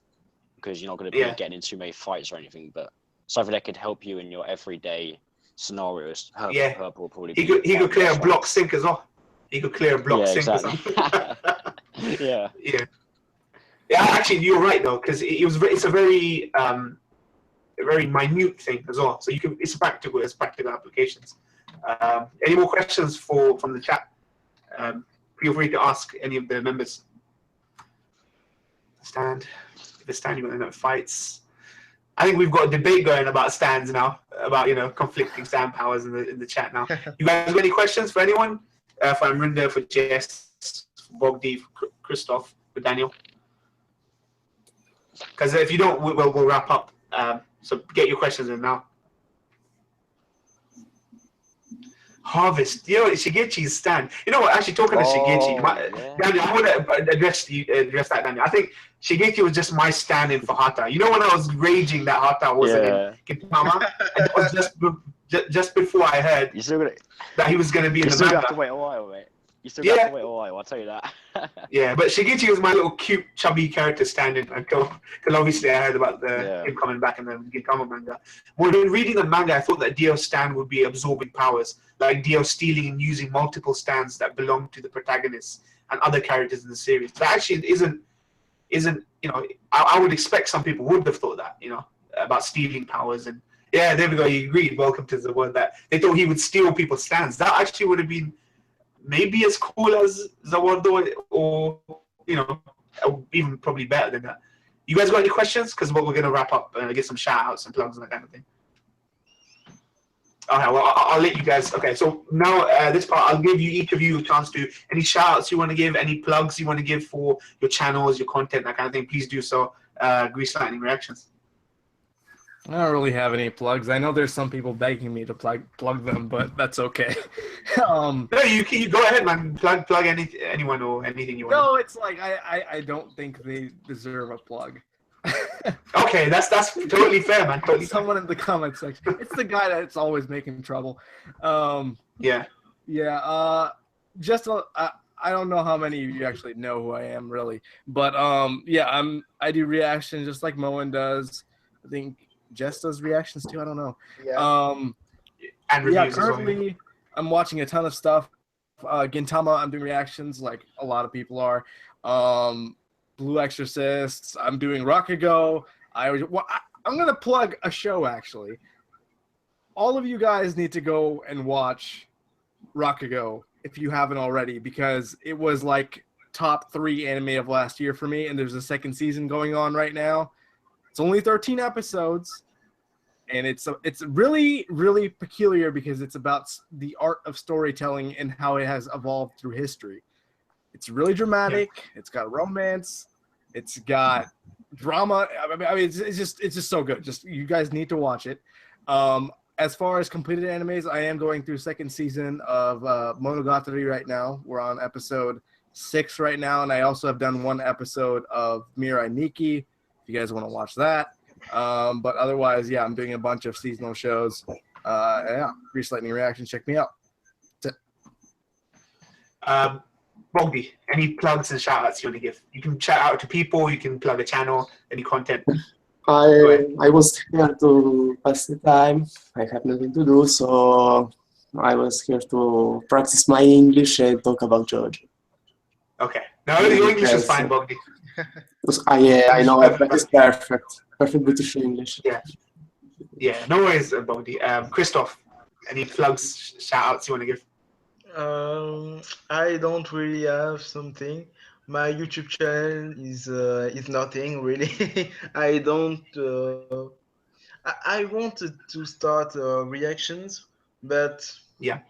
Speaker 5: because you're not going to be getting in too many fights or anything, but something that could help you in your everyday scenarios. Hermit Purple would probably
Speaker 1: he could clear a block sink as well. He could clear a block sink or something.
Speaker 5: Yeah.
Speaker 1: Actually, you're right though, because it's a very minute thing as well. So it's practical. It's practical applications. Any more questions from the chat? feel free to ask any of the members. Stand. If it's stand, you're going to know fights. I think we've got a debate going about stands now, about, you know, conflicting stand powers in the chat now. You guys got any questions for anyone? For Amrinda, for Jess, for Bogdi, for Christoph, for Daniel? Because if you don't, we'll wrap up. So get your questions in now. Harvest, you know, Shigechi's stand. You know what? Actually, talking to Shigeki, Daniel, I want to address that, Daniel. I think Shigeki was just my stand-in for Hata. You know, when I was raging that Hata wasn't in Gintama, and it was just before I heard that he was going to be in the manga.
Speaker 5: You still have to wait a while, mate. You still have to wait a while, I'll tell you that.
Speaker 1: Yeah, but Shigechi was my little cute, chubby character stand-in until obviously I heard about him coming back in the Gintama manga. When reading the manga, I thought that Dio's stand would be absorbing powers, like Dio stealing and using multiple stands that belong to the protagonists and other characters in the series. That actually isn't you know, I would expect some people would have thought that, you know, about stealing powers. And yeah, there we go, you agreed. Welcome to the word that they thought he would steal people's stands. That actually would have been maybe as cool as Zawardo, or, you know, even probably better than that. You guys got any questions? Because we're going to wrap up and get some shout-outs and plugs and that kind of thing. Okay, well, I'll let you guys. Okay, so now this part, I'll give you each of you a chance to any shout-outs you want to give, any plugs you want to give for your channels, your content, that kind of thing. Please do so. Grease Lightning Reactions.
Speaker 2: I don't really have any plugs. I know there's some people begging me to plug them, but that's okay.
Speaker 1: No, you go ahead, man. Plug anyone or anything you want.
Speaker 2: No, it's like I don't think they deserve a plug.
Speaker 1: Okay, that's totally fair, man. Totally
Speaker 2: Someone in the comment section. It's the guy that's always making trouble.
Speaker 1: Yeah.
Speaker 2: Just I don't know how many of you actually know who I am, really, but yeah, I do reactions just like Moen does. I think Jess does reactions too. I don't know.
Speaker 1: Yeah. And reviews
Speaker 2: currently I'm watching a ton of stuff. Gintama, I'm doing reactions like a lot of people are. Blue Exorcist, I'm doing Rakugo. I'm gonna plug a show actually. All of you guys need to go and watch Rakugo if you haven't already, because it was like top 3 anime of last year for me, and there's a second season going on right now. It's only 13 episodes, and it's really, really peculiar because it's about the art of storytelling and how it has evolved through history. It's really dramatic. It's got romance. It's got drama. I mean, it's just so good. Just you guys need to watch it. As far as completed animes, I am going through second season of Monogatari right now. We're on episode 6 right now, and I also have done 1 episode of Mirai Nikki. If you guys want to watch that. But otherwise, yeah, I'm doing a bunch of seasonal shows. Yeah, Grease Lightning Reaction. Check me out. That's it.
Speaker 1: Bogdi, any plugs and shout-outs you want to give? You can shout out to people, you can plug a channel, any content.
Speaker 3: I was here to pass the time. I have nothing to do, so I was here to practice my English and talk about JoJo.
Speaker 1: Okay. No, your English is fine, Bogdi.
Speaker 3: I know, it's perfect. Perfect British English.
Speaker 1: Yeah. Yeah, no worries, Bogdi. Christoph, any plugs, shout-outs you want to give?
Speaker 4: I don't really have something. My YouTube channel is nothing really. I don't. I wanted to start reactions, but
Speaker 1: yeah,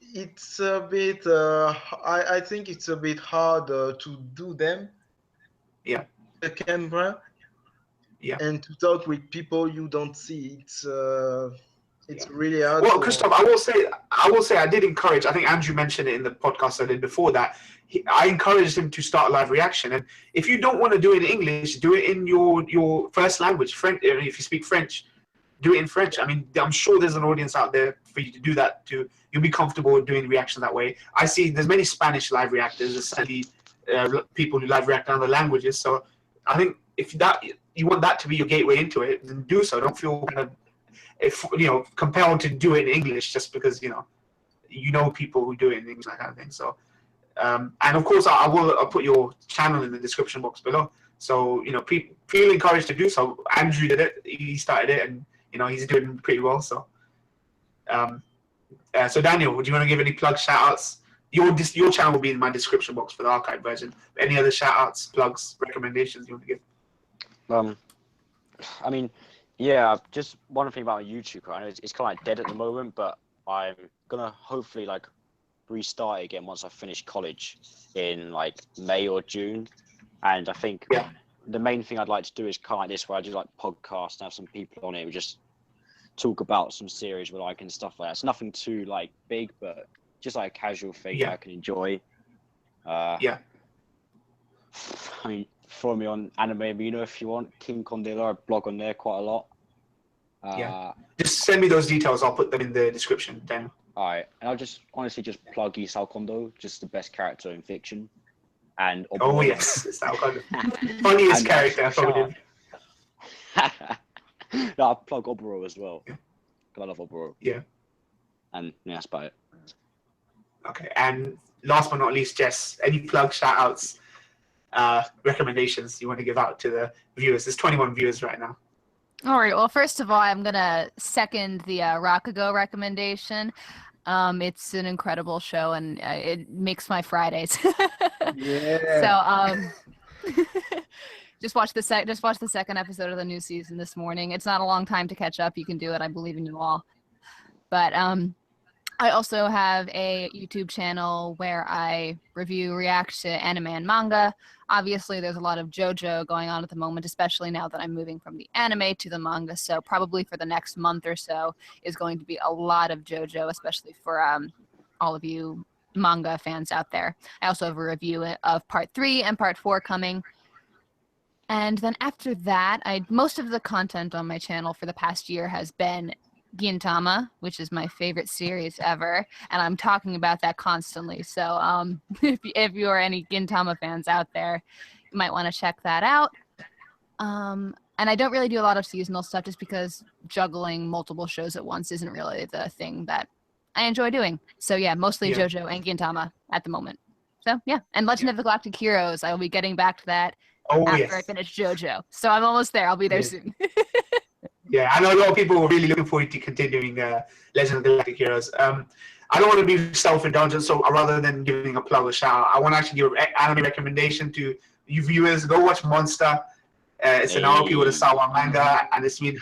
Speaker 4: it's a bit. I think it's a bit hard to do them.
Speaker 1: Yeah.
Speaker 4: The camera.
Speaker 1: Yeah.
Speaker 4: And to talk with people you don't see. It's really hard.
Speaker 1: Well, Christoph, I will say I did encourage, I think Andrew mentioned it in the podcast I did before that, I encouraged him to start live reaction. And if you don't want to do it in English, do it in your first language. French. If you speak French, do it in French. I mean, I'm sure there's an audience out there for you to do that too. You'll be comfortable doing reaction that way. I see there's many Spanish live reactors, there's certainly people who live react in other languages. So I think if you want that to be your gateway into it, then do so. Don't feel kind of compelled to do it in English just because you know people who do it in English, that kind of thing. So and of course I'll put your channel in the description box below, so feel encouraged to do so. Andrew did it, he started it, and he's doing pretty well. So so Daniel, would you want to give any plug shout outs? your channel will be in my description box for the archive version. Any other shout-outs, plugs, recommendations you want to give?
Speaker 5: I mean, yeah, just one thing about YouTube. I know it's kind of like dead at the moment, but I'm gonna hopefully like restart it again once I finish college in like May or June. And I think the main thing I'd like to do is kind of like this, where I do like podcasts and have some people on it. We just talk about some series we like and stuff like that. It's nothing too like big, but just like a casual thing that I can enjoy. I mean, follow me on MyAnimeList if you want. King Condilla, I blog on there quite a lot.
Speaker 1: Just send me those details. I'll put them in the description then.
Speaker 5: Alright, and I'll just honestly just plug Isao Kondo, just the best character in fiction. And
Speaker 1: oh yes, Isao Kondo, funniest character probably.
Speaker 5: No, I plug Oboro as well. I love Oboro.
Speaker 1: Yeah.
Speaker 5: And yeah, that's about it.
Speaker 1: Okay, and last but not least, Jess, any plug, shout-outs, recommendations you want to give out to the viewers? There's 21 viewers right now.
Speaker 6: All right. Well, first of all, I'm gonna second the Rakugo recommendation. It's an incredible show, and it makes my Fridays.
Speaker 2: Yeah.
Speaker 6: So, just watch the second episode of the new season this morning. It's not a long time to catch up. You can do it. I believe in you all. But I also have a YouTube channel where I review, react to anime and manga. Obviously, there's a lot of JoJo going on at the moment, especially now that I'm moving from the anime to the manga. So probably for the next month or so is going to be a lot of JoJo, especially for all of you manga fans out there. I also have a review of Part 3 and Part 4 coming. And then after that, most of the content on my channel for the past year has been Gintama, which is my favorite series ever, and I'm talking about that constantly. So if you are any Gintama fans out there, you might want to check that out. And I don't really do a lot of seasonal stuff just because juggling multiple shows at once isn't really the thing that I enjoy doing. So yeah, mostly JoJo and Gintama at the moment. So yeah, and Legend of the Galactic Heroes, I will be getting back to that after I finish JoJo. So I'm almost there. I'll be there soon.
Speaker 1: Yeah, I know a lot of people were really looking forward to continuing Legend of the Galactic Heroes. I don't want to be self-indulgent, so rather than giving a plug or shout, I want to actually give an anime recommendation to you viewers. Go watch Monster. It's an Naoki Urasawa manga, and it's been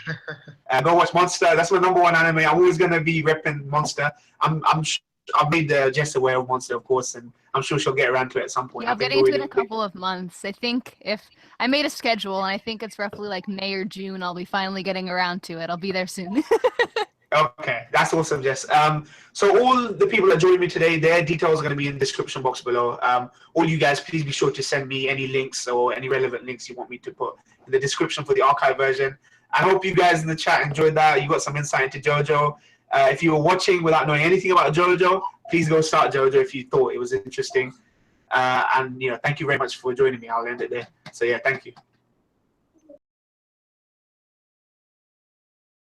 Speaker 1: go watch Monster. That's my #1 anime. I'm always gonna be repping Monster. I've made Jess aware of Monster, of course, and I'm sure she'll get around to it at some point.
Speaker 6: Yeah, I'm getting into it in a couple of months. I think if I made a schedule, and I think it's roughly like May or June, I'll be finally getting around to it. I'll be there soon.
Speaker 1: Okay, that's awesome, Jess. So all the people that joined me today, their details are going to be in the description box below. All you guys, please be sure to send me any links or any relevant links you want me to put in the description for the archive version. I hope you guys in the chat enjoyed that. You got some insight into JoJo. If you were watching without knowing anything about JoJo, please go start JoJo if you thought it was interesting. And thank you very much for joining me. I'll end it there. So yeah, thank you.